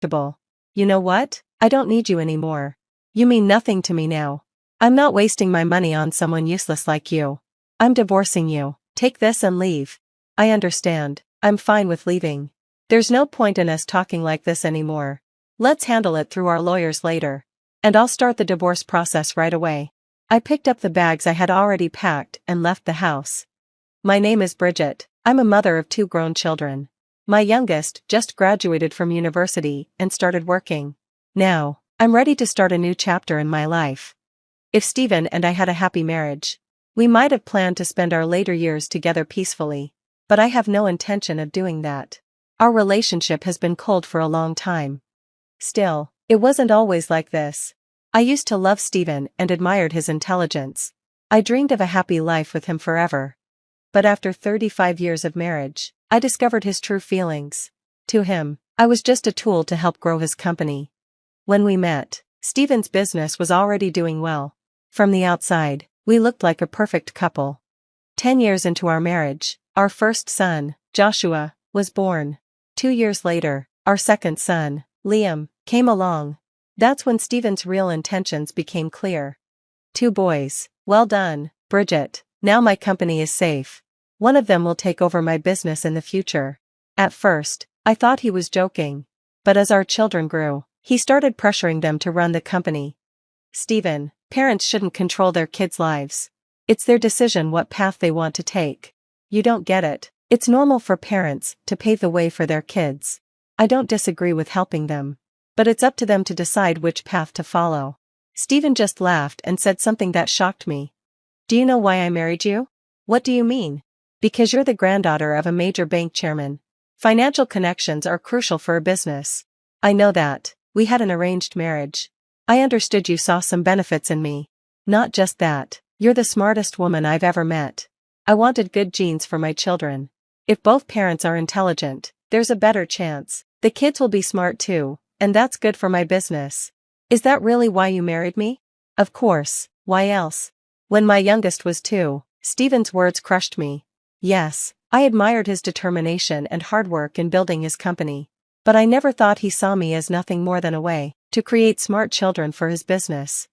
predictable. You know what? I don't need you anymore. You mean nothing to me now. I'm not wasting my money on someone useless like you. I'm divorcing you. Take this and leave. I understand. I'm fine with leaving. There's no point in us talking like this anymore. Let's handle it through our lawyers later. And I'll start the divorce process right away. I picked up the bags I had already packed and left the house. My name is Bridget. I'm a mother of 2 grown children. My youngest just graduated from university and started working. Now, I'm ready to start a new chapter in my life. If Stephen and I had a happy marriage, we might have planned to spend our later years together peacefully, but I have no intention of doing that. Our relationship has been cold for a long time. Still, it wasn't always like this. I used to love Stephen and admired his intelligence. I dreamed of a happy life with him forever. But after 35 years of marriage, I discovered his true feelings. To him, I was just a tool to help grow his company. When we met, Stephen's business was already doing well. From the outside, we looked like a perfect couple. 10 years into our marriage, our first son, Joshua, was born. 2 years later, our second son, Liam, came along. That's when Stephen's real intentions became clear. 2 boys. Well done, Bridget. Now my company is safe. One of them will take over my business in the future. At first, I thought he was joking. But as our children grew, he started pressuring them to run the company. Stephen, parents shouldn't control their kids' lives. It's their decision what path they want to take. You don't get it. It's normal for parents to pave the way for their kids. I don't disagree with helping them. But it's up to them to decide which path to follow. Stephen just laughed and said something that shocked me. Do you know why I married you? What do you mean? Because you're the granddaughter of a major bank chairman. Financial connections are crucial for a business. I know that. We had an arranged marriage. I understood you saw some benefits in me. Not just that, you're the smartest woman I've ever met. I wanted good genes for my children. If both parents are intelligent, there's a better chance the kids will be smart too, and that's good for my business. Is that really why you married me? Of course, why else? When my youngest was 2, Stephen's words crushed me. Yes, I admired his determination and hard work in building his company. But I never thought he saw me as nothing more than a way to create smart children for his business.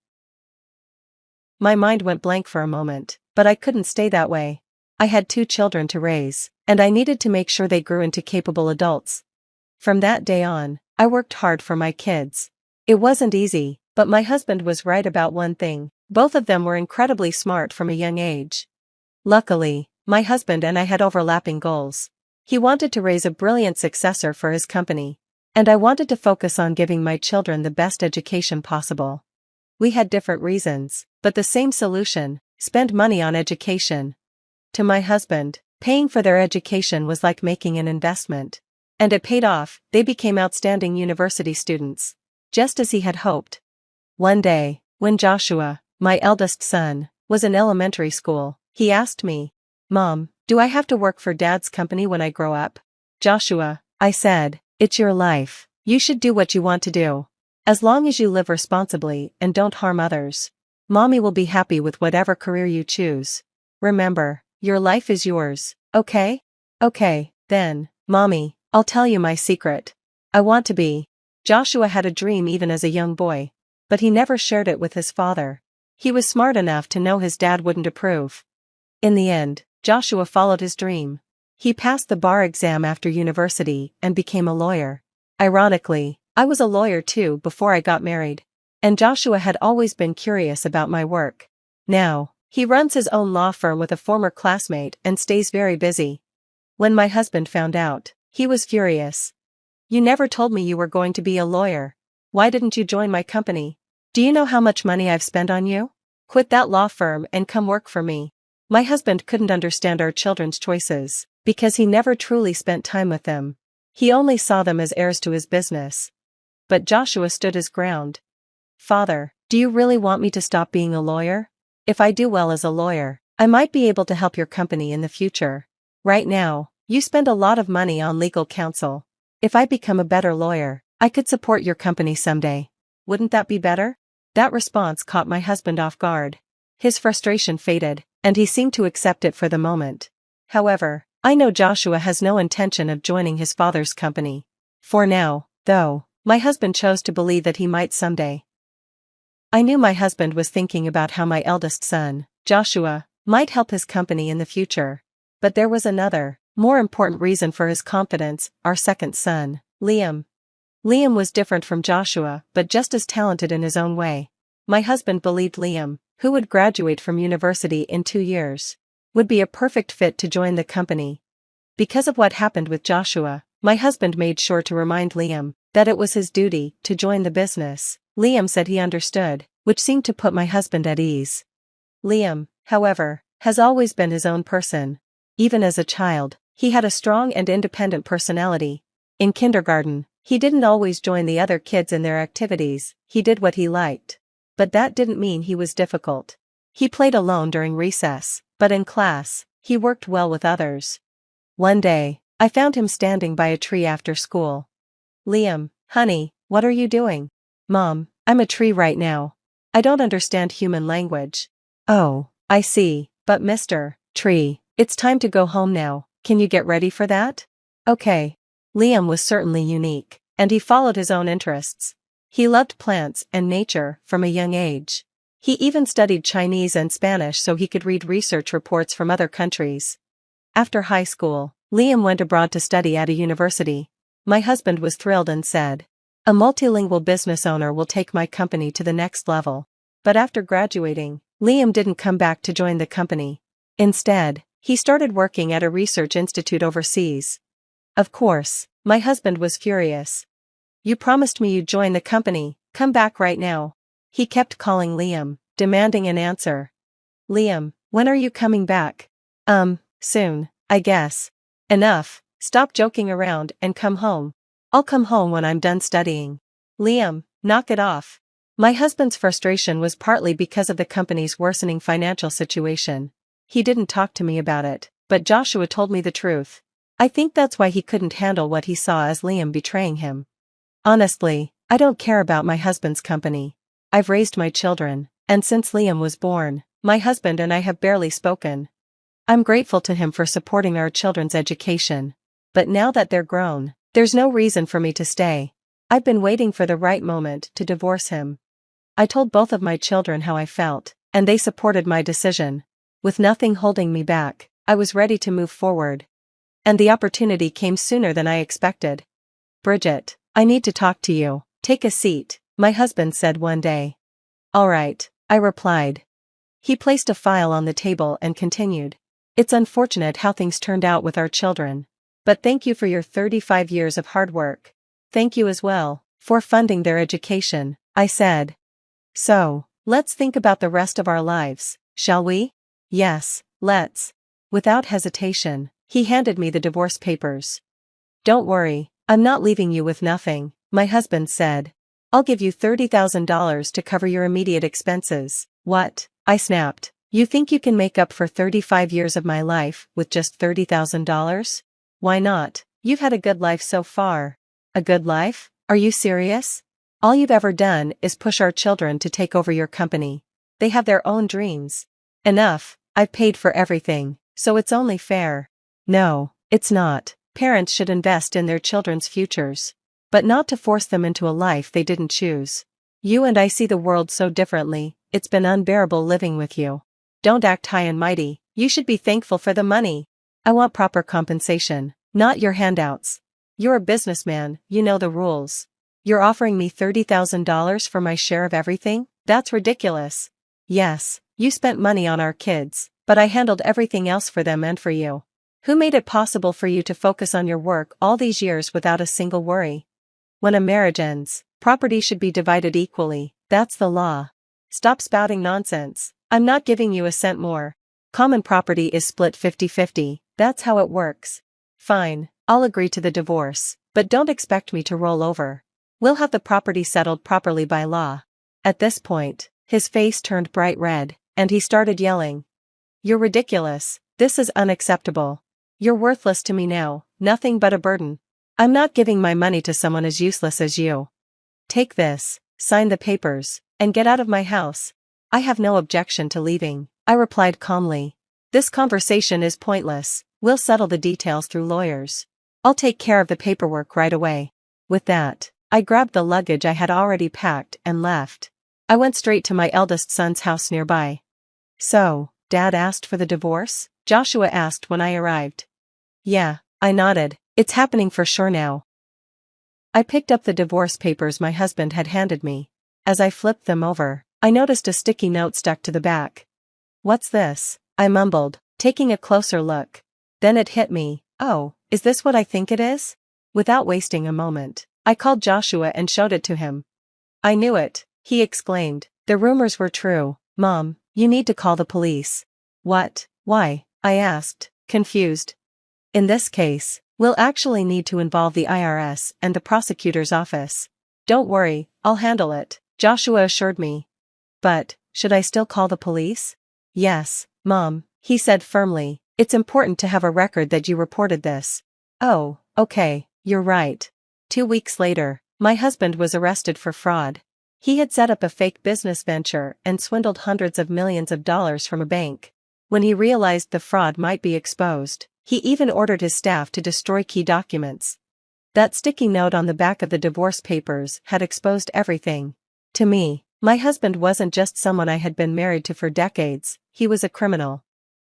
My mind went blank for a moment, but I couldn't stay that way. I had 2 children to raise, and I needed to make sure they grew into capable adults. From that day on, I worked hard for my kids. It wasn't easy, but my husband was right about one thing. Both of them were incredibly smart from a young age. Luckily, my husband and I had overlapping goals. He wanted to raise a brilliant successor for his company, and I wanted to focus on giving my children the best education possible. We had different reasons, but the same solution: spend money on education. To my husband, paying for their education was like making an investment. And it paid off. They became outstanding university students, just as he had hoped. One day, when Joshua, my eldest son, was in elementary school, he asked me, "Mom, do I have to work for Dad's company when I grow up?" "Joshua," I said, "it's your life. You should do what you want to do. As long as you live responsibly and don't harm others, Mommy will be happy with whatever career you choose. Remember, your life is yours, okay?" "Okay, then, Mommy, I'll tell you my secret. I want to be." Joshua had a dream even as a young boy, but he never shared it with his father. He was smart enough to know his dad wouldn't approve. In the end, Joshua followed his dream. He passed the bar exam after university and became a lawyer. Ironically, I was a lawyer too before I got married. And Joshua had always been curious about my work. Now, he runs his own law firm with a former classmate and stays very busy. When my husband found out, he was furious. "You never told me you were going to be a lawyer. Why didn't you join my company? Do you know how much money I've spent on you? Quit that law firm and come work for me." My husband couldn't understand our children's choices, because he never truly spent time with them. He only saw them as heirs to his business. But Joshua stood his ground. "Father, do you really want me to stop being a lawyer? If I do well as a lawyer, I might be able to help your company in the future. Right now, you spend a lot of money on legal counsel. If I become a better lawyer, I could support your company someday. Wouldn't that be better?" That response caught my husband off guard. His frustration faded, and he seemed to accept it for the moment. However, I know Joshua has no intention of joining his father's company. For now, though, my husband chose to believe that he might someday. I knew my husband was thinking about how my eldest son, Joshua, might help his company in the future. But there was another, more important reason for his confidence: our second son, Liam. Liam was different from Joshua, but just as talented in his own way. My husband believed Liam, who would graduate from university in 2 years, would be a perfect fit to join the company. Because of what happened with Joshua, my husband made sure to remind Liam that it was his duty to join the business. Liam said he understood, which seemed to put my husband at ease. Liam, however, has always been his own person. Even as a child, he had a strong and independent personality. In kindergarten, he didn't always join the other kids in their activities, he did what he liked. But that didn't mean he was difficult. He played alone during recess, but in class, he worked well with others. One day, I found him standing by a tree after school. "Liam, honey, what are you doing?" "Mom, I'm a tree right now. I don't understand human language." "Oh, I see, but Mr. Tree, it's time to go home now, can you get ready for that?" "Okay." Liam was certainly unique, and he followed his own interests. He loved plants and nature from a young age. He even studied Chinese and Spanish so he could read research reports from other countries. After high school, Liam went abroad to study at a university. My husband was thrilled and said, "A multilingual business owner will take my company to the next level." But after graduating, Liam didn't come back to join the company. Instead, he started working at a research institute overseas. Of course, my husband was furious. "You promised me you'd join the company, come back right now." He kept calling Liam, demanding an answer. "Liam, when are you coming back?" Soon, I guess." "Enough, stop joking around and come home." "I'll come home when I'm done studying." "Liam, knock it off." My husband's frustration was partly because of the company's worsening financial situation. He didn't talk to me about it, but Joshua told me the truth. I think that's why he couldn't handle what he saw as Liam betraying him. Honestly, I don't care about my husband's company. I've raised my children, and since Liam was born, my husband and I have barely spoken. I'm grateful to him for supporting our children's education. But now that they're grown, there's no reason for me to stay. I've been waiting for the right moment to divorce him. I told both of my children how I felt, and they supported my decision. With nothing holding me back, I was ready to move forward. And the opportunity came sooner than I expected. "Bridget, I need to talk to you. Take a seat," my husband said one day. "All right," I replied. He placed a file on the table and continued. "It's unfortunate how things turned out with our children. But thank you for your 35 years of hard work. Thank you as well for funding their education," I said. "So, let's think about the rest of our lives, shall we?" "Yes, let's." Without hesitation, he handed me the divorce papers. "Don't worry, I'm not leaving you with nothing," my husband said. "I'll give you $30,000 to cover your immediate expenses." "What?" I snapped. "You think you can make up for 35 years of my life with just $30,000? Why not? You've had a good life so far." "A good life? Are you serious? All you've ever done is push our children to take over your company. They have their own dreams." "Enough, I've paid for everything, so it's only fair." "No, it's not. Parents should invest in their children's futures. But not to force them into a life they didn't choose. You and I see the world so differently, it's been unbearable living with you. Don't act high and mighty, you should be thankful for the money. I want proper compensation, not your handouts. You're a businessman, you know the rules. You're offering me $30,000 for my share of everything? That's ridiculous." "Yes, you spent money on our kids, but I handled everything else for them and for you. Who made it possible for you to focus on your work all these years without a single worry? When a marriage ends, property should be divided equally, that's the law. Stop spouting nonsense, I'm not giving you a cent more. Common property is split 50-50, that's how it works." "Fine, I'll agree to the divorce, but don't expect me to roll over. We'll have the property settled properly by law." At this point, his face turned bright red, and he started yelling. "You're ridiculous, this is unacceptable. You're worthless to me now, nothing but a burden. I'm not giving my money to someone as useless as you. Take this, sign the papers, and get out of my house." "I have no objection to leaving," I replied calmly. "This conversation is pointless, we'll settle the details through lawyers. I'll take care of the paperwork right away." With that, I grabbed the luggage I had already packed and left. I went straight to my eldest son's house nearby. "So, Dad asked for the divorce?" Joshua asked when I arrived. "Yeah," I nodded. "It's happening for sure now." I picked up the divorce papers my husband had handed me. As I flipped them over, I noticed a sticky note stuck to the back. "What's this?" I mumbled, taking a closer look. Then it hit me. "Oh, is this what I think it is?" Without wasting a moment, I called Joshua and showed it to him. "I knew it," he exclaimed. "The rumors were true. Mom, you need to call the police." "What? Why?" I asked, confused. "In this case, we'll actually need to involve the IRS and the prosecutor's office." "Don't worry, I'll handle it," Joshua assured me. "But, should I still call the police?" "Yes, Mom," he said firmly. "It's important to have a record that you reported this." "Oh, okay, you're right." 2 weeks later, my husband was arrested for fraud. He had set up a fake business venture and swindled hundreds of millions of dollars from a bank. When he realized the fraud might be exposed, he even ordered his staff to destroy key documents. That sticky note on the back of the divorce papers had exposed everything. To me, my husband wasn't just someone I had been married to for decades, he was a criminal.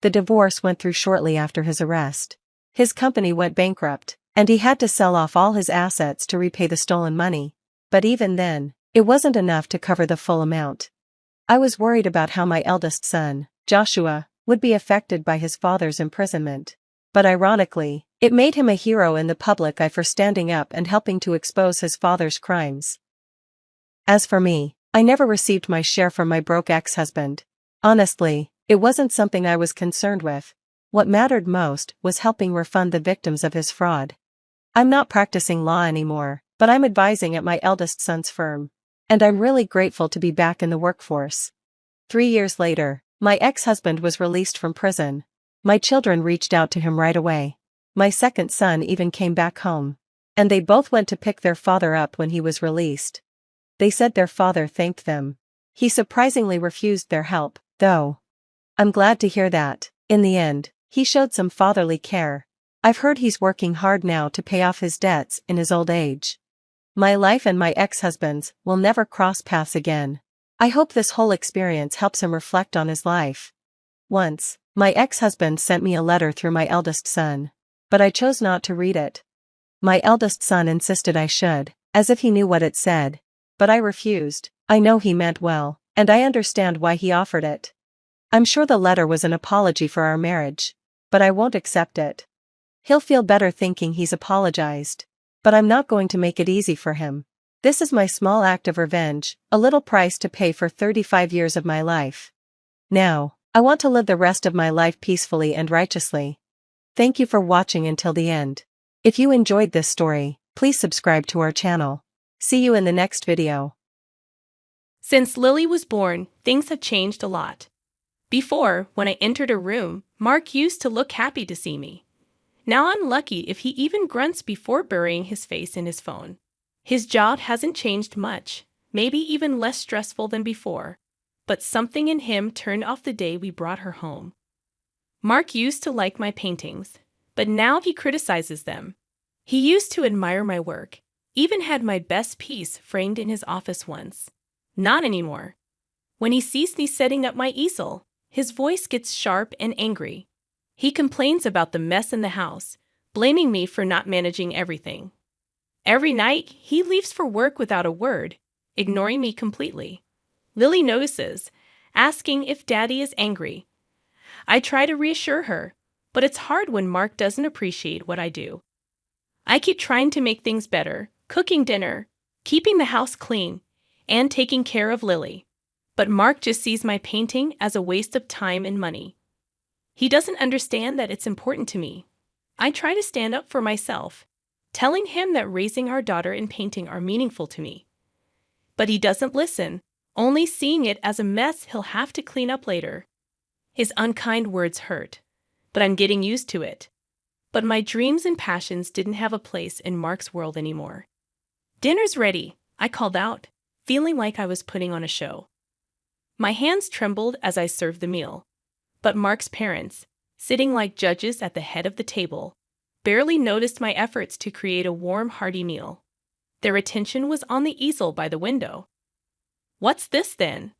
The divorce went through shortly after his arrest. His company went bankrupt, and he had to sell off all his assets to repay the stolen money. But even then, it wasn't enough to cover the full amount. I was worried about how my eldest son, Joshua, would be affected by his father's imprisonment. But ironically, it made him a hero in the public eye for standing up and helping to expose his father's crimes. As for me, I never received my share from my broke ex-husband. Honestly, it wasn't something I was concerned with. What mattered most was helping refund the victims of his fraud. I'm not practicing law anymore, but I'm advising at my eldest son's firm. And I'm really grateful to be back in the workforce. 3 years later, my ex-husband was released from prison. My children reached out to him right away. My second son even came back home. And they both went to pick their father up when he was released. They said their father thanked them. He surprisingly refused their help, though. I'm glad to hear that, in the end, he showed some fatherly care. I've heard he's working hard now to pay off his debts in his old age. My life and my ex-husband's will never cross paths again. I hope this whole experience helps him reflect on his life. Once, my ex-husband sent me a letter through my eldest son. But I chose not to read it. My eldest son insisted I should, as if he knew what it said. But I refused. I know he meant well, and I understand why he offered it. I'm sure the letter was an apology for our marriage. But I won't accept it. He'll feel better thinking he's apologized. But I'm not going to make it easy for him. This is my small act of revenge, a little price to pay for 35 years of my life. Now, I want to live the rest of my life peacefully and righteously. Thank you for watching until the end. If you enjoyed this story, please subscribe to our channel. See you in the next video. Since Lily was born, things have changed a lot. Before, when I entered a room, Mark used to look happy to see me. Now I'm lucky if he even grunts before burying his face in his phone. His job hasn't changed much, maybe even less stressful than before, but something in him turned off the day we brought her home. Mark used to like my paintings, but now he criticizes them. He used to admire my work, even had my best piece framed in his office once. Not anymore. When he sees me setting up my easel, his voice gets sharp and angry. He complains about the mess in the house, blaming me for not managing everything. Every night, he leaves for work without a word, ignoring me completely. Lily notices, asking if Daddy is angry. I try to reassure her, but it's hard when Mark doesn't appreciate what I do. I keep trying to make things better, cooking dinner, keeping the house clean, and taking care of Lily. But Mark just sees my painting as a waste of time and money. He doesn't understand that it's important to me. I try to stand up for myself, telling him that raising our daughter and painting are meaningful to me. But he doesn't listen, only seeing it as a mess he'll have to clean up later. His unkind words hurt, but I'm getting used to it. But my dreams and passions didn't have a place in Mark's world anymore. "Dinner's ready," I called out, feeling like I was putting on a show. My hands trembled as I served the meal. But Mark's parents, sitting like judges at the head of the table, barely noticed my efforts to create a warm, hearty meal. Their attention was on the easel by the window. "What's this, then?"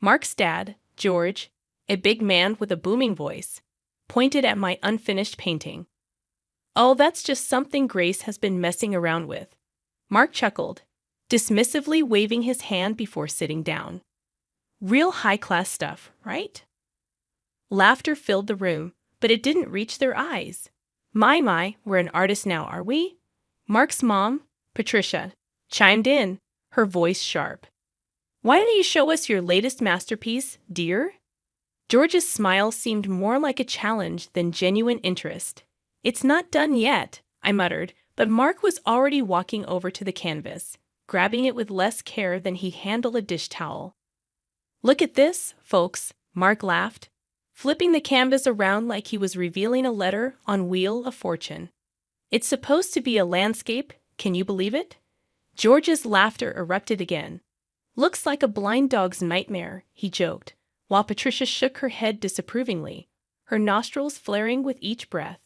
Mark's dad, George, a big man with a booming voice, pointed at my unfinished painting. "Oh, that's just something Grace has been messing around with." Mark chuckled, dismissively waving his hand before sitting down. "Real high-class stuff, right?" Laughter filled the room, but it didn't reach their eyes. My, we're an artist now, are we?" Mark's mom, Patricia, chimed in, her voice sharp. "Why don't you show us your latest masterpiece, dear?" George's smile seemed more like a challenge than genuine interest. "It's not done yet," I muttered, but Mark was already walking over to the canvas, grabbing it with less care than he'd handle a dish towel. "Look at this, folks," Mark laughed, flipping the canvas around like he was revealing a letter on Wheel of Fortune. "It's supposed to be a landscape, can you believe it?" George's laughter erupted again. "Looks like a blind dog's nightmare," he joked, while Patricia shook her head disapprovingly, her nostrils flaring with each breath.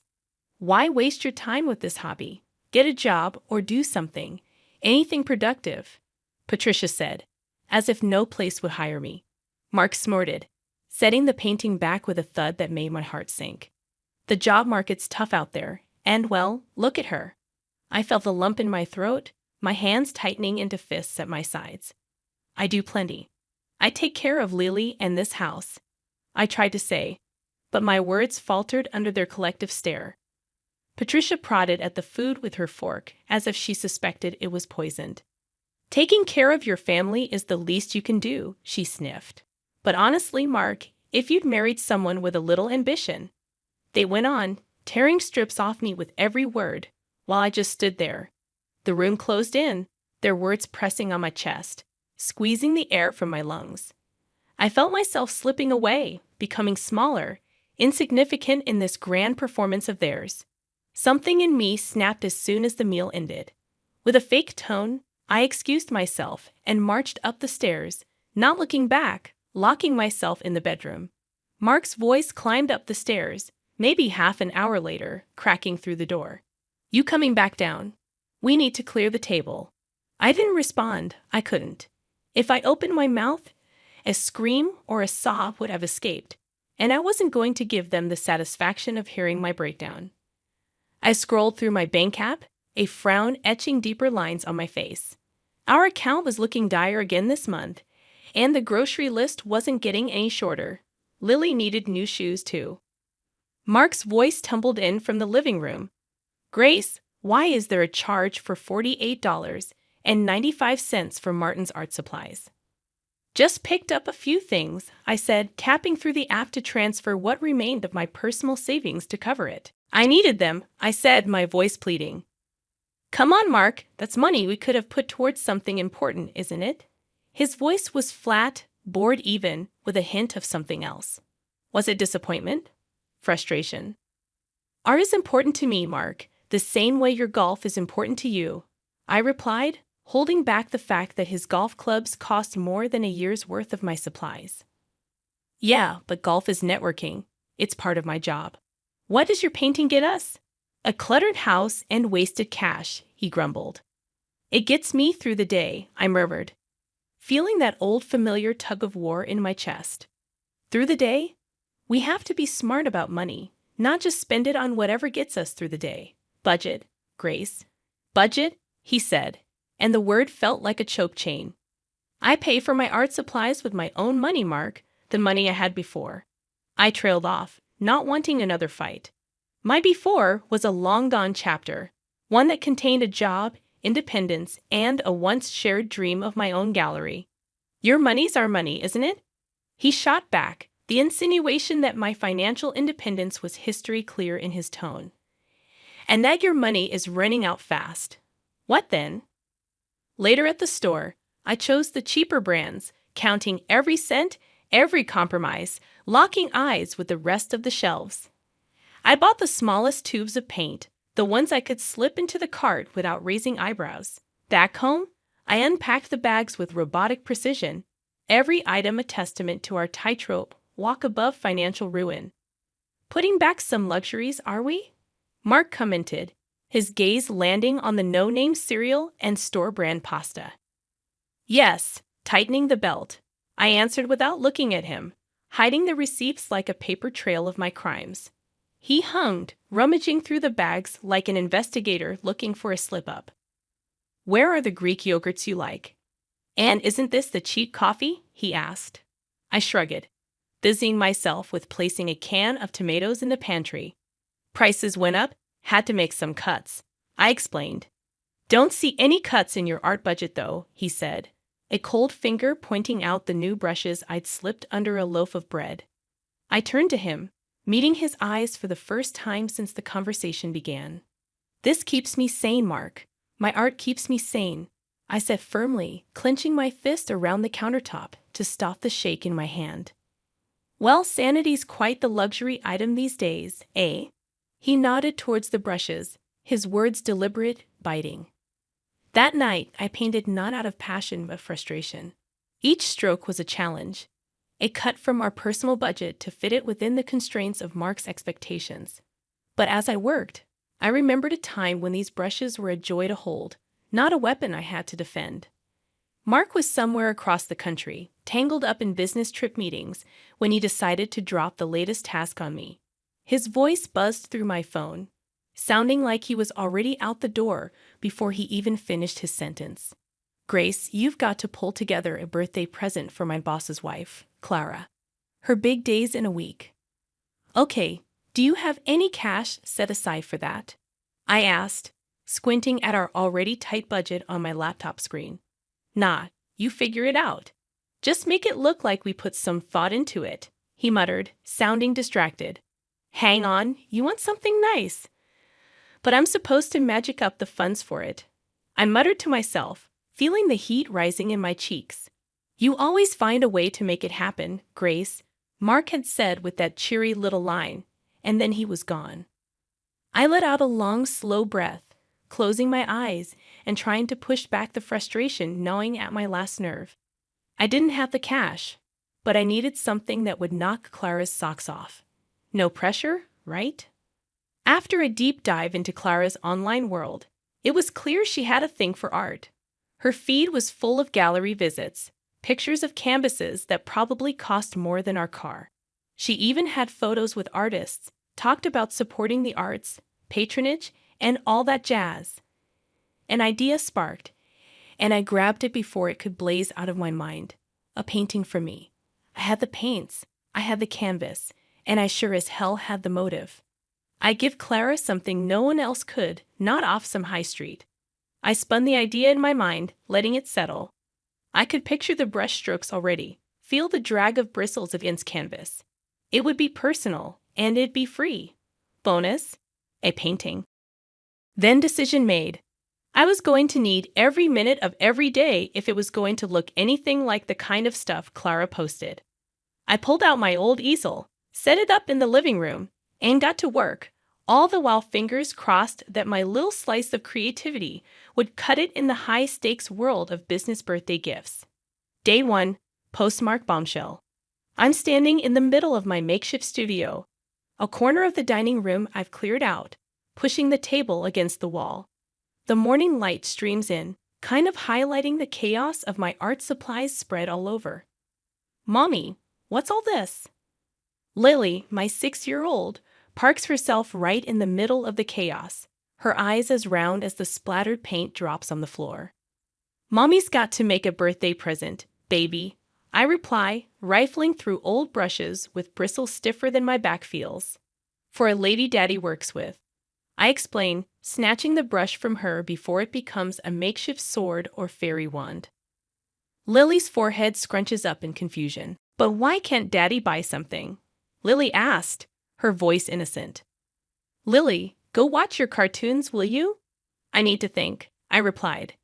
"Why waste your time with this hobby? Get a job or do something. Anything productive," Patricia said, as if no place would hire me. Mark snorted, setting the painting back with a thud that made my heart sink. "The job market's tough out there, and well, look at her." I felt the lump in my throat, my hands tightening into fists at my sides. "I do plenty. I take care of Lily and this house," I tried to say, but my words faltered under their collective stare. Patricia prodded at the food with her fork as if she suspected it was poisoned. "Taking care of your family is the least you can do," she sniffed. "But honestly, Mark, if you'd married someone with a little ambition," they went on, tearing strips off me with every word, while I just stood there. The room closed in, their words pressing on my chest, squeezing the air from my lungs. I felt myself slipping away, becoming smaller, insignificant in this grand performance of theirs. Something in me snapped as soon as the meal ended. With a fake tone, I excused myself and marched up the stairs, not looking back, locking myself in the bedroom. Mark's voice climbed up the stairs, maybe half an hour later, cracking through the door. "You coming back down? We need to clear the table." I didn't respond. I couldn't. If I opened my mouth, a scream or a sob would have escaped, and I wasn't going to give them the satisfaction of hearing my breakdown. I scrolled through my bank app, a frown etching deeper lines on my face. Our account was looking dire again this month, and the grocery list wasn't getting any shorter. Lily needed new shoes, too. Mark's voice tumbled in from the living room. "Grace, why is there a charge for $48.95 for Martin's art supplies?" "Just picked up a few things," I said, tapping through the app to transfer what remained of my personal savings to cover it. "I needed them," I said, my voice pleading. "Come on, Mark, that's money we could have put towards something important, isn't it?" His voice was flat, bored even, with a hint of something else. Was it disappointment? Frustration? "Art is important to me, Mark, the same way your golf is important to you," I replied, holding back the fact that his golf clubs cost more than a year's worth of my supplies. "Yeah, but golf is networking. It's part of my job." "What does your painting get us?" "A cluttered house and wasted cash," he grumbled. "It gets me through the day," I murmured, feeling that old familiar tug of war in my chest. Through the day? We have to be smart about money, not just spend it on whatever gets us through the day. Budget, Grace. "Budget," he said, and the word felt like a choke chain. "I pay for my art supplies with my own money, Mark, the money I had before." I trailed off, not wanting another fight. My before was a long-gone chapter, one that contained a job, independence, and a once-shared dream of my own gallery. "Your money's our money, isn't it?" He shot back, the insinuation that my financial independence was history clear in his tone. "And that your money is running out fast." "What then?" Later at the store, I chose the cheaper brands, counting every cent, every compromise, locking eyes with the rest of the shelves. I bought the smallest tubes of paint, the ones I could slip into the cart without raising eyebrows. Back home, I unpacked the bags with robotic precision, every item a testament to our tightrope walk above financial ruin. "Putting back some luxuries, are we?" Mark commented, his gaze landing on the no-name cereal and store-brand pasta. Yes, tightening the belt, I answered without looking at him, hiding the receipts like a paper trail of my crimes. He hummed, rummaging through the bags like an investigator looking for a slip-up. Where are the Greek yogurts you like? And isn't this the cheap coffee? He asked. I shrugged, busying myself with placing a can of tomatoes in the pantry. Prices went up, had to make some cuts. I explained. Don't see any cuts in your art budget though, he said, a cold finger pointing out the new brushes I'd slipped under a loaf of bread. I turned to him, meeting his eyes for the first time since the conversation began. This keeps me sane, Mark. My art keeps me sane, I said firmly, clenching my fist around the countertop to stop the shake in my hand. Well, sanity's quite the luxury item these days, eh? He nodded towards the brushes, his words deliberate, biting. That night, I painted not out of passion but frustration. Each stroke was a challenge, a cut from our personal budget to fit it within the constraints of Mark's expectations. But as I worked, I remembered a time when these brushes were a joy to hold, not a weapon I had to defend. Mark was somewhere across the country, tangled up in business trip meetings, when he decided to drop the latest task on me. His voice buzzed through my phone, sounding like he was already out the door before he even finished his sentence. Grace, you've got to pull together a birthday present for my boss's wife, Clara. Her big day's in a week. Okay, do you have any cash set aside for that? I asked, squinting at our already tight budget on my laptop screen. Nah, you figure it out. Just make it look like we put some thought into it, he muttered, sounding distracted. Hang on, you want something nice. But I'm supposed to magic up the funds for it. I muttered to myself, feeling the heat rising in my cheeks. You always find a way to make it happen, Grace, Mark had said with that cheery little line, and then he was gone. I let out a long, slow breath, closing my eyes and trying to push back the frustration gnawing at my last nerve. I didn't have the cash, but I needed something that would knock Clara's socks off. No pressure, right? After a deep dive into Clara's online world, it was clear she had a thing for art. Her feed was full of gallery visits, pictures of canvases that probably cost more than our car. She even had photos with artists, talked about supporting the arts, patronage, and all that jazz. An idea sparked, and I grabbed it before it could blaze out of my mind. A painting for me. I had the paints, I had the canvas, and I sure as hell had the motive. I give Clara something no one else could, not off some high street. I spun the idea in my mind, letting it settle. I could picture the brush strokes already, feel the drag of bristles against canvas. It would be personal, and it'd be free. Bonus, a painting. Then decision made. I was going to need every minute of every day if it was going to look anything like the kind of stuff Clara posted. I pulled out my old easel, set it up in the living room, and got to work, all the while fingers crossed that my little slice of creativity would cut it in the high-stakes world of business birthday gifts. Day 1, postmark bombshell. I'm standing in the middle of my makeshift studio, a corner of the dining room I've cleared out, pushing the table against the wall. The morning light streams in, kind of highlighting the chaos of my art supplies spread all over. Mommy, what's all this? Lily, my 6-year-old, parks herself right in the middle of the chaos, her eyes as round as the splattered paint drops on the floor. Mommy's got to make a birthday present, baby, I reply, rifling through old brushes with bristles stiffer than my back feels. For a lady Daddy works with. I explain, snatching the brush from her before it becomes a makeshift sword or fairy wand. Lily's forehead scrunches up in confusion. But why can't Daddy buy something? Lily asked, her voice innocent. Lily, go watch your cartoons, will you? I need to think, I replied.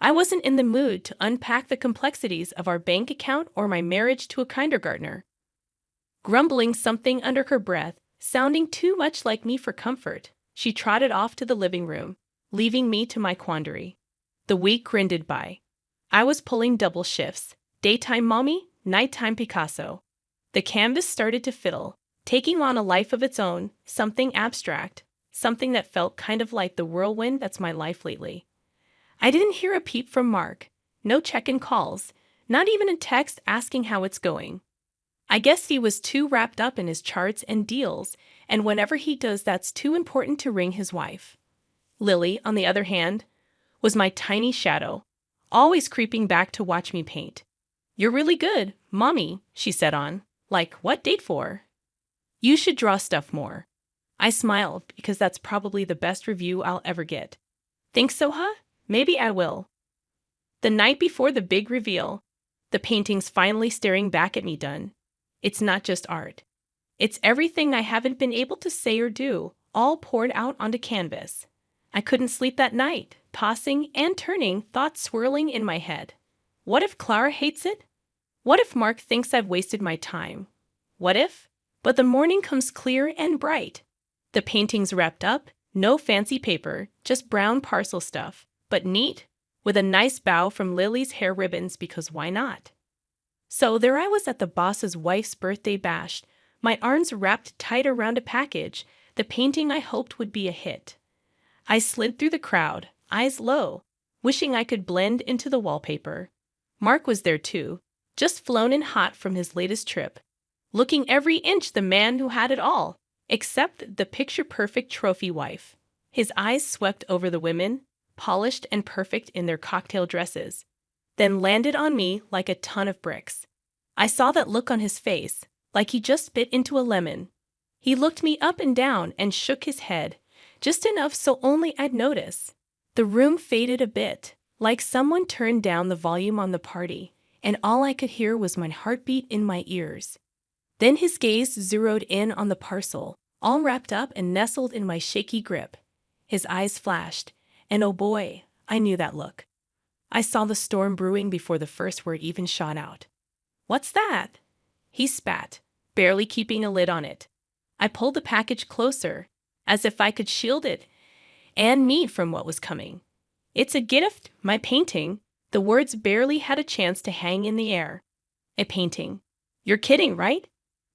I wasn't in the mood to unpack the complexities of our bank account or my marriage to a kindergartner. Grumbling something under her breath, sounding too much like me for comfort, she trotted off to the living room, leaving me to my quandary. The week grinded by. I was pulling double shifts, daytime mommy, nighttime Picasso. The canvas started to fiddle, taking on a life of its own, something abstract, something that felt kind of like the whirlwind that's my life lately. I didn't hear a peep from Mark, no check-in calls, not even a text asking how it's going. I guess he was too wrapped up in his charts and deals, and whenever he does, that's too important to ring his wife. Lily, on the other hand, was my tiny shadow, always creeping back to watch me paint. "You're really good, Mommy," she said on. "Like, what date for?" "You should draw stuff more." I smiled because that's probably the best review I'll ever get. "Think so, huh? Maybe I will." The night before the big reveal, the painting's finally staring back at me done. It's not just art. It's everything I haven't been able to say or do, all poured out onto canvas. I couldn't sleep that night, tossing and turning, thoughts swirling in my head. What if Clara hates it? What if Mark thinks I've wasted my time? What if? But the morning comes clear and bright. The painting's wrapped up, no fancy paper, just brown parcel stuff, but neat, with a nice bow from Lily's hair ribbons because why not? So there I was at the boss's wife's birthday bash, my arms wrapped tight around a package, the painting I hoped would be a hit. I slid through the crowd, eyes low, wishing I could blend into the wallpaper. Mark was there too, just flown in hot from his latest trip, looking every inch the man who had it all, except the picture-perfect trophy wife. His eyes swept over the women, polished and perfect in their cocktail dresses, then landed on me like a ton of bricks. I saw that look on his face, like he just bit into a lemon. He looked me up and down and shook his head, just enough so only I'd notice. The room faded a bit, like someone turned down the volume on the party, and all I could hear was my heartbeat in my ears. Then his gaze zeroed in on the parcel, all wrapped up and nestled in my shaky grip. His eyes flashed, and oh boy, I knew that look. I saw the storm brewing before the first word even shot out. "What's that?" He spat, barely keeping a lid on it. I pulled the package closer, as if I could shield it and me from what was coming. "It's a gift, my painting." The words barely had a chance to hang in the air. "A painting. You're kidding, right?"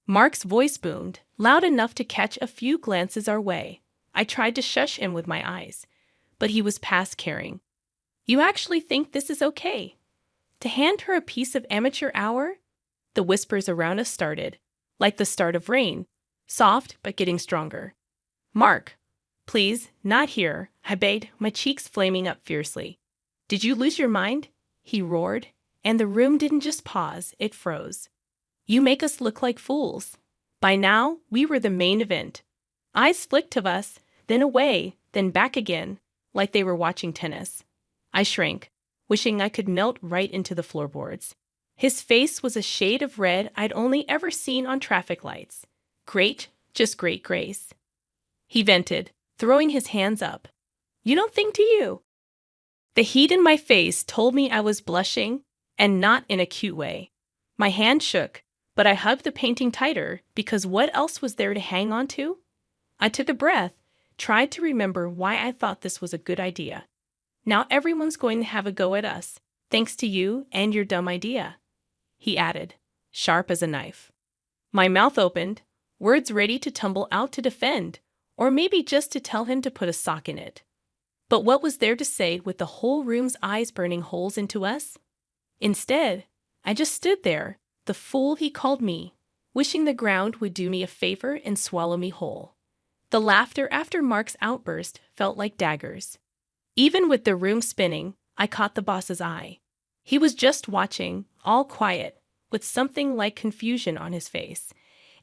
Mark's voice boomed, loud enough to catch a few glances our way. I tried to shush him with my eyes, but he was past caring. "You actually think this is okay? To hand her a piece of amateur hour?" The whispers around us started, like the start of rain, soft but getting stronger. "Mark, please, not here," I begged, my cheeks flaming up fiercely. "Did you lose your mind?" he roared, and the room didn't just pause, it froze. "You make us look like fools." By now, we were the main event. Eyes flicked to us, then away, then back again, like they were watching tennis. I shrank, wishing I could melt right into the floorboards. His face was a shade of red I'd only ever seen on traffic lights. "Great, just great, Grace." He vented, throwing his hands up. "You don't think, do you?" The heat in my face told me I was blushing, and not in a cute way. My hand shook, but I hugged the painting tighter because what else was there to hang on to? I took a breath, tried to remember why I thought this was a good idea. "Now everyone's going to have a go at us, thanks to you and your dumb idea," he added, sharp as a knife. My mouth opened, words ready to tumble out to defend, or maybe just to tell him to put a sock in it. But what was there to say with the whole room's eyes burning holes into us? Instead, I just stood there, the fool he called me, wishing the ground would do me a favor and swallow me whole. The laughter after Mark's outburst felt like daggers. Even with the room spinning, I caught the boss's eye. He was just watching, all quiet, with something like confusion on his face.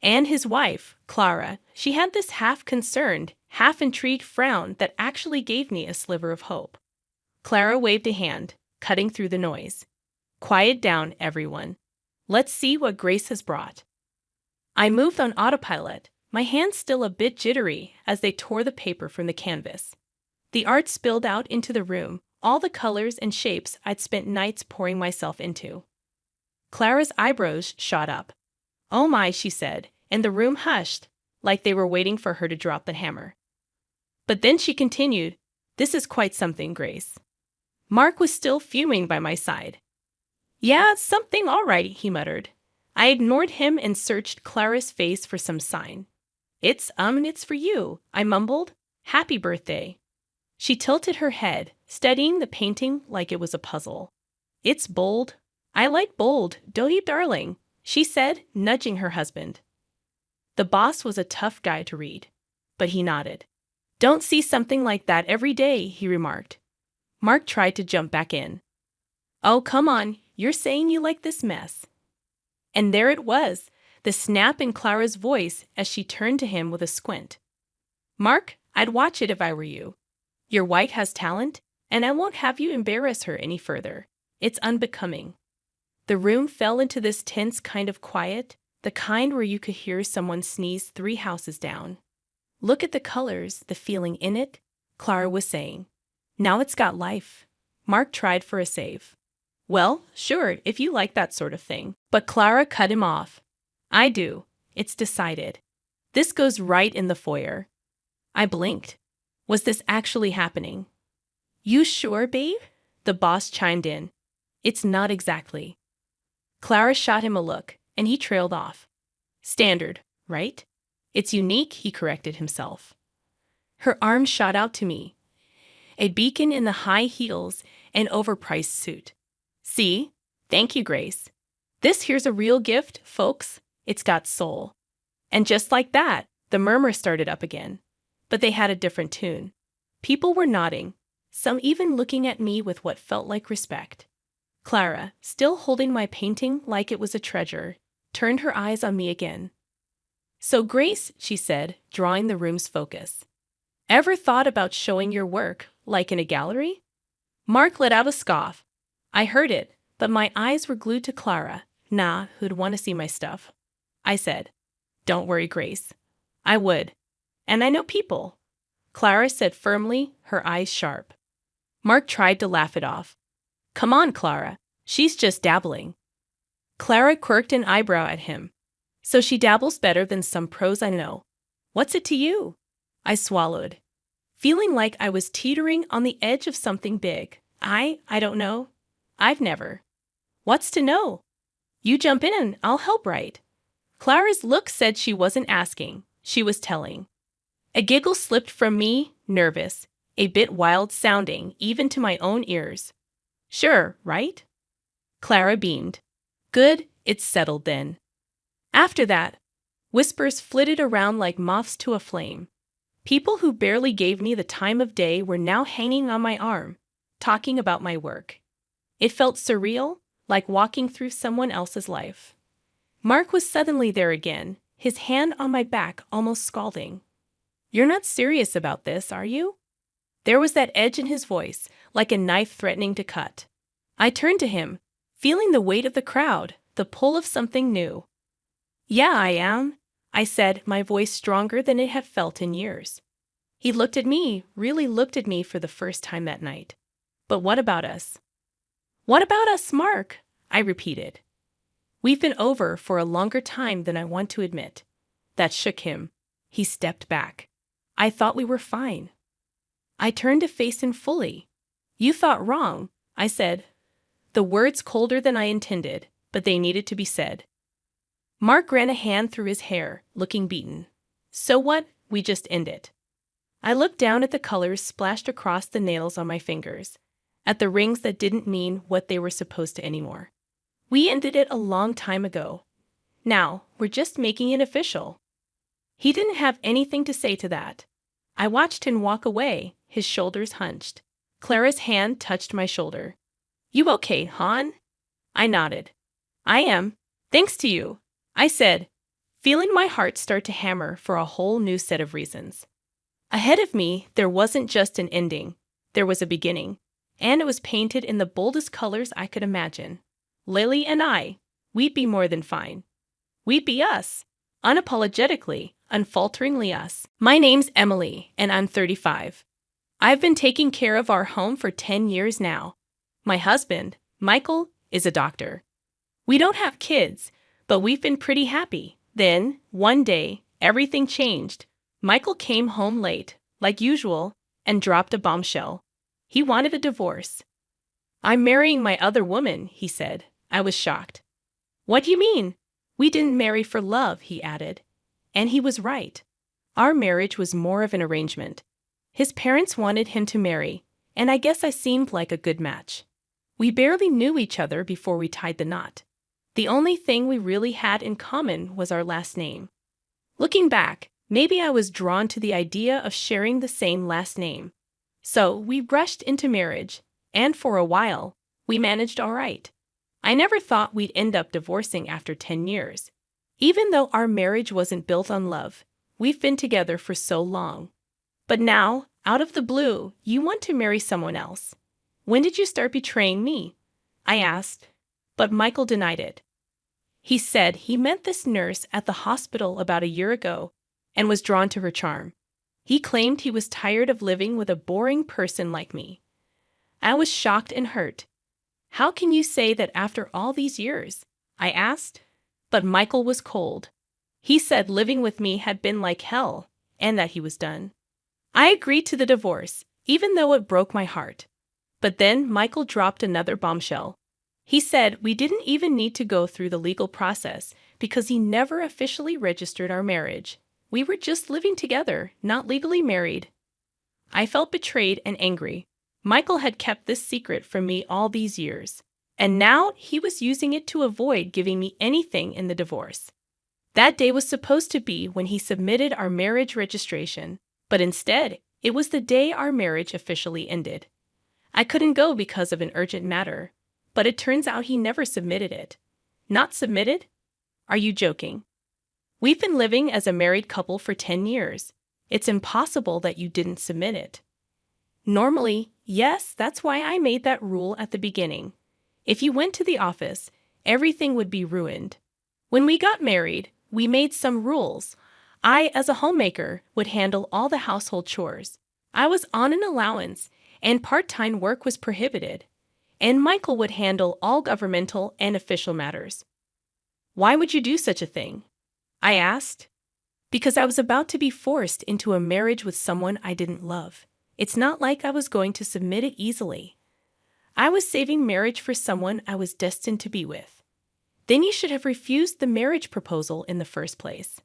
And his wife, Clara, she had this half-concerned, half-intrigued frown that actually gave me a sliver of hope. Clara waved a hand, cutting through the noise. "Quiet down, everyone. Let's see what Grace has brought." I moved on autopilot, my hands still a bit jittery as they tore the paper from the canvas. The art spilled out into the room, all the colors and shapes I'd spent nights pouring myself into. Clara's eyebrows shot up. "Oh my," she said, and the room hushed, like they were waiting for her to drop the hammer. But then she continued, "This is quite something, Grace." Mark was still fuming by my side. "Yeah, it's something all right," he muttered. I ignored him and searched Clara's face for some sign. It's for you," I mumbled, Happy birthday. She tilted her head, studying the painting like it was a puzzle. It's bold. I like bold, don't you, darling? She said, nudging her husband. The boss was a tough guy to read, but he nodded. Don't see something like that every day, he remarked. Mark tried to jump back in. Oh, come on, you're saying you like this mess. And there it was, the snap in Clara's voice as she turned to him with a squint. Mark, I'd watch it if I were you. Your wife has talent, and I won't have you embarrass her any further. It's unbecoming. The room fell into this tense kind of quiet, the kind where you could hear someone sneeze 3 houses down. Look at the colors, the feeling in it, Clara was saying. Now it's got life. Mark tried for a save. Well, sure, if you like that sort of thing. But Clara cut him off. I do. It's decided. This goes right in the foyer. I blinked. Was this actually happening? You sure, babe? The boss chimed in. It's not exactly. Clara shot him a look, and he trailed off. Standard, right? It's unique, he corrected himself. Her arm shot out to me. A beacon in the high heels and overpriced suit. See? Thank you, Grace. This here's a real gift, folks. It's got soul. And just like that, the murmur started up again. But they had a different tune. People were nodding, some even looking at me with what felt like respect. Clara, still holding my painting like it was a treasure, turned her eyes on me again. So Grace, she said, drawing the room's focus. Ever thought about showing your work, like in a gallery? Mark let out a scoff. I heard it, but my eyes were glued to Clara. Nah, who'd want to see my stuff? I said, Don't worry, Grace. I would. And I know people. Clara said firmly, her eyes sharp. Mark tried to laugh it off. Come on, Clara. She's just dabbling. Clara quirked an eyebrow at him. So she dabbles better than some pros I know. What's it to you? I swallowed, feeling like I was teetering on the edge of something big. I don't know. I've never. What's to know? You jump in and I'll help right. Clara's look said she wasn't asking, she was telling. A giggle slipped from me, nervous, a bit wild-sounding even to my own ears. Sure, right? Clara beamed. Good, it's settled then. After that, whispers flitted around like moths to a flame. People who barely gave me the time of day were now hanging on my arm, talking about my work. It felt surreal, like walking through someone else's life. Mark was suddenly there again, his hand on my back almost scalding. You're not serious about this, are you? There was that edge in his voice, like a knife threatening to cut. I turned to him, feeling the weight of the crowd, the pull of something new. Yeah, I am, I said, my voice stronger than it had felt in years. He looked at me, really looked at me for the first time that night. But what about us? What about us, Mark? I repeated. We've been over for a longer time than I want to admit. That shook him. He stepped back. I thought we were fine. I turned to face him fully. You thought wrong, I said. The words colder than I intended, but they needed to be said. Mark ran a hand through his hair, looking beaten. So what? We just end it. I looked down at the colors splashed across the nails on my fingers, at the rings that didn't mean what they were supposed to anymore. We ended it a long time ago. Now, we're just making it official. He didn't have anything to say to that. I watched him walk away, his shoulders hunched. Clara's hand touched my shoulder. You okay, hon? I nodded. I am. Thanks to you, I said, feeling my heart start to hammer for a whole new set of reasons. Ahead of me, there wasn't just an ending. There was a beginning, and it was painted in the boldest colors I could imagine. Lily and I, we'd be more than fine. We'd be us, unapologetically, unfalteringly us. My name's Emily, and I'm 35. I've been taking care of our home for 10 years now. My husband, Michael, is a doctor. We don't have kids, but we've been pretty happy. Then, one day, everything changed. Michael came home late, like usual, and dropped a bombshell. He wanted a divorce. I'm marrying my other woman, he said. I was shocked. What do you mean? We didn't marry for love, he added. And he was right. Our marriage was more of an arrangement. His parents wanted him to marry, and I guess I seemed like a good match. We barely knew each other before we tied the knot. The only thing we really had in common was our last name. Looking back, maybe I was drawn to the idea of sharing the same last name. So we rushed into marriage, and for a while, we managed all right. I never thought we'd end up divorcing after 10 years. Even though our marriage wasn't built on love, we've been together for so long. But now, out of the blue, you want to marry someone else. When did you start betraying me? I asked, but Michael denied it. He said he met this nurse at the hospital about a year ago and was drawn to her charm. He claimed he was tired of living with a boring person like me. I was shocked and hurt. How can you say that after all these years? I asked. But Michael was cold. He said living with me had been like hell and that he was done. I agreed to the divorce, even though it broke my heart. But then Michael dropped another bombshell. He said we didn't even need to go through the legal process because he never officially registered our marriage. We were just living together, not legally married. I felt betrayed and angry. Michael had kept this secret from me all these years, and now he was using it to avoid giving me anything in the divorce. That day was supposed to be when he submitted our marriage registration, but instead, it was the day our marriage officially ended. I couldn't go because of an urgent matter, but it turns out he never submitted it. Not submitted? Are you joking? We've been living as a married couple for 10 years. It's impossible that you didn't submit it. Normally, yes, that's why I made that rule at the beginning. If you went to the office, everything would be ruined. When we got married, we made some rules. I, as a homemaker, would handle all the household chores. I was on an allowance, and part-time work was prohibited. And Michael would handle all governmental and official matters. Why would you do such a thing? I asked. Because I was about to be forced into a marriage with someone I didn't love. It's not like I was going to submit it easily. I was saving marriage for someone I was destined to be with. Then you should have refused the marriage proposal in the first place.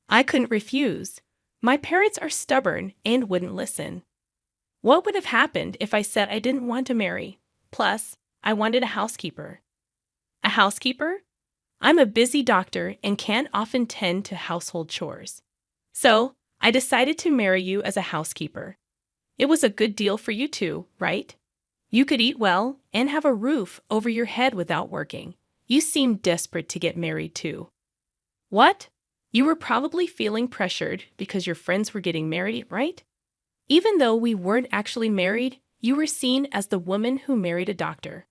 I couldn't refuse. My parents are stubborn and wouldn't listen. What would have happened if I said I didn't want to marry? Plus, I wanted a housekeeper. A housekeeper? I'm a busy doctor and can't often tend to household chores. So, I decided to marry you as a housekeeper. It was a good deal for you too, right? You could eat well and have a roof over your head without working. You seemed desperate to get married too. What? You were probably feeling pressured because your friends were getting married, right? Even though we weren't actually married, you were seen as the woman who married a doctor.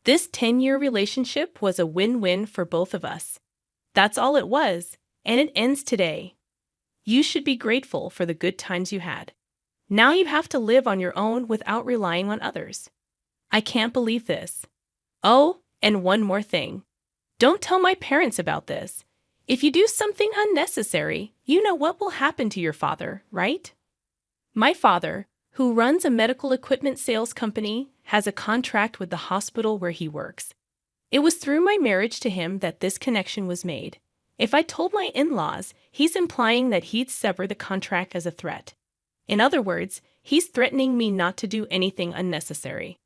This 10-year relationship was a win-win for both of us. That's all it was, and it ends today. You should be grateful for the good times you had. Now you have to live on your own without relying on others. I can't believe this. Oh, and one more thing. Don't tell my parents about this. If you do something unnecessary, you know what will happen to your father, right? My father, who runs a medical equipment sales company, has a contract with the hospital where he works. It was through my marriage to him that this connection was made. If I told my in-laws, he's implying that he'd sever the contract as a threat. In other words, he's threatening me not to do anything unnecessary.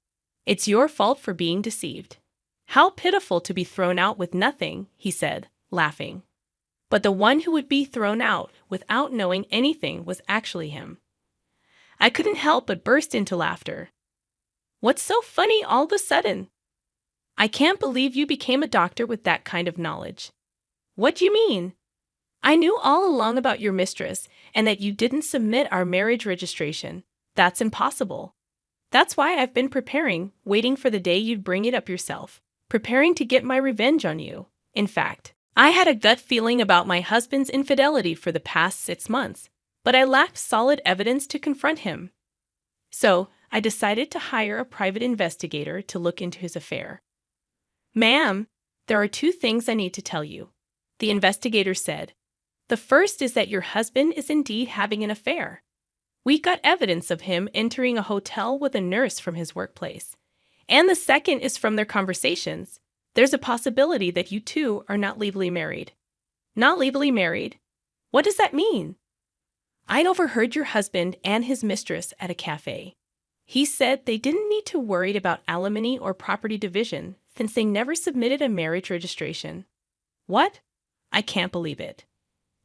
It's your fault for being deceived. How pitiful to be thrown out with nothing, he said, laughing. But the one who would be thrown out without knowing anything was actually him. I couldn't help but burst into laughter. What's so funny all of a sudden? I can't believe you became a doctor with that kind of knowledge. What do you mean? I knew all along about your mistress and that you didn't submit our marriage registration. That's impossible. That's why I've been preparing, waiting for the day you'd bring it up yourself, preparing to get my revenge on you. In fact, I had a gut feeling about my husband's infidelity for the past 6 months, but I lacked solid evidence to confront him. So, I decided to hire a private investigator to look into his affair. Ma'am, there are 2 things I need to tell you, the investigator said. The first is that your husband is indeed having an affair. We got evidence of him entering a hotel with a nurse from his workplace. And the second is from their conversations. There's a possibility that you two are not legally married. Not legally married? What does that mean? I overheard your husband and his mistress at a cafe. He said they didn't need to worry about alimony or property division since they never submitted a marriage registration. What? I can't believe it.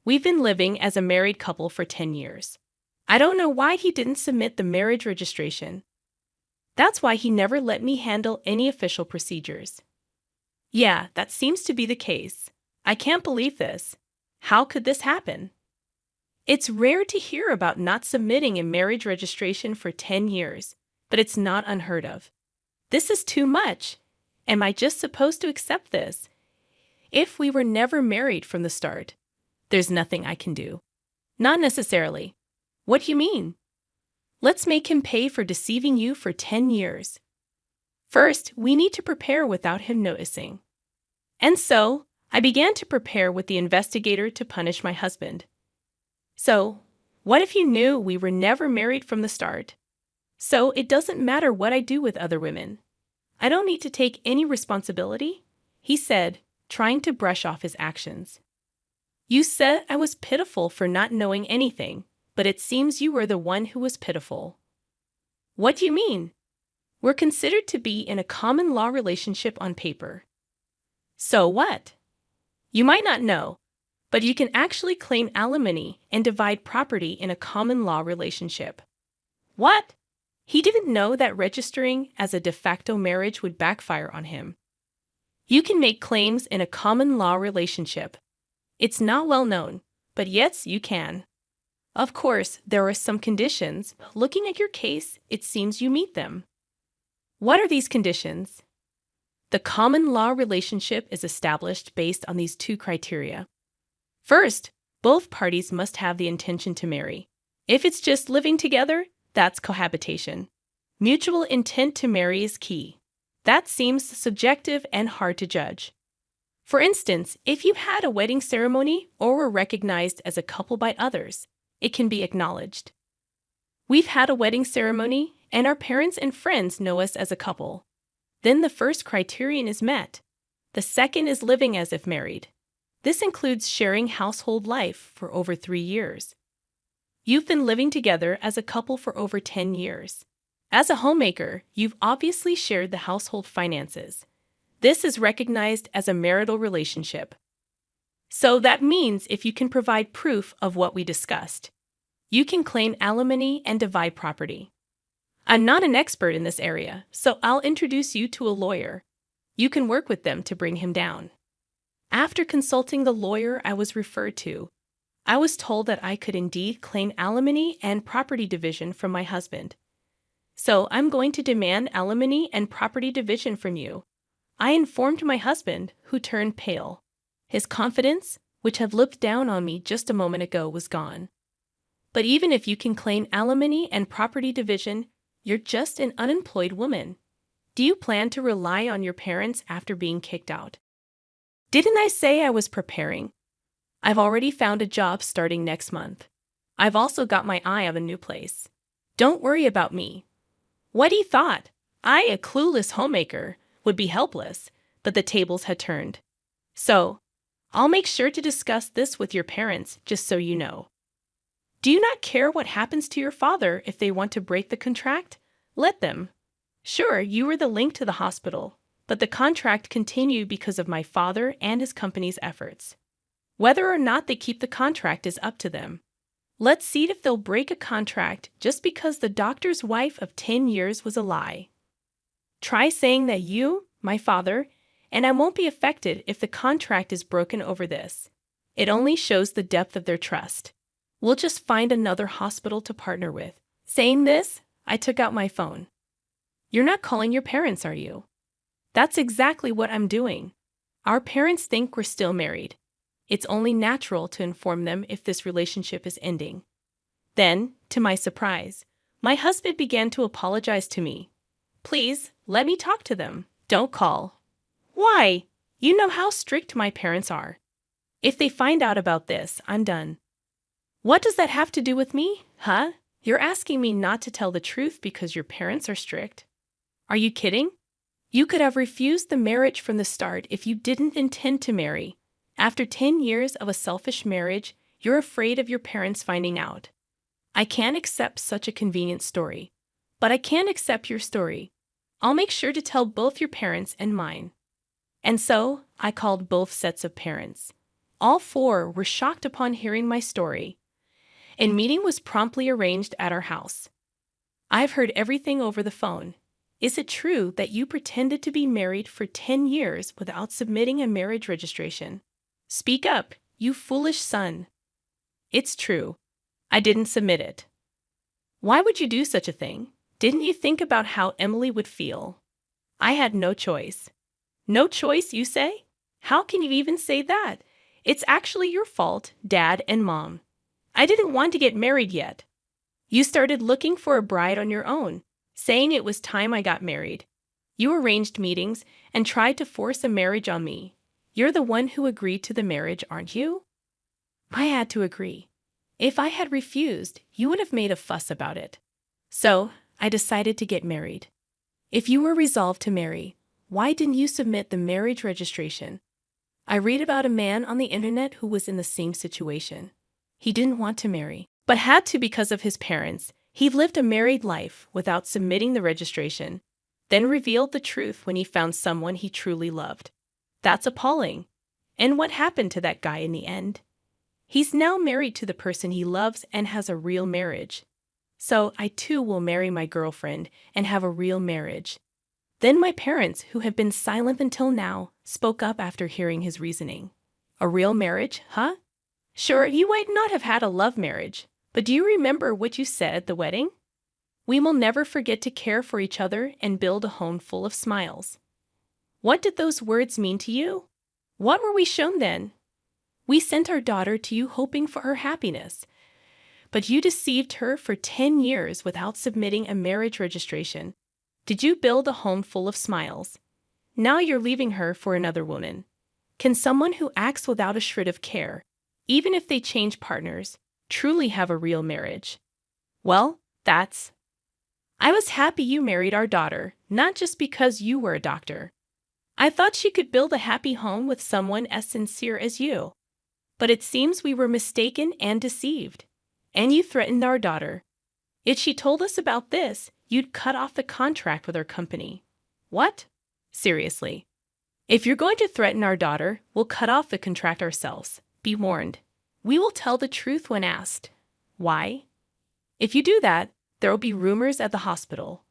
We've been living as a married couple for 10 years. I don't know why he didn't submit the marriage registration. That's why he never let me handle any official procedures. Yeah, that seems to be the case. I can't believe this. How could this happen? It's rare to hear about not submitting a marriage registration for 10 years, but it's not unheard of. This is too much. Am I just supposed to accept this? If we were never married from the start, there's nothing I can do. Not necessarily. What do you mean? Let's make him pay for deceiving you for 10 years. First, we need to prepare without him noticing. And so, I began to prepare with the investigator to punish my husband. So, what if you knew we were never married from the start? So, it doesn't matter what I do with other women. I don't need to take any responsibility, he said, trying to brush off his actions. You said I was pitiful for not knowing anything, but it seems you were the one who was pitiful. What do you mean? We're considered to be in a common law relationship on paper. So what? You might not know, but you can actually claim alimony and divide property in a common law relationship. What? He didn't know that registering as a de facto marriage would backfire on him. You can make claims in a common law relationship. It's not well known, but yes, you can. Of course, there are some conditions. Looking at your case, it seems you meet them. What are these conditions? The common law relationship is established based on these two criteria. First, both parties must have the intention to marry. If it's just living together, that's cohabitation. Mutual intent to marry is key. That seems subjective and hard to judge. For instance, if you had a wedding ceremony or were recognized as a couple by others, it can be acknowledged. We've had a wedding ceremony, and our parents and friends know us as a couple. Then the first criterion is met. The second is living as if married. This includes sharing household life for over 3 years. You've been living together as a couple for over 10 years. As a homemaker, you've obviously shared the household finances. This is recognized as a marital relationship. So that means if you can provide proof of what we discussed, you can claim alimony and divide property. I'm not an expert in this area, so I'll introduce you to a lawyer. You can work with them to bring him down. After consulting the lawyer I was referred to, I was told that I could indeed claim alimony and property division from my husband. So I'm going to demand alimony and property division from you. I informed my husband, who turned pale. His confidence, which had looked down on me just a moment ago, was gone. But even if you can claim alimony and property division, you're just an unemployed woman. Do you plan to rely on your parents after being kicked out? Didn't I say I was preparing? I've already found a job starting next month. I've also got my eye on a new place. Don't worry about me. What he thought, I, a clueless homemaker, would be helpless, but the tables had turned. So, I'll make sure to discuss this with your parents, just so you know. Do you not care what happens to your father if they want to break the contract? Let them. Sure, you were the link to the hospital, but the contract continued because of my father and his company's efforts. Whether or not they keep the contract is up to them. Let's see if they'll break a contract just because the doctor's wife of 10 years was a lie. Try saying that you, my father, and I won't be affected if the contract is broken over this. It only shows the depth of their trust. We'll just find another hospital to partner with. Saying this, I took out my phone. You're not calling your parents, are you? That's exactly what I'm doing. Our parents think we're still married. It's only natural to inform them if this relationship is ending. Then, to my surprise, my husband began to apologize to me. Please, let me talk to them. Don't call. Why? You know how strict my parents are. If they find out about this, I'm done. What does that have to do with me, huh? You're asking me not to tell the truth because your parents are strict? Are you kidding? You could have refused the marriage from the start if you didn't intend to marry. After 10 years of a selfish marriage, you're afraid of your parents finding out. I can't accept such a convenient story. But I can accept your story. I'll make sure to tell both your parents and mine. And so, I called both sets of parents. All four were shocked upon hearing my story. A meeting was promptly arranged at our house. I've heard everything over the phone. Is it true that you pretended to be married for 10 years without submitting a marriage registration? Speak up, you foolish son. It's true. I didn't submit it. Why would you do such a thing? Didn't you think about how Emily would feel? I had no choice. No choice, you say? How can you even say that? It's actually your fault, Dad and Mom. I didn't want to get married yet. You started looking for a bride on your own, saying it was time I got married. You arranged meetings and tried to force a marriage on me. You're the one who agreed to the marriage, aren't you? I had to agree. If I had refused, you would have made a fuss about it. So, I decided to get married. If you were resolved to marry, why didn't you submit the marriage registration? I read about a man on the internet who was in the same situation. He didn't want to marry, but had to because of his parents. He lived a married life without submitting the registration, then revealed the truth when he found someone he truly loved. That's appalling. And what happened to that guy in the end? He's now married to the person he loves and has a real marriage. So I too will marry my girlfriend and have a real marriage. Then my parents, who have been silent until now, spoke up after hearing his reasoning. A real marriage, huh? Sure, you might not have had a love marriage, but do you remember what you said at the wedding? We will never forget to care for each other and build a home full of smiles. What did those words mean to you? What were we shown then? We sent our daughter to you hoping for her happiness, but you deceived her for 10 years without submitting a marriage registration. Did you build a home full of smiles? Now you're leaving her for another woman. Can someone who acts without a shred of care, even if they change partners, truly have a real marriage? Well, I was happy you married our daughter, not just because you were a doctor. I thought she could build a happy home with someone as sincere as you. But it seems we were mistaken and deceived. And you threatened our daughter. If she told us about this, you'd cut off the contract with our company. What? Seriously. If you're going to threaten our daughter, we'll cut off the contract ourselves. Be warned. We will tell the truth when asked. Why? If you do that, there will be rumors at the hospital.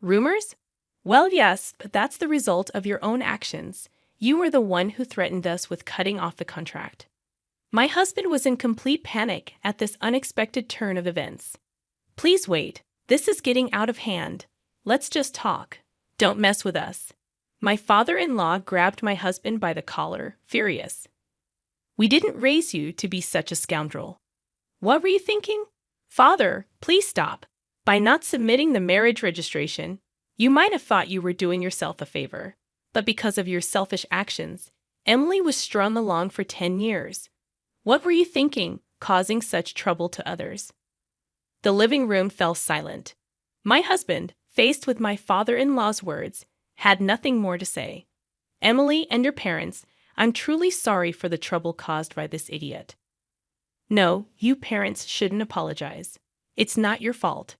Rumors? Well, yes, but that's the result of your own actions. You were the one who threatened us with cutting off the contract. My husband was in complete panic at this unexpected turn of events. Please wait. This is getting out of hand. Let's just talk. Don't mess with us. My father-in-law grabbed my husband by the collar, furious. We didn't raise you to be such a scoundrel. What were you thinking? Father, please stop. By not submitting the marriage registration, you might have thought you were doing yourself a favor. But because of your selfish actions, Emily was strung along for 10 years. What were you thinking, causing such trouble to others? The living room fell silent. My husband, faced with my father-in-law's words, had nothing more to say. Emily and your parents, I'm truly sorry for the trouble caused by this idiot. No, you parents shouldn't apologize. It's not your fault.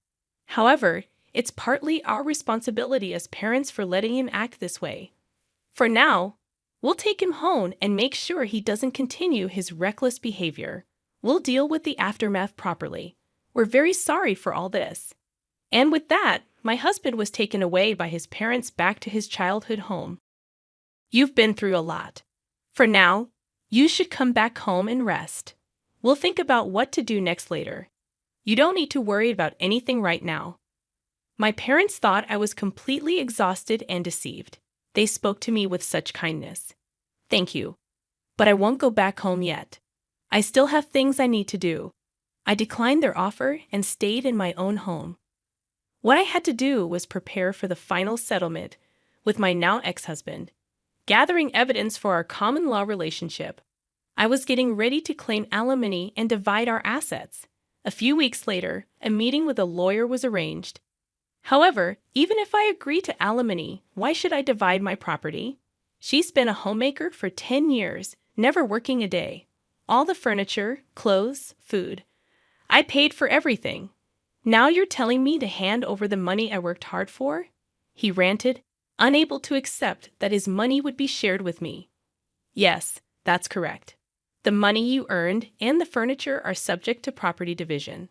However, it's partly our responsibility as parents for letting him act this way. For now, we'll take him home and make sure he doesn't continue his reckless behavior. We'll deal with the aftermath properly. We're very sorry for all this. And with that, my husband was taken away by his parents back to his childhood home. You've been through a lot. For now, you should come back home and rest. We'll think about what to do next later. You don't need to worry about anything right now. My parents thought I was completely exhausted and deceived. They spoke to me with such kindness. Thank you. But I won't go back home yet. I still have things I need to do. I declined their offer and stayed in my own home. What I had to do was prepare for the final settlement with my now ex-husband, gathering evidence for our common law relationship. I was getting ready to claim alimony and divide our assets. A few weeks later, a meeting with a lawyer was arranged. However, even if I agree to alimony, why should I divide my property? She's been a homemaker for 10 years, never working a day. All the furniture, clothes, food. I paid for everything. Now you're telling me to hand over the money I worked hard for? He ranted, unable to accept that his money would be shared with me. Yes, that's correct. The money you earned and the furniture are subject to property division.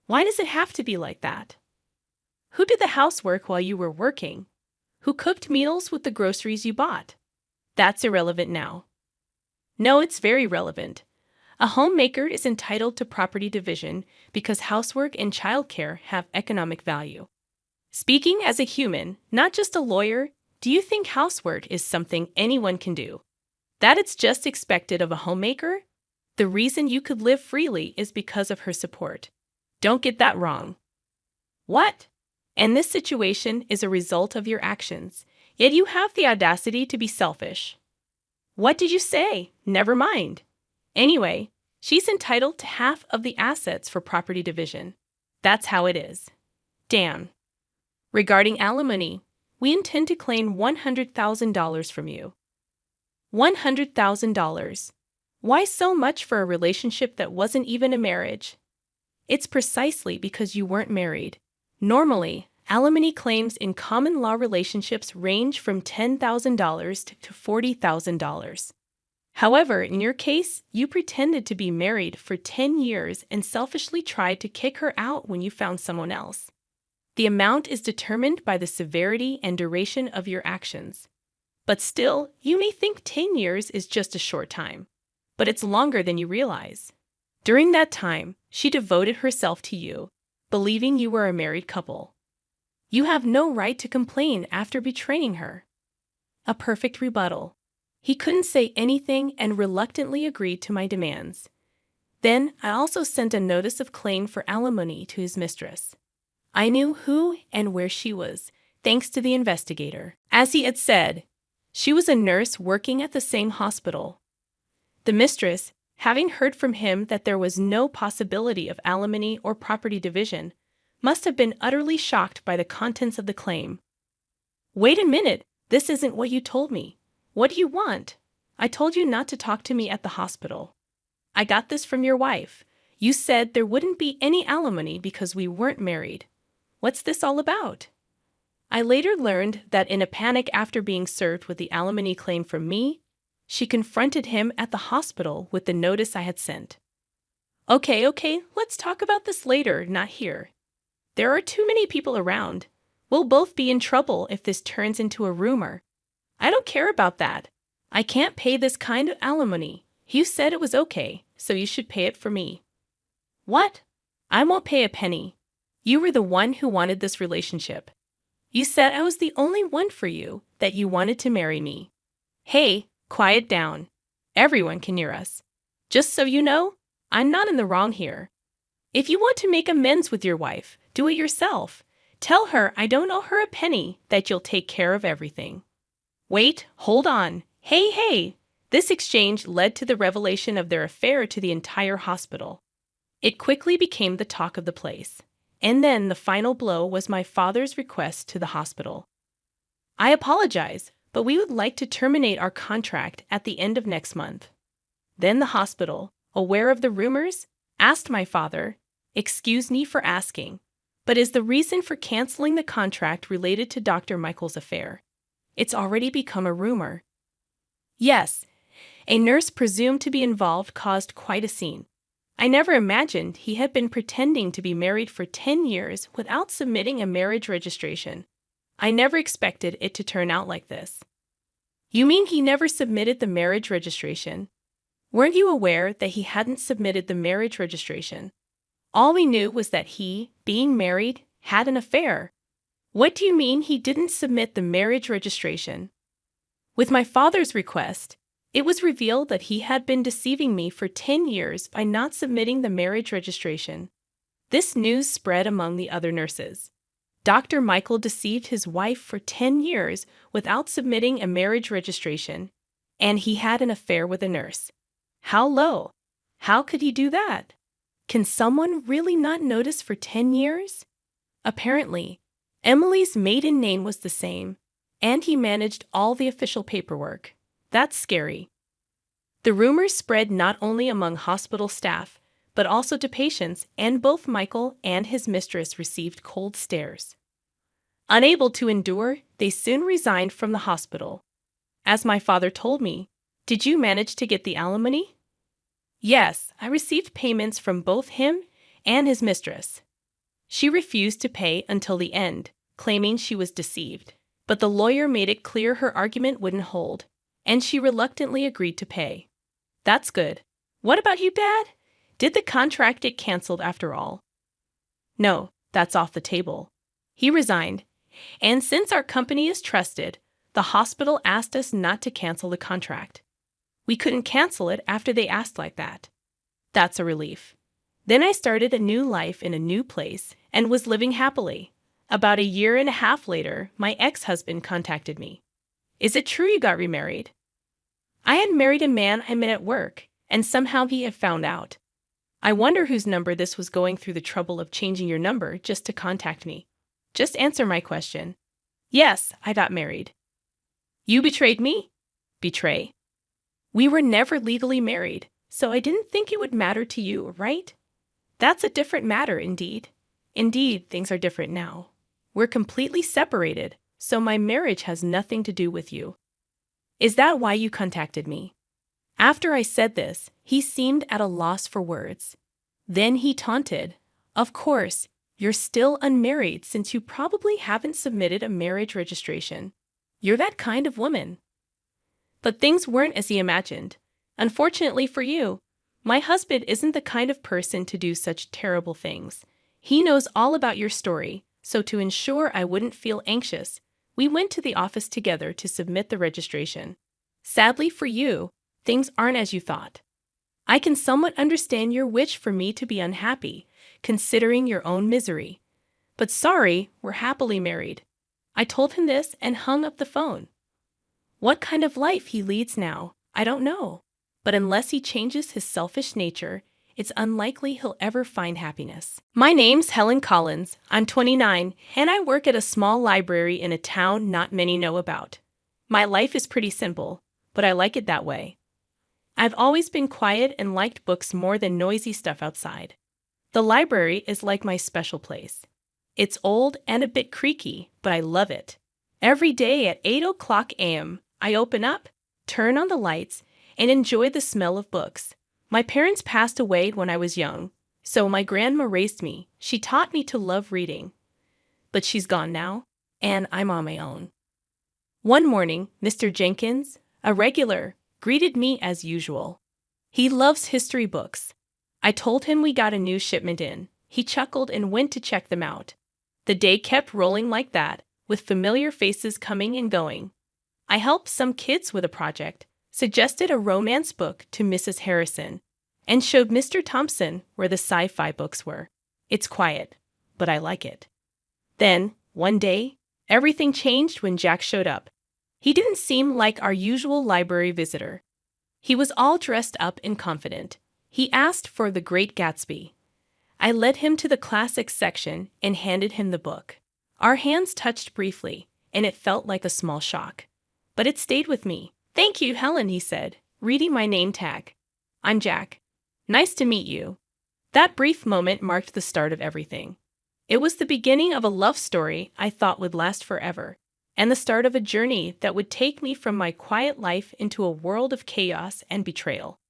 Why does it have to be like that? Who did the housework while you were working? Who cooked meals with the groceries you bought? That's irrelevant now. No, it's very relevant. A homemaker is entitled to property division because housework and childcare have economic value. Speaking as a human, not just a lawyer, do you think housework is something anyone can do? That it's just expected of a homemaker? The reason you could live freely is because of her support. Don't get that wrong. What? And this situation is a result of your actions, yet you have the audacity to be selfish. What did you say? Never mind. Anyway, she's entitled to half of the assets for property division. That's how it is. Dan. Regarding alimony, we intend to claim $100,000 from you. $100,000. Why so much for a relationship that wasn't even a marriage? It's precisely because you weren't married. Normally, alimony claims in common law relationships range from $10,000 to $40,000. However, in your case, you pretended to be married for 10 years and selfishly tried to kick her out when you found someone else. The amount is determined by the severity and duration of your actions. But still, you may think 10 years is just a short time, but it's longer than you realize. During that time, she devoted herself to you, believing you were a married couple. You have no right to complain after betraying her. A perfect rebuttal. He couldn't say anything and reluctantly agreed to my demands. Then I also sent a notice of claim for alimony to his mistress. I knew who and where she was, thanks to the investigator. As he had said, she was a nurse working at the same hospital. The mistress, having heard from him that there was no possibility of alimony or property division, must have been utterly shocked by the contents of the claim. Wait a minute, this isn't what you told me. What do you want? I told you not to talk to me at the hospital. I got this from your wife. You said there wouldn't be any alimony because we weren't married. What's this all about? I later learned that in a panic after being served with the alimony claim from me, she confronted him at the hospital with the notice I had sent. Okay, let's talk about this later, not here. There are too many people around. We'll both be in trouble if this turns into a rumor. I don't care about that. I can't pay this kind of alimony. You said it was okay, so you should pay it for me. What? I won't pay a penny. You were the one who wanted this relationship. You said I was the only one for you, that you wanted to marry me. Hey, quiet down. Everyone can hear us. Just so you know, I'm not in the wrong here. If you want to make amends with your wife, do it yourself. Tell her I don't owe her a penny, that you'll take care of everything. Wait, hold on. Hey. This exchange led to the revelation of their affair to the entire hospital. It quickly became the talk of the place. And then the final blow was my father's request to the hospital. I apologize, but we would like to terminate our contract at the end of next month. Then the hospital, aware of the rumors, asked my father, "Excuse me for asking, but is the reason for canceling the contract related to Dr. Michael's affair? It's already become a rumor." Yes, a nurse presumed to be involved caused quite a scene. I never imagined he had been pretending to be married for 10 years without submitting a marriage registration. I never expected it to turn out like this. You mean he never submitted the marriage registration? Weren't you aware that he hadn't submitted the marriage registration? All we knew was that he, being married, had an affair. What do you mean he didn't submit the marriage registration? With my father's request, it was revealed that he had been deceiving me for 10 years by not submitting the marriage registration. This news spread among the other nurses. Dr. Michael deceived his wife for 10 years without submitting a marriage registration, and he had an affair with a nurse. How low? How could he do that? Can someone really not notice for 10 years? Apparently, Emily's maiden name was the same, and he managed all the official paperwork. That's scary. The rumors spread not only among hospital staff, but also to patients, and both Michael and his mistress received cold stares. Unable to endure, they soon resigned from the hospital. As my father told me, "Did you manage to get the alimony?" "Yes, I received payments from both him and his mistress." She refused to pay until the end, claiming she was deceived. But the lawyer made it clear her argument wouldn't hold, and she reluctantly agreed to pay. "That's good. What about you, Dad? Did the contract get canceled after all?" "No, that's off the table." He resigned, and since our company is trusted, the hospital asked us not to cancel the contract. We couldn't cancel it after they asked like that. That's a relief. Then I started a new life in a new place and was living happily. About a year and a half later, my ex-husband contacted me. "Is it true you got remarried?" I had married a man I met at work, and somehow he had found out. "I wonder whose number this was, going through the trouble of changing your number just to contact me. Just answer my question." "Yes, I got married." "You betrayed me?" "Betray?" "We were never legally married, so I didn't think it would matter to you, right?" "That's a different matter, indeed. Indeed, things are different now. We're completely separated, so my marriage has nothing to do with you." "Is that why you contacted me?" After I said this, he seemed at a loss for words. Then he taunted, "Of course, you're still unmarried since you probably haven't submitted a marriage registration. You're that kind of woman." But things weren't as he imagined. Unfortunately for you, my husband isn't the kind of person to do such terrible things. He knows all about your story, so to ensure I wouldn't feel anxious, we went to the office together to submit the registration. Sadly for you, things aren't as you thought. I can somewhat understand your wish for me to be unhappy, considering your own misery. But sorry, we're happily married. I told him this and hung up the phone. What kind of life he leads now, I don't know. But unless he changes his selfish nature, it's unlikely he'll ever find happiness. My name's Helen Collins. I'm 29, and I work at a small library in a town not many know about. My life is pretty simple, but I like it that way. I've always been quiet and liked books more than noisy stuff outside. The library is like my special place. It's old and a bit creaky, but I love it. Every day at 8 a.m., I open up, turn on the lights, and enjoy the smell of books. My parents passed away when I was young, so my grandma raised me. She taught me to love reading. But she's gone now, and I'm on my own. One morning, Mr. Jenkins, a regular, greeted me as usual. He loves history books. I told him we got a new shipment in. He chuckled and went to check them out. The day kept rolling like that, with familiar faces coming and going. I helped some kids with a project, suggested a romance book to Mrs. Harrison, and showed Mr. Thompson where the sci-fi books were. It's quiet, but I like it. Then, one day, everything changed when Jack showed up. He didn't seem like our usual library visitor. He was all dressed up and confident. He asked for The Great Gatsby. I led him to the classics section and handed him the book. Our hands touched briefly, and it felt like a small shock. But it stayed with me. "Thank you, Helen," he said, reading my name tag. "I'm Jack. Nice to meet you." That brief moment marked the start of everything. It was the beginning of a love story I thought would last forever, and the start of a journey that would take me from my quiet life into a world of chaos and betrayal.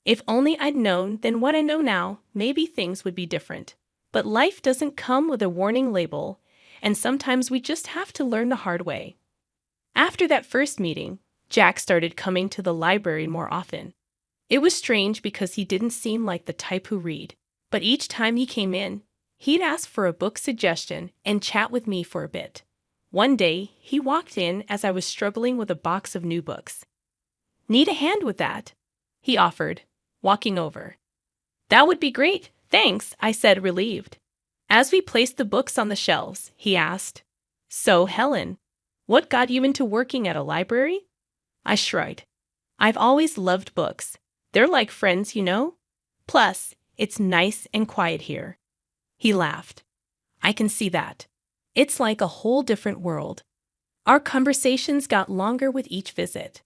If only I'd known then what I know now, maybe things would be different. But life doesn't come with a warning label, and sometimes we just have to learn the hard way. After that first meeting, Jack started coming to the library more often. It was strange because he didn't seem like the type who read, but each time he came in, he'd ask for a book suggestion and chat with me for a bit. One day, he walked in as I was struggling with a box of new books. "Need a hand with that?" he offered, walking over. "That would be great, thanks," I said, relieved. As we placed the books on the shelves, he asked, "So, Helen, what got you into working at a library?" I shrugged. "I've always loved books. They're like friends, you know? Plus, it's nice and quiet here." He laughed. "I can see that. It's like a whole different world." Our conversations got longer with each visit.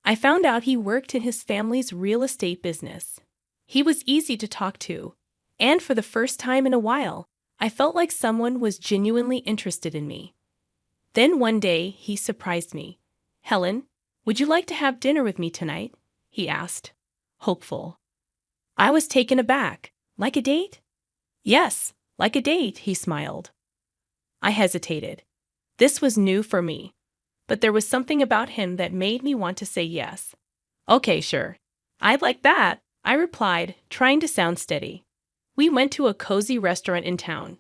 I found out he worked in his family's real estate business. He was easy to talk to, and for the first time in a while, I felt like someone was genuinely interested in me. Then one day, he surprised me. "Helen, would you like to have dinner with me tonight?" he asked, hopeful. I was taken aback. "Like a date?" "Yes, like a date," he smiled. I hesitated. This was new for me, but there was something about him that made me want to say yes. "Okay, sure. I'd like that," I replied, trying to sound steady. We went to a cozy restaurant in town.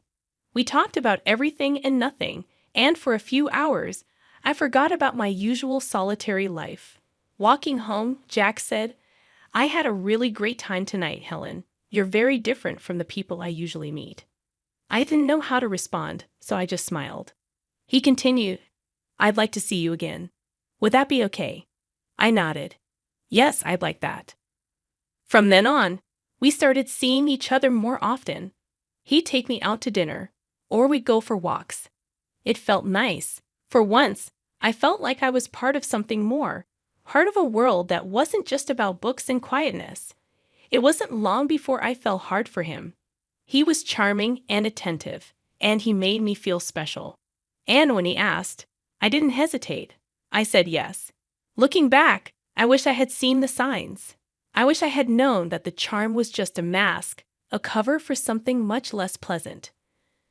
We talked about everything and nothing, and for a few hours, I forgot about my usual solitary life. Walking home, Jack said, "I had a really great time tonight, Helen. You're very different from the people I usually meet." I didn't know how to respond, so I just smiled. He continued, "I'd like to see you again. Would that be okay?" I nodded. "Yes, I'd like that." From then on, we started seeing each other more often. He'd take me out to dinner, or we'd go for walks. It felt nice. For once, I felt like I was part of something more, part of a world that wasn't just about books and quietness. It wasn't long before I fell hard for him. He was charming and attentive, and he made me feel special. And when he asked, I didn't hesitate. I said yes. Looking back, I wish I had seen the signs. I wish I had known that the charm was just a mask, a cover for something much less pleasant.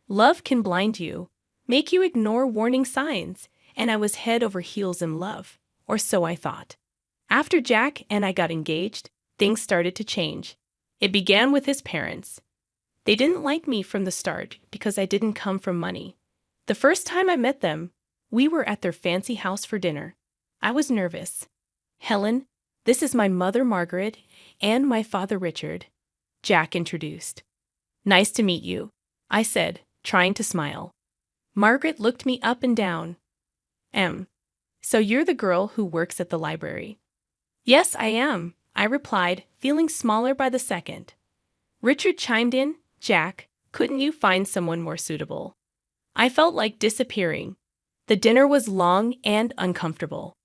Love can blind you, make you ignore warning signs, and I was head over heels in love, or so I thought. After Jack and I got engaged, things started to change. It began with his parents. They didn't like me from the start because I didn't come from money. The first time I met them, we were at their fancy house for dinner. I was nervous. "Helen, this is my mother Margaret and my father Richard," Jack introduced. "Nice to meet you," I said, trying to smile. Margaret looked me up and down. So you're the girl who works at the library?" "Yes, I am," I replied, feeling smaller by the second. Richard chimed in, "Jack, couldn't you find someone more suitable?" I felt like disappearing. The dinner was long and uncomfortable.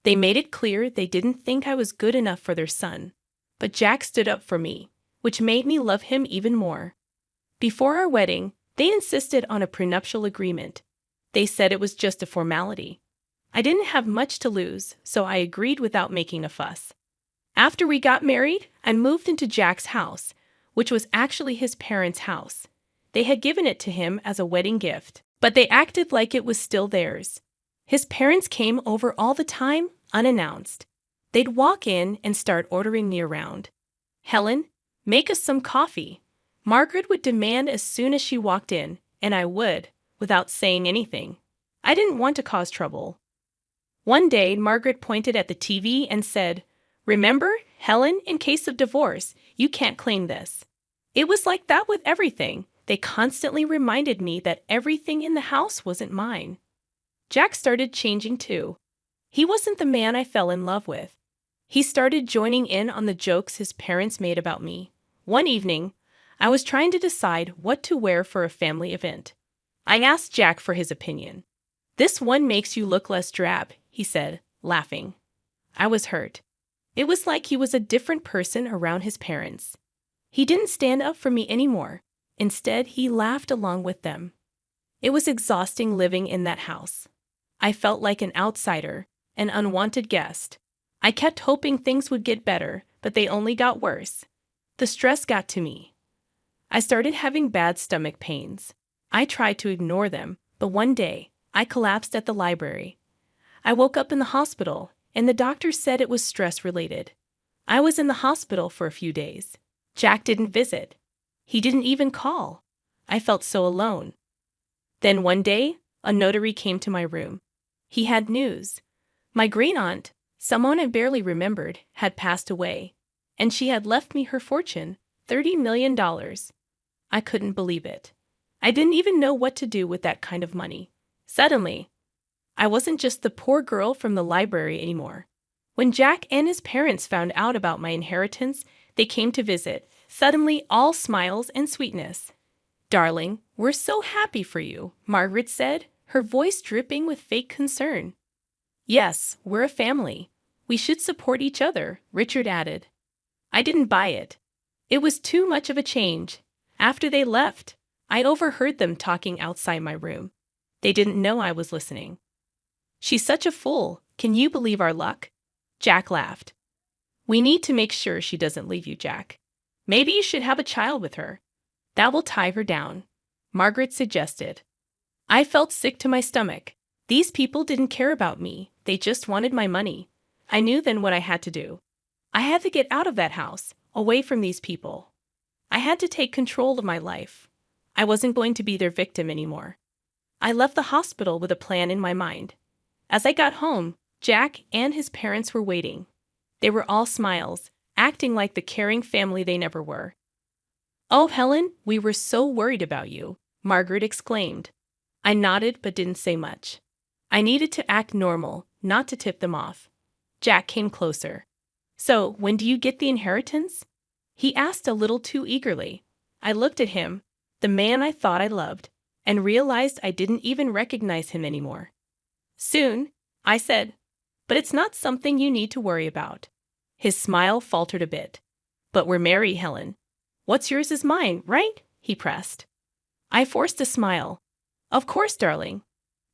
They made it clear they didn't think I was good enough for their son, but Jack stood up for me, which made me love him even more. Before our wedding, they insisted on a prenuptial agreement. They said it was just a formality. I didn't have much to lose, so I agreed without making a fuss. After we got married, I moved into Jack's house, which was actually his parents' house. They had given it to him as a wedding gift, but they acted like it was still theirs. His parents came over all the time, unannounced. They'd walk in and start ordering me around. "Helen, make us some coffee." Margaret would demand as soon as she walked in, and I would, without saying anything. I didn't want to cause trouble. One day, Margaret pointed at the TV and said, "Remember, Helen, in case of divorce, you can't claim this." It was like that with everything. They constantly reminded me that everything in the house wasn't mine. Jack started changing too. He wasn't the man I fell in love with. He started joining in on the jokes his parents made about me. One evening, I was trying to decide what to wear for a family event. I asked Jack for his opinion. "This one makes you look less drab," he said, laughing. I was hurt. It was like he was a different person around his parents. He didn't stand up for me anymore. Instead, he laughed along with them. It was exhausting living in that house. I felt like an outsider, an unwanted guest. I kept hoping things would get better, but they only got worse. The stress got to me. I started having bad stomach pains. I tried to ignore them, but one day, I collapsed at the library. I woke up in the hospital, and the doctor said it was stress-related. I was in the hospital for a few days. Jack didn't visit. He didn't even call. I felt so alone. Then one day, a notary came to my room. He had news. My great-aunt, someone I barely remembered, had passed away, and she had left me her fortune, $30 million. I couldn't believe it. I didn't even know what to do with that kind of money. Suddenly, I wasn't just the poor girl from the library anymore. When Jack and his parents found out about my inheritance, they came to visit, suddenly all smiles and sweetness. "Darling, we're so happy for you," Margaret said, her voice dripping with fake concern. "Yes, we're a family. We should support each other," Richard added. I didn't buy it. It was too much of a change. After they left, I overheard them talking outside my room. They didn't know I was listening. She's such a fool. Can you believe our luck? Jack laughed. We need to make sure she doesn't leave you, Jack. Maybe you should have a child with her. That will tie her down, Margaret suggested. I felt sick to my stomach. These people didn't care about me. They just wanted my money. I knew then what I had to do. I had to get out of that house, away from these people. I had to take control of my life. I wasn't going to be their victim anymore. I left the hospital with a plan in my mind. As I got home, Jack and his parents were waiting. They were all smiles, acting like the caring family they never were. "Oh, Helen, we were so worried about you," Margaret exclaimed. I nodded but didn't say much. I needed to act normal, not to tip them off. Jack came closer. "So, when do you get the inheritance?" He asked a little too eagerly. I looked at him, the man I thought I loved, and realized I didn't even recognize him anymore. "Soon," I said, "but it's not something you need to worry about." His smile faltered a bit. "But we're married, Helen. What's yours is mine, right?" he pressed. I forced a smile. "Of course, darling."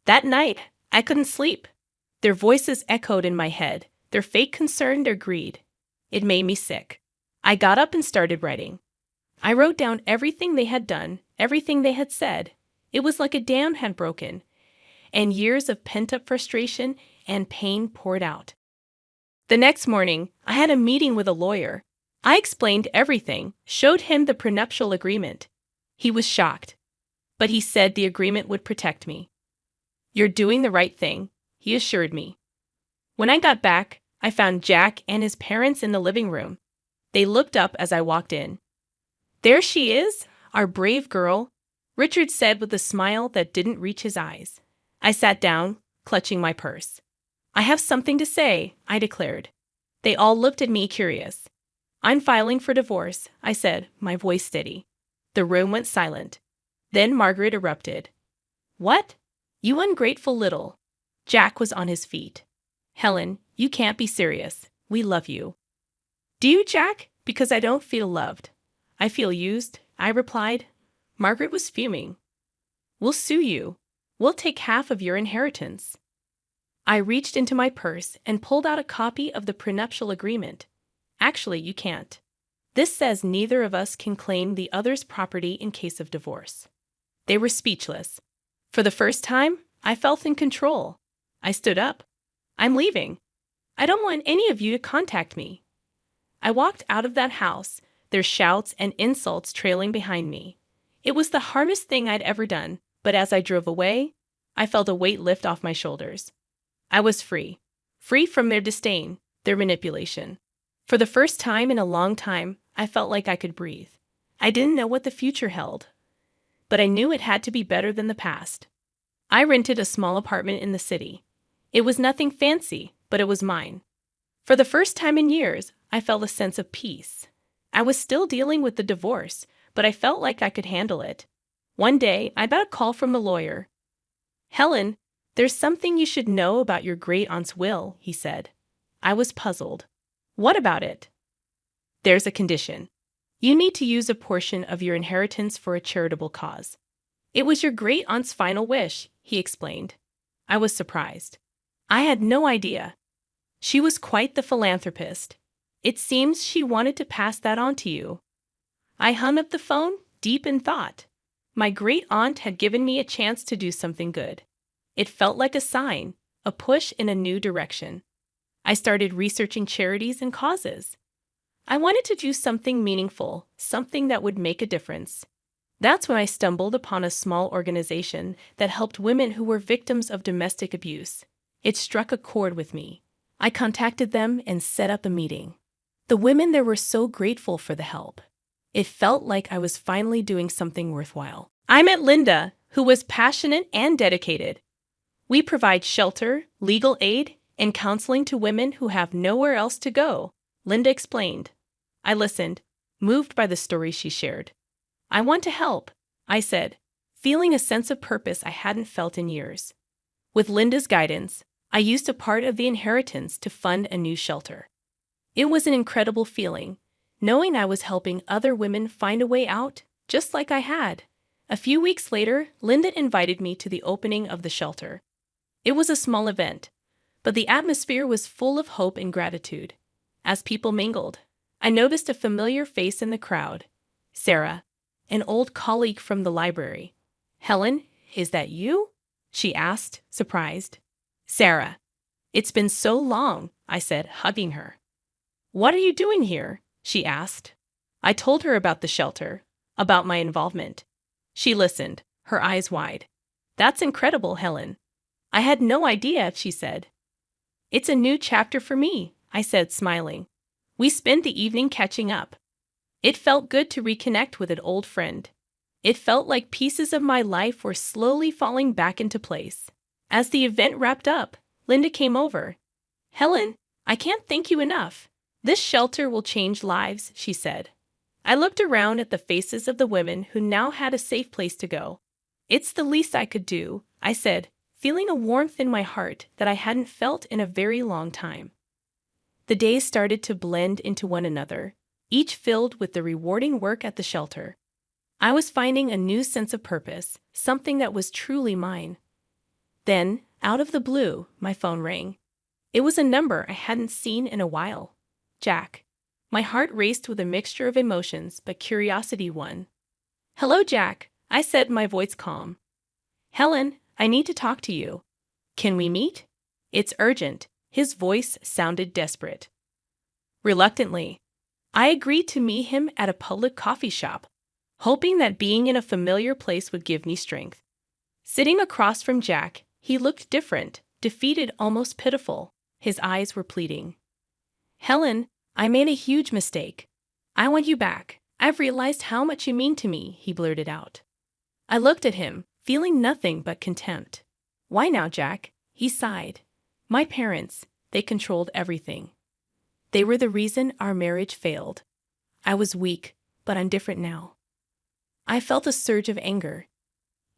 That night, I couldn't sleep. Their voices echoed in my head, their fake concern, their greed. It made me sick. I got up and started writing. I wrote down everything they had done, everything they had said. It was like a dam had broken, and years of pent-up frustration and pain poured out. The next morning, I had a meeting with a lawyer. I explained everything, showed him the prenuptial agreement. He was shocked, but he said the agreement would protect me. "You're doing the right thing," he assured me. When I got back, I found Jack and his parents in the living room. They looked up as I walked in. "There she is, our brave girl," Richard said with a smile that didn't reach his eyes. I sat down, clutching my purse. "I have something to say," I declared. They all looked at me curious. "I'm filing for divorce," I said, my voice steady. The room went silent. Then Margaret erupted. "What? You ungrateful little—" Jack was on his feet. "Helen, you can't be serious. We love you." "Do you, Jack? Because I don't feel loved." "I feel used," I replied. Margaret was fuming. "We'll sue you. We'll take half of your inheritance." I reached into my purse and pulled out a copy of the prenuptial agreement. "Actually, you can't. This says neither of us can claim the other's property in case of divorce." They were speechless. For the first time, I felt in control. I stood up. "I'm leaving. I don't want any of you to contact me." I walked out of that house, their shouts and insults trailing behind me. It was the hardest thing I'd ever done, but as I drove away, I felt a weight lift off my shoulders. I was free. Free from their disdain, their manipulation. For the first time in a long time, I felt like I could breathe. I didn't know what the future held, but I knew it had to be better than the past. I rented a small apartment in the city. It was nothing fancy, but it was mine. For the first time in years, I felt a sense of peace. I was still dealing with the divorce, but I felt like I could handle it. One day, I got a call from the lawyer. "Helen, there's something you should know about your great-aunt's will," he said. I was puzzled. "What about it?" "There's a condition. You need to use a portion of your inheritance for a charitable cause." "It was your great-aunt's final wish," he explained. I was surprised. I had no idea. She was quite the philanthropist. "It seems she wanted to pass that on to you." I hung up the phone, deep in thought. My great-aunt had given me a chance to do something good. It felt like a sign, a push in a new direction. I started researching charities and causes. I wanted to do something meaningful, something that would make a difference. That's when I stumbled upon a small organization that helped women who were victims of domestic abuse. It struck a chord with me. I contacted them and set up a meeting. The women there were so grateful for the help. It felt like I was finally doing something worthwhile. I met Linda, who was passionate and dedicated. "We provide shelter, legal aid, and counseling to women who have nowhere else to go," Linda explained. I listened, moved by the stories she shared. "I want to help," I said, feeling a sense of purpose I hadn't felt in years. With Linda's guidance, I used a part of the inheritance to fund a new shelter. It was an incredible feeling. knowing I was helping other women find a way out, just like I had. A few weeks later, Linda invited me to the opening of the shelter. It was a small event, but the atmosphere was full of hope and gratitude. As people mingled, I noticed a familiar face in the crowd. Sarah, an old colleague from the library. "Helen, is that you?" she asked, surprised. "Sarah, it's been so long," I said, hugging her. "What are you doing here?" she asked. I told her about the shelter, about my involvement. She listened, her eyes wide. "That's incredible, Helen. I had no idea," she said. "It's a new chapter for me," I said, smiling. We spent the evening catching up. It felt good to reconnect with an old friend. It felt like pieces of my life were slowly falling back into place. As the event wrapped up, Linda came over. "Helen, I can't thank you enough. This shelter will change lives," she said. I looked around at the faces of the women who now had a safe place to go. "It's the least I could do," I said, feeling a warmth in my heart that I hadn't felt in a very long time. The days started to blend into one another, each filled with the rewarding work at the shelter. I was finding a new sense of purpose, something that was truly mine. Then, out of the blue, my phone rang. It was a number I hadn't seen in a while. Jack. My heart raced with a mixture of emotions, but curiosity won. "Hello, Jack," I said, my voice calm. "Helen, I need to talk to you. Can we meet? It's urgent." His voice sounded desperate. Reluctantly, I agreed to meet him at a public coffee shop, hoping that being in a familiar place would give me strength. Sitting across from Jack, he looked different, defeated, almost pitiful. His eyes were pleading. "Helen, I made a huge mistake. I want you back. I've realized how much you mean to me," he blurted out. I looked at him, feeling nothing but contempt. "Why now, Jack?" He sighed. "My parents, they controlled everything. They were the reason our marriage failed. I was weak, but I'm different now." I felt a surge of anger.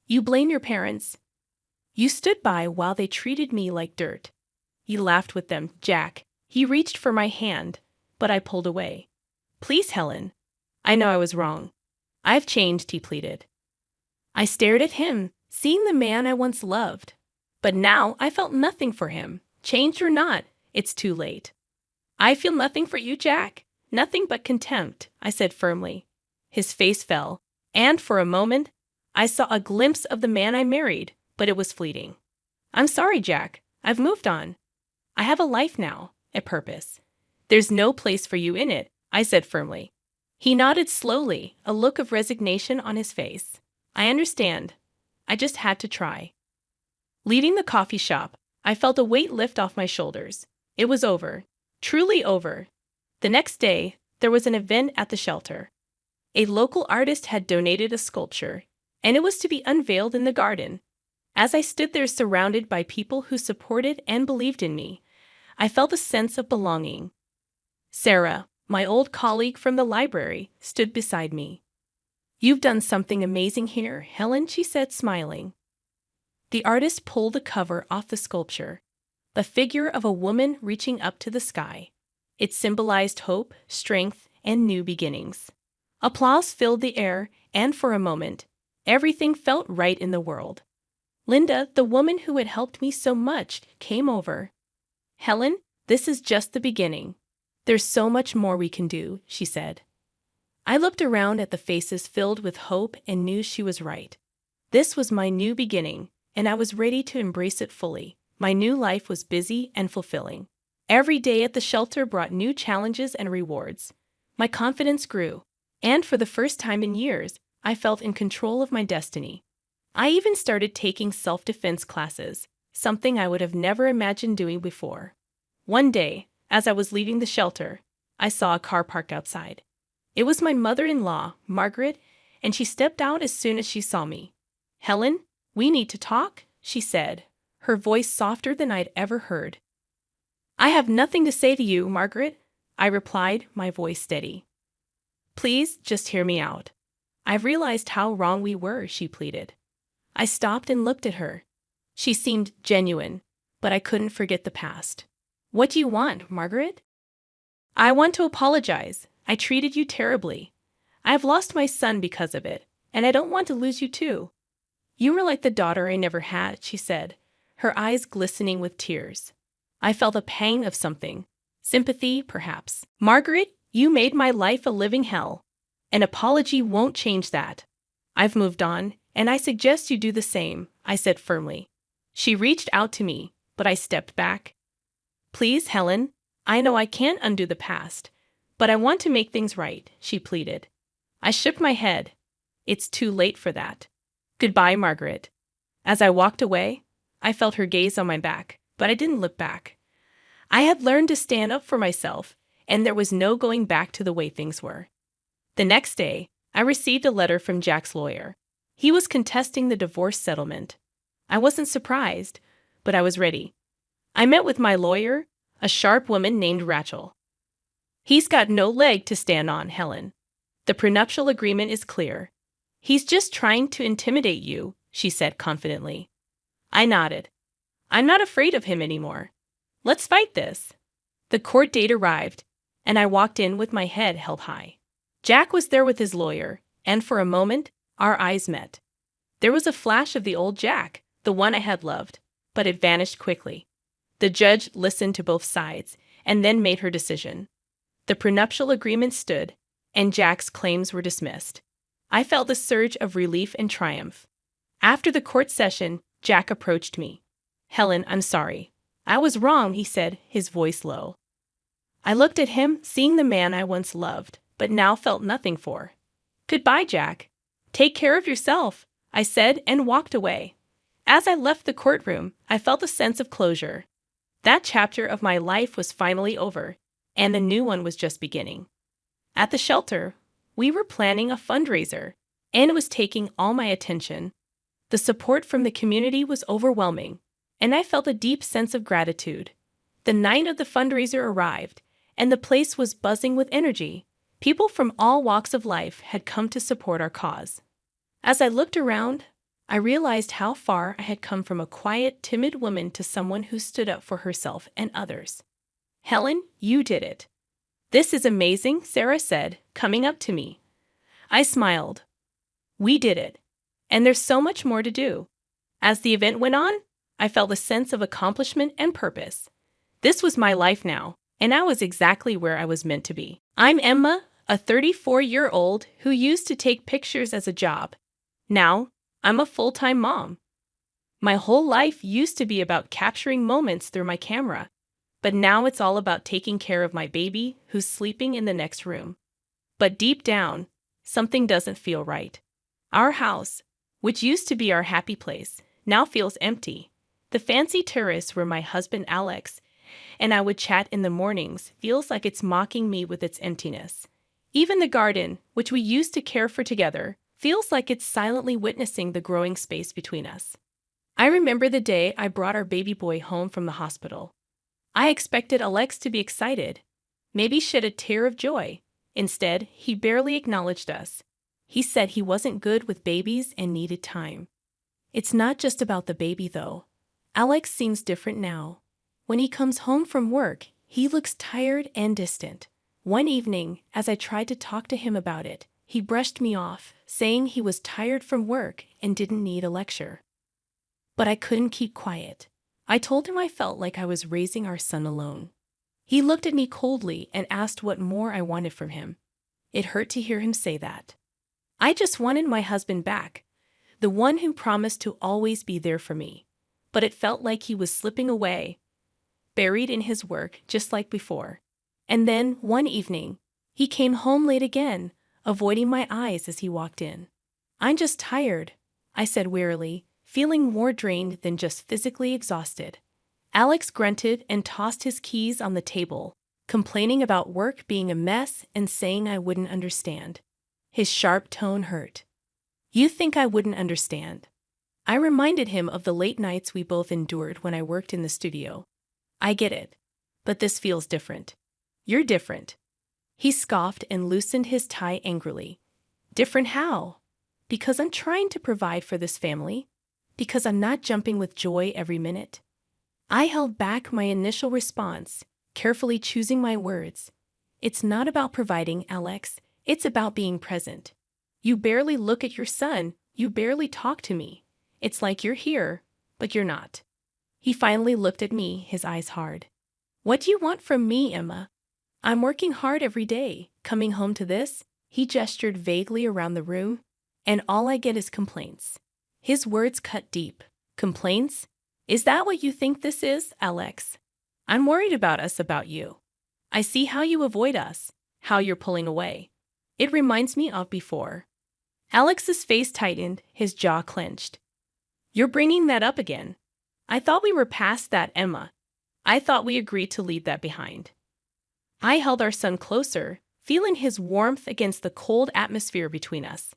"You blame your parents? You stood by while they treated me like dirt. You laughed with them, Jack." He reached for my hand, but I pulled away. "Please, Helen. I know I was wrong. I've changed," he pleaded. I stared at him, seeing the man I once loved. But now I felt nothing for him. Changed or not, it's too late. "I feel nothing for you, Jack. Nothing but contempt," I said firmly. His face fell, and for a moment, I saw a glimpse of the man I married, but it was fleeting. "I'm sorry, Jack. I've moved on. I have a life now, a purpose. There's no place for you in it," I said firmly. He nodded slowly, a look of resignation on his face. "I understand. I just had to try." Leaving the coffee shop, I felt a weight lift off my shoulders. It was over. Truly over. The next day, there was an event at the shelter. A local artist had donated a sculpture, and it was to be unveiled in the garden. As I stood there surrounded by people who supported and believed in me, I felt a sense of belonging. Sarah, my old colleague from the library, stood beside me. "You've done something amazing here, Helen," she said, smiling. The artist pulled the cover off the sculpture, the figure of a woman reaching up to the sky. It symbolized hope, strength, and new beginnings. Applause filled the air, and for a moment, everything felt right in the world. Linda, the woman who had helped me so much, came over. "Helen, this is just the beginning. There's so much more we can do," she said. I looked around at the faces filled with hope and knew she was right. This was my new beginning, and I was ready to embrace it fully. My new life was busy and fulfilling. Every day at the shelter brought new challenges and rewards. My confidence grew, and for the first time in years, I felt in control of my destiny. I even started taking self-defense classes, something I would have never imagined doing before. One day, as I was leaving the shelter, I saw a car parked outside. It was my mother-in-law, Margaret, and she stepped out as soon as she saw me. "Helen, we need to talk," she said, her voice softer than I'd ever heard. "I have nothing to say to you, Margaret," I replied, my voice steady. "Please, just hear me out. I've realized how wrong we were," she pleaded. I stopped and looked at her. She seemed genuine, but I couldn't forget the past. "What do you want, Margaret?" "I want to apologize. I treated you terribly. I have lost my son because of it, and I don't want to lose you too. You were like the daughter I never had, she said, her eyes glistening with tears. I felt a pang of something. Sympathy, perhaps. Margaret, you made my life a living hell. An apology won't change that. I've moved on, and I suggest you do the same, I said firmly. She reached out to me, but I stepped back. Please, Helen, I know I can't undo the past, but I want to make things right, she pleaded. I shook my head. It's too late for that. Goodbye, Margaret. As I walked away, I felt her gaze on my back, but I didn't look back. I had learned to stand up for myself, and there was no going back to the way things were. The next day, I received a letter from Jack's lawyer. He was contesting the divorce settlement. I wasn't surprised, but I was ready. I met with my lawyer, a sharp woman named Rachel. He's got no leg to stand on, Helen. The prenuptial agreement is clear. He's just trying to intimidate you, she said confidently. I nodded. I'm not afraid of him anymore. Let's fight this. The court date arrived, and I walked in with my head held high. Jack was there with his lawyer, and for a moment, our eyes met. There was a flash of the old Jack, the one I had loved, but it vanished quickly. The judge listened to both sides, and then made her decision. The prenuptial agreement stood, and Jack's claims were dismissed. I felt a surge of relief and triumph. After the court session, Jack approached me. Helen, I'm sorry. I was wrong, he said, his voice low. I looked at him, seeing the man I once loved, but now felt nothing for. Goodbye, Jack. Take care of yourself, I said, and walked away. As I left the courtroom, I felt a sense of closure. That chapter of my life was finally over, and a new one was just beginning. At the shelter, we were planning a fundraiser, and it was taking all my attention. The support from the community was overwhelming, and I felt a deep sense of gratitude. The night of the fundraiser arrived, and the place was buzzing with energy. People from all walks of life had come to support our cause. As I looked around, I realized how far I had come from a quiet, timid woman to someone who stood up for herself and others. Helen, you did it. This is amazing, Sarah said, coming up to me. I smiled. We did it. And there's so much more to do. As the event went on, I felt a sense of accomplishment and purpose. This was my life now, and I was exactly where I was meant to be. I'm Emma, a 34-year-old who used to take pictures as a job. Now, I'm a full-time mom. My whole life used to be about capturing moments through my camera, but now it's all about taking care of my baby who's sleeping in the next room. But deep down, something doesn't feel right. Our house, which used to be our happy place, now feels empty. The fancy terrace where my husband Alex and I would chat in the mornings feels like it's mocking me with its emptiness. Even the garden, which we used to care for together, feels like it's silently witnessing the growing space between us. I remember the day I brought our baby boy home from the hospital. I expected Alex to be excited, maybe shed a tear of joy. Instead, he barely acknowledged us. He said he wasn't good with babies and needed time. It's not just about the baby, though. Alex seems different now. When he comes home from work, he looks tired and distant. One evening, as I tried to talk to him about it, he brushed me off, saying he was tired from work and didn't need a lecture. But I couldn't keep quiet. I told him I felt like I was raising our son alone. He looked at me coldly and asked what more I wanted from him. It hurt to hear him say that. I just wanted my husband back, the one who promised to always be there for me. But it felt like he was slipping away, buried in his work just like before. And then, one evening, he came home late again, avoiding my eyes as he walked in. I'm just tired, I said wearily, feeling more drained than just physically exhausted. Alex grunted and tossed his keys on the table, complaining about work being a mess and saying I wouldn't understand. His sharp tone hurt. You think I wouldn't understand? I reminded him of the late nights we both endured when I worked in the studio. I get it, but this feels different. You're different. He scoffed and loosened his tie angrily. Different how? Because I'm trying to provide for this family? Because I'm not jumping with joy every minute? I held back my initial response, carefully choosing my words. It's not about providing, Alex. It's about being present. You barely look at your son. You barely talk to me. It's like you're here, but you're not. He finally looked at me, his eyes hard. What do you want from me, Emma? I'm working hard every day. Coming home to this, he gestured vaguely around the room, and all I get is complaints. His words cut deep. Complaints? Is that what you think this is, Alex? I'm worried about us, about you. I see how you avoid us, how you're pulling away. It reminds me of before. Alex's face tightened, his jaw clenched. You're bringing that up again. I thought we were past that, Emma. I thought we agreed to leave that behind. I held our son closer, feeling his warmth against the cold atmosphere between us.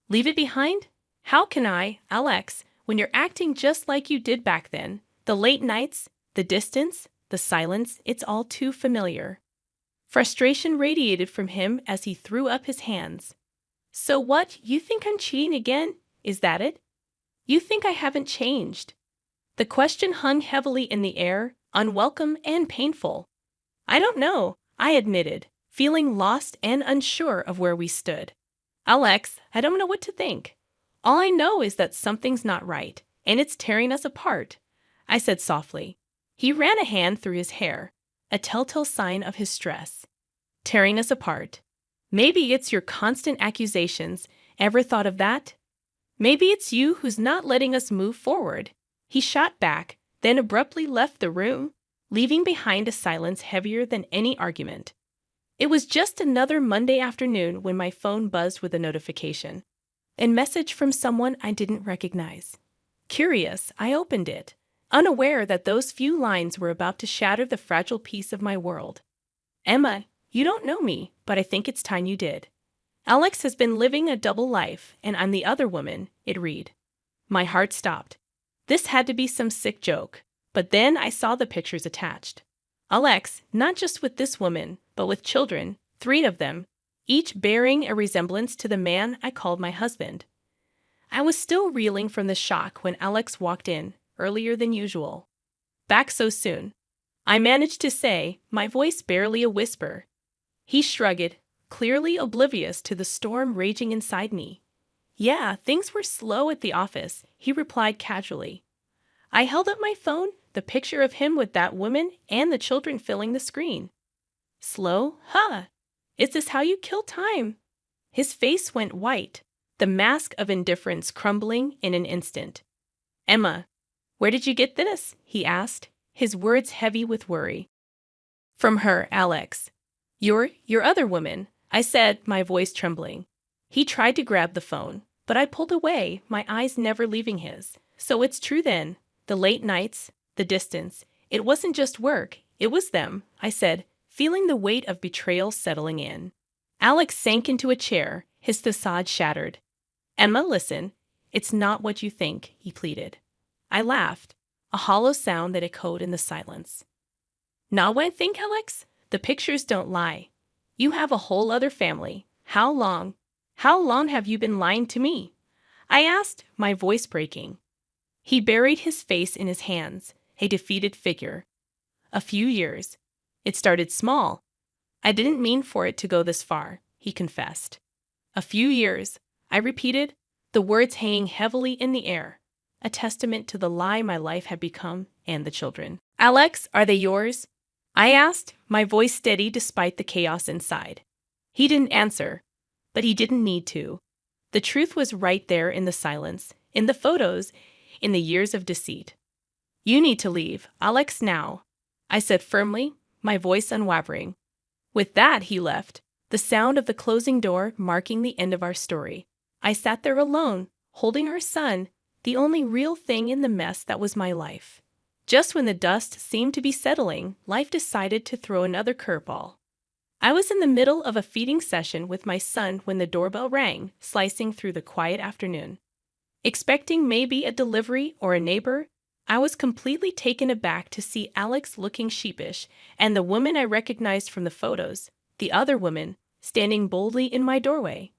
Leave it behind? How can I, Alex, when you're acting just like you did back then? The late nights, the distance, the silence, it's all too familiar. Frustration radiated from him as he threw up his hands. So what, you think I'm cheating again? Is that it? You think I haven't changed? The question hung heavily in the air, unwelcome and painful. I don't know, I admitted, feeling lost and unsure of where we stood. Alex, I don't know what to think. All I know is that something's not right, and it's tearing us apart, I said softly. He ran a hand through his hair, a telltale sign of his stress. Tearing us apart. Maybe it's your constant accusations. Ever thought of that? Maybe it's you who's not letting us move forward. He shot back, then abruptly left the room, leaving behind a silence heavier than any argument. It was just another Monday afternoon when my phone buzzed with a notification. A message from someone I didn't recognize. Curious, I opened it, unaware that those few lines were about to shatter the fragile piece of my world. Emma, you don't know me, but I think it's time you did. Alex has been living a double life, and I'm the other woman, it read. My heart stopped. This had to be some sick joke, but then I saw the pictures attached. Alex, not just with this woman, but with children, 3 of them, each bearing a resemblance to the man I called my husband. I was still reeling from the shock when Alex walked in, earlier than usual. Back so soon. I managed to say, my voice barely a whisper. He shrugged, clearly oblivious to the storm raging inside me. Yeah, things were slow at the office, he replied casually. I held up my phone, the picture of him with that woman and the children filling the screen. Slow? Huh. Is this how you kill time? His face went white, the mask of indifference crumbling in an instant. Emma, where did you get this? He asked, his words heavy with worry. From her, Alex. Your other woman, I said, my voice trembling. He tried to grab the phone, but I pulled away, my eyes never leaving his. So it's true then. The late nights, the distance. It wasn't just work, it was them, I said, feeling the weight of betrayal settling in. Alex sank into a chair, his facade shattered. Emma, listen. It's not what you think, he pleaded. I laughed, a hollow sound that echoed in the silence. Not what I think, Alex? The pictures don't lie. You have a whole other family. How long have you been lying to me? I asked, my voice breaking. He buried his face in his hands, a defeated figure. A few years. It started small. I didn't mean for it to go this far, he confessed. A few years, I repeated, the words hanging heavily in the air, a testament to the lie my life had become and the children. Alex, are they yours? I asked, my voice steady despite the chaos inside. He didn't answer, but he didn't need to. The truth was right there in the silence, in the photos, in the years of deceit. You need to leave, Alex, now, I said firmly, my voice unwavering. With that, he left, the sound of the closing door marking the end of our story. I sat there alone, holding our son, the only real thing in the mess that was my life. Just when the dust seemed to be settling, life decided to throw another curveball. I was in the middle of a feeding session with my son when the doorbell rang, slicing through the quiet afternoon. Expecting maybe a delivery or a neighbor, I was completely taken aback to see Alex looking sheepish and the woman I recognized from the photos, the other woman, standing boldly in my doorway.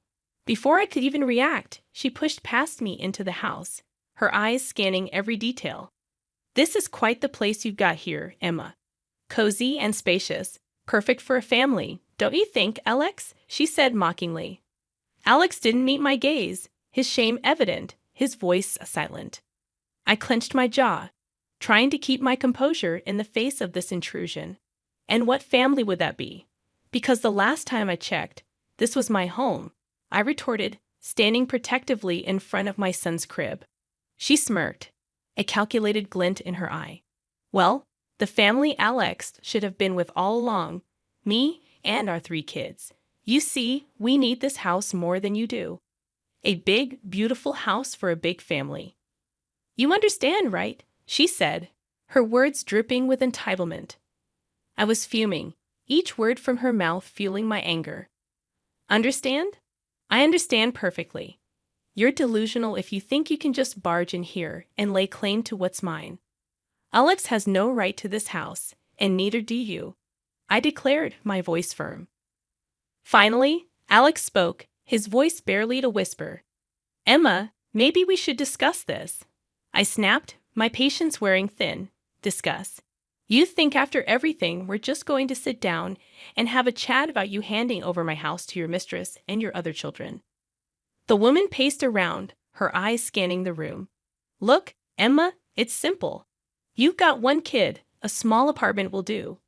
Before I could even react, she pushed past me into the house, her eyes scanning every detail. This is quite the place you've got here, Emma. Cozy and spacious, perfect for a family, Don't you think, Alex? She said mockingly. Alex didn't meet my gaze, his shame evident, his voice silent. I clenched my jaw, trying to keep my composure in the face of this intrusion. And what family would that be? Because the last time I checked, this was my home, I retorted, standing protectively in front of my son's crib. She smirked, a calculated glint in her eye. Well, the family Alex should have been with all along, me and our 3 kids. You see, we need this house more than you do. A big, beautiful house for a big family. You understand, right? She said, her words dripping with entitlement. I was fuming, each word from her mouth fueling my anger. Understand? I understand perfectly. You're delusional if you think you can just barge in here and lay claim to what's mine. Alex has no right to this house, and neither do you, I declared, my voice firm. Finally, Alex spoke, his voice barely a whisper. Emma, maybe we should discuss this. I snapped, my patience wearing thin. Discuss. You think after everything we're just going to sit down and have a chat about you handing over my house to your mistress and your other children. The woman paced around, her eyes scanning the room. Look, Emma, it's simple. You've got 1 kid, a small apartment will do.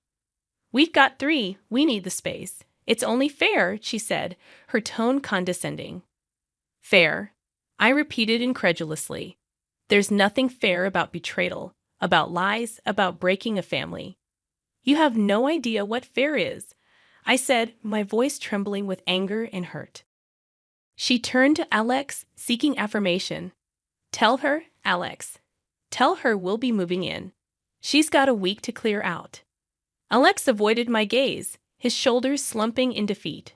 We've got 3, we need the space. It's only fair, she said, her tone condescending. Fair, I repeated incredulously. There's nothing fair about betrayal, about lies, about breaking a family. You have no idea what fair is, I said, my voice trembling with anger and hurt. She turned to Alex, seeking affirmation. Tell her, Alex. Tell her we'll be moving in. She's got a week to clear out. Alex avoided my gaze, his shoulders slumping in defeat.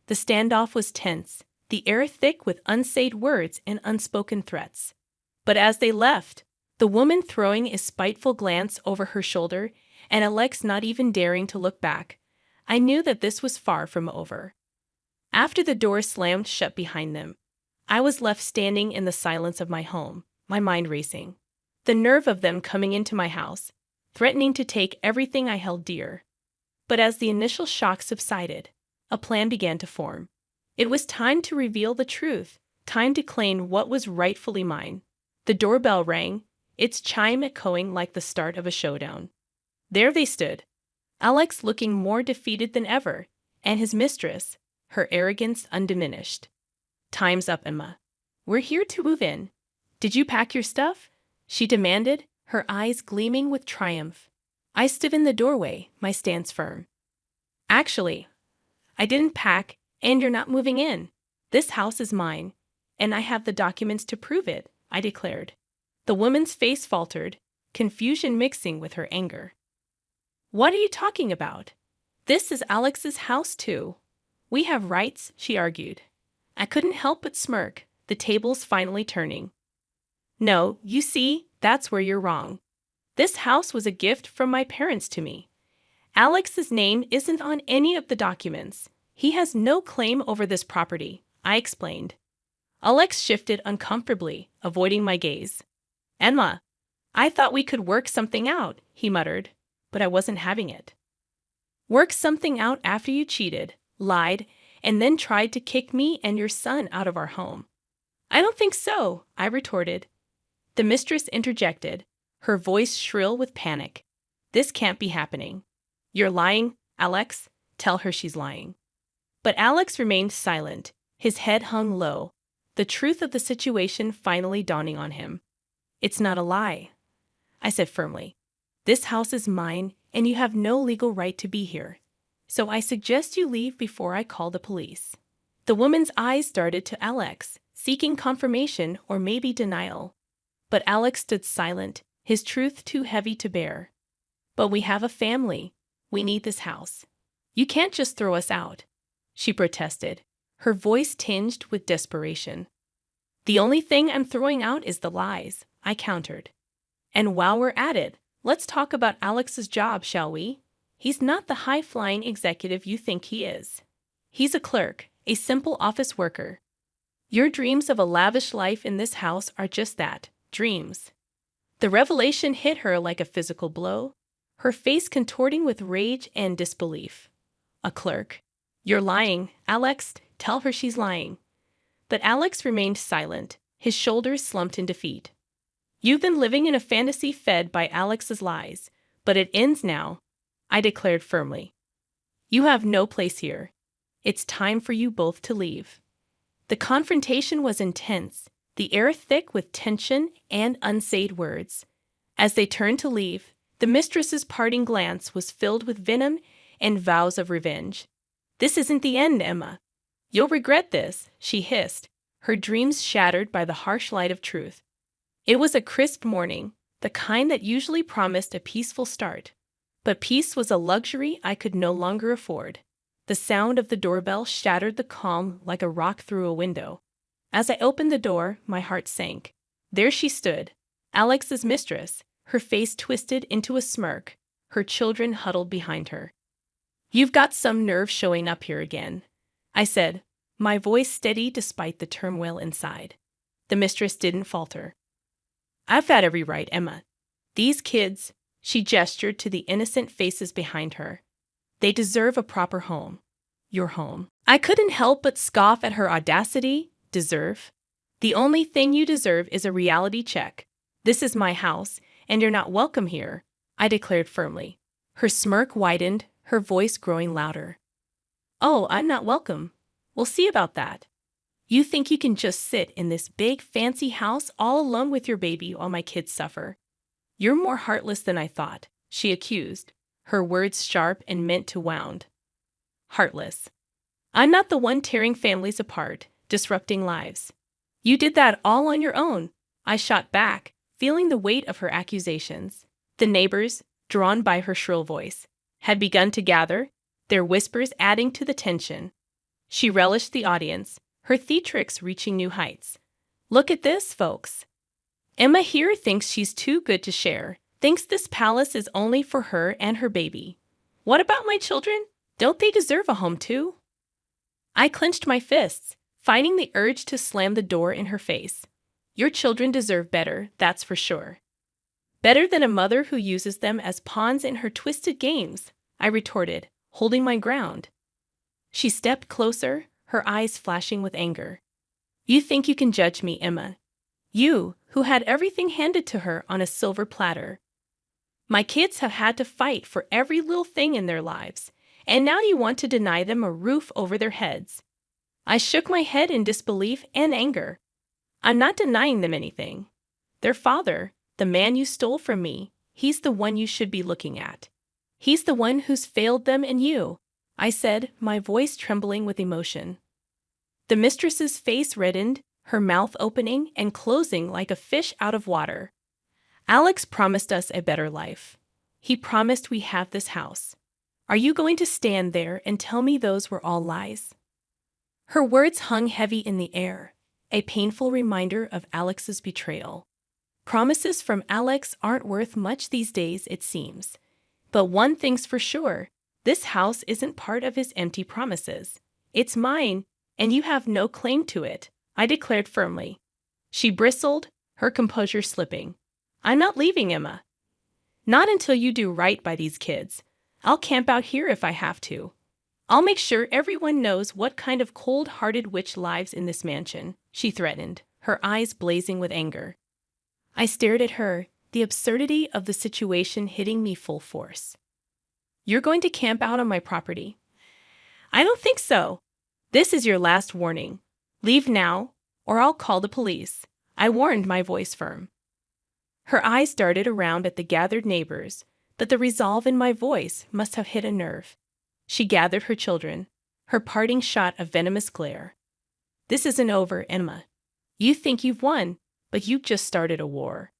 The standoff was tense, the air thick with unsaid words and unspoken threats. But as they left, the woman throwing a spiteful glance over her shoulder and Alex not even daring to look back, I knew that this was far from over. After the door slammed shut behind them, I was left standing in the silence of my home, my mind racing. The nerve of them coming into my house, threatening to take everything I held dear. But as the initial shock subsided, a plan began to form. It was time to reveal the truth, time to claim what was rightfully mine. The doorbell rang, its chime echoing like the start of a showdown. There they stood, Alex looking more defeated than ever, and his mistress, her arrogance undiminished. Time's up, Emma. We're here to move in. Did you pack your stuff? She demanded, her eyes gleaming with triumph. I stood in the doorway, my stance firm. Actually, I didn't pack, and you're not moving in. This house is mine, and I have the documents to prove it, I declared. The woman's face faltered, confusion mixing with her anger. What are you talking about? This is Alex's house, too. We have rights, she argued. I couldn't help but smirk, the tables finally turning. No, you see, that's where you're wrong. This house was a gift from my parents to me. Alex's name isn't on any of the documents. He has no claim over this property, I explained. Alex shifted uncomfortably, avoiding my gaze. Emma, I thought we could work something out, he muttered, but I wasn't having it. Work something out after you cheated, lied, and then tried to kick me and your son out of our home. I don't think so, I retorted. The mistress interjected, her voice shrill with panic. This can't be happening. You're lying, Alex. Tell her she's lying. But Alex remained silent, his head hung low, the truth of the situation finally dawning on him. It's not a lie, I said firmly. This house is mine, and you have no legal right to be here. So I suggest you leave before I call the police. The woman's eyes darted to Alex, seeking confirmation or maybe denial. But Alex stood silent, his truth too heavy to bear. But we have a family. We need this house. You can't just throw us out, she protested, her voice tinged with desperation. The only thing I'm throwing out is the lies, I countered. And while we're at it, let's talk about Alex's job, shall we? He's not the high-flying executive you think he is. He's a clerk, a simple office worker. Your dreams of a lavish life in this house are just that, dreams. The revelation hit her like a physical blow, her face contorting with rage and disbelief. A clerk. You're lying, Alex. Tell her she's lying. But Alex remained silent, his shoulders slumped in defeat. You've been living in a fantasy fed by Alex's lies, but it ends now, I declared firmly. You have no place here. It's time for you both to leave. The confrontation was intense, the air thick with tension and unsaid words. As they turned to leave, the mistress's parting glance was filled with venom and vows of revenge. This isn't the end, Emma. You'll regret this, she hissed, her dreams shattered by the harsh light of truth. It was a crisp morning, the kind that usually promised a peaceful start. But peace was a luxury I could no longer afford. The sound of the doorbell shattered the calm like a rock through a window. As I opened the door, my heart sank. There she stood, Alex's mistress, her face twisted into a smirk, her children huddled behind her. You've got some nerve showing up here again, I said, my voice steady despite the turmoil inside. The mistress didn't falter. I've had every right, Emma. These kids, she gestured to the innocent faces behind her. They deserve a proper home. Your home. I couldn't help but scoff at her audacity. Deserve? The only thing you deserve is a reality check. This is my house, and you're not welcome here, I declared firmly. Her smirk widened, her voice growing louder. Oh, I'm not welcome. We'll see about that. You think you can just sit in this big, fancy house all alone with your baby while my kids suffer? You're more heartless than I thought, she accused, her words sharp and meant to wound. Heartless. I'm not the one tearing families apart, disrupting lives. You did that all on your own, I shot back, feeling the weight of her accusations. The neighbors, drawn by her shrill voice, had begun to gather, their whispers adding to the tension. She relished the audience, her theatrics reaching new heights. Look at this, folks. Emma here thinks she's too good to share, thinks this palace is only for her and her baby. What about my children? Don't they deserve a home too? I clenched my fists, fighting the urge to slam the door in her face. Your children deserve better, that's for sure. Better than a mother who uses them as pawns in her twisted games, I retorted, holding my ground. She stepped closer, her eyes flashing with anger. You think you can judge me, Emma. You, who had everything handed to her on a silver platter. My kids have had to fight for every little thing in their lives, and now you want to deny them a roof over their heads. I shook my head in disbelief and anger. I'm not denying them anything. Their father, the man you stole from me, he's the one you should be looking at. He's the one who's failed them and you, I said, my voice trembling with emotion. The mistress's face reddened, her mouth opening and closing like a fish out of water. Alex promised us a better life. He promised we have this house. Are you going to stand there and tell me those were all lies? Her words hung heavy in the air, a painful reminder of Alex's betrayal. Promises from Alex aren't worth much these days, it seems. But one thing's for sure, this house isn't part of his empty promises. It's mine, and you have no claim to it, I declared firmly. She bristled, her composure slipping. I'm not leaving, Emma. Not until you do right by these kids. I'll camp out here if I have to. I'll make sure everyone knows what kind of cold-hearted witch lives in this mansion, she threatened, her eyes blazing with anger. I stared at her, the absurdity of the situation hitting me full force. You're going to camp out on my property? I don't think so. This is your last warning. Leave now, or I'll call the police, I warned, my voice firm. Her eyes darted around at the gathered neighbors, but the resolve in my voice must have hit a nerve. She gathered her children, her parting shot a venomous glare. This isn't over, Emma. You think you've won, but you've just started a war.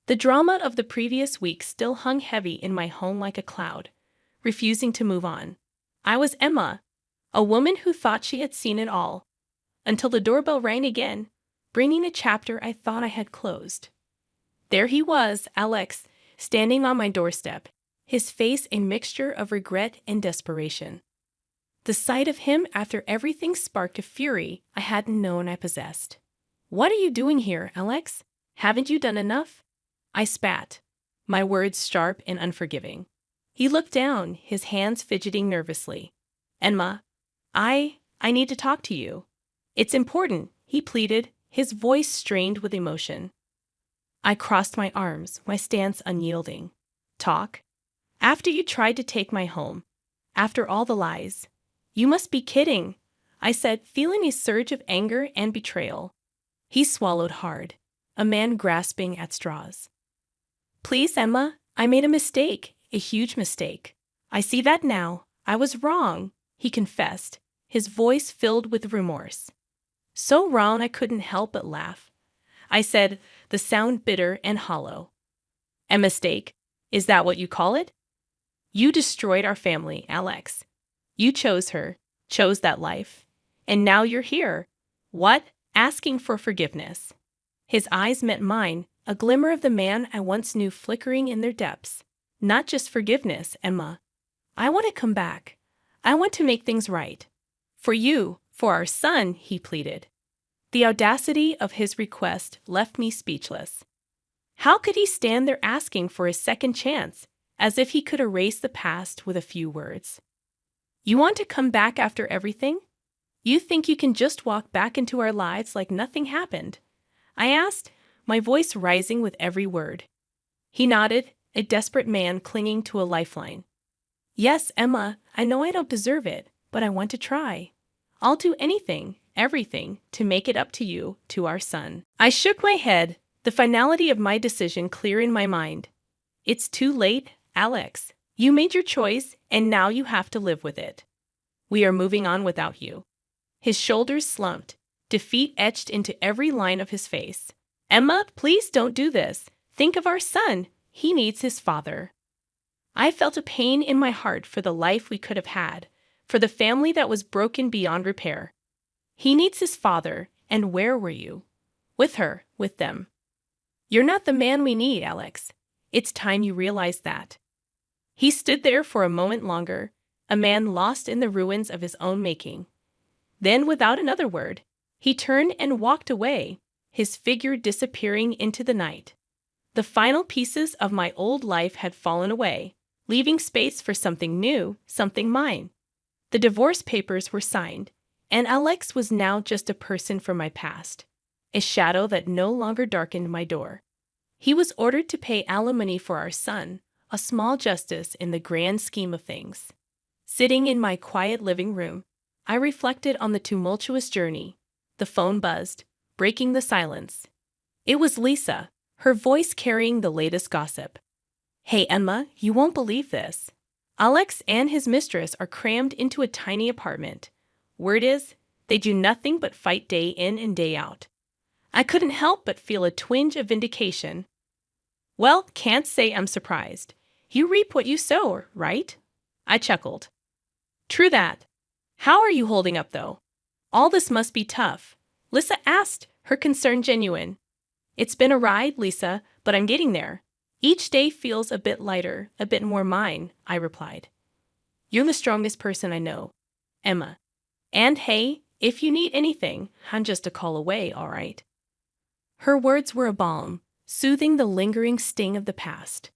The drama of the previous week still hung heavy in my home like a cloud, refusing to move on. I was Emma, a woman who thought she had seen it all, until the doorbell rang again, bringing a chapter I thought I had closed. There he was, Alex, standing on my doorstep, his face a mixture of regret and desperation. The sight of him after everything sparked a fury I hadn't known I possessed. What are you doing here, Alex? Haven't you done enough? I spat, my words sharp and unforgiving. He looked down, his hands fidgeting nervously. Emma, I need to talk to you. It's important, he pleaded, his voice strained with emotion. I crossed my arms, my stance unyielding. Talk? After you tried to take my home. After all the lies. You must be kidding, I said, feeling a surge of anger and betrayal. He swallowed hard, a man grasping at straws. Please, Emma, I made a mistake, a huge mistake. I see that now. I was wrong, he confessed, his voice filled with remorse. So wrong I couldn't help but laugh. I said, the sound bitter and hollow. A mistake? Is that what you call it? You destroyed our family, Alex. You chose her, chose that life. And now you're here. What? Asking for forgiveness. His eyes met mine, a glimmer of the man I once knew flickering in their depths. Not just forgiveness, Emma. I want to come back. I want to make things right. For you, for our son, he pleaded. The audacity of his request left me speechless. How could he stand there asking for a second chance, as if he could erase the past with a few words? You want to come back after everything? You think you can just walk back into our lives like nothing happened? I asked, my voice rising with every word. He nodded, a desperate man clinging to a lifeline. Yes, Emma, I know I don't deserve it, but I want to try. I'll do anything, everything, to make it up to you, to our son. I shook my head, the finality of my decision clear in my mind. It's too late, Alex. You made your choice, and now you have to live with it. We are moving on without you. His shoulders slumped, defeat etched into every line of his face. Emma, please don't do this. Think of our son. He needs his father. I felt a pain in my heart for the life we could have had, for the family that was broken beyond repair. He needs his father, and where were you? With her, with them. You're not the man we need, Alex. It's time you realized that. He stood there for a moment longer, a man lost in the ruins of his own making. Then, without another word, he turned and walked away, his figure disappearing into the night. The final pieces of my old life had fallen away, leaving space for something new, something mine. The divorce papers were signed, and Alex was now just a person from my past, a shadow that no longer darkened my door. He was ordered to pay alimony for our son, a small justice in the grand scheme of things. Sitting in my quiet living room, I reflected on the tumultuous journey. The phone buzzed, breaking the silence. It was Lisa, her voice carrying the latest gossip. Hey, Emma, you won't believe this. Alex and his mistress are crammed into a tiny apartment. Word is, they do nothing but fight day in and day out. I couldn't help but feel a twinge of vindication. Well, can't say I'm surprised. You reap what you sow, right? I chuckled. True that. How are you holding up, though? All this must be tough. Lisa asked, her concern genuine. It's been a ride, Lisa, but I'm getting there. Each day feels a bit lighter, a bit more mine, I replied. You're the strongest person I know, Emma. And hey, if you need anything, I'm just a call away, all right? Her words were a balm, soothing the lingering sting of the past.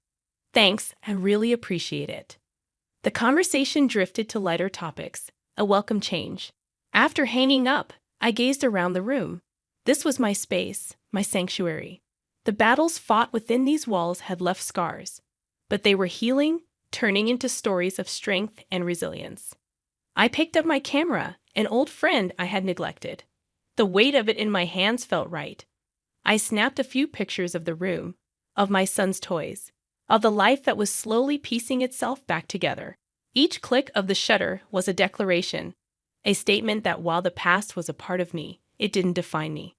Thanks, I really appreciate it. The conversation drifted to lighter topics, a welcome change. After hanging up, I gazed around the room. This was my space, my sanctuary. The battles fought within these walls had left scars, but they were healing, turning into stories of strength and resilience. I picked up my camera, an old friend I had neglected. The weight of it in my hands felt right. I snapped a few pictures of the room, of my son's toys, of the life that was slowly piecing itself back together. Each click of the shutter was a declaration, a statement that while the past was a part of me, it didn't define me.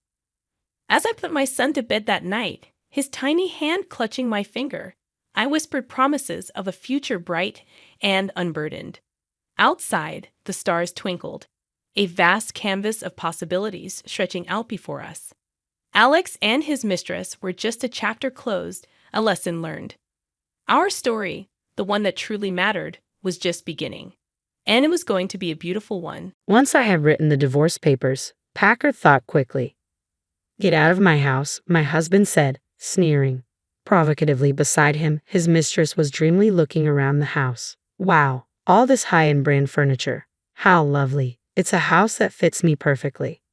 As I put my son to bed that night, his tiny hand clutching my finger, I whispered promises of a future bright and unburdened. Outside, the stars twinkled, a vast canvas of possibilities stretching out before us. Alex and his mistress were just a chapter closed, a lesson learned. Our story, the one that truly mattered, was just beginning. And it was going to be a beautiful one. Once I had written the divorce papers, Packer thought quickly. Get out of my house, my husband said, sneering. Provocatively beside him, his mistress was dreamily looking around the house. Wow, all this high-end brand furniture. How lovely. It's a house that fits me perfectly.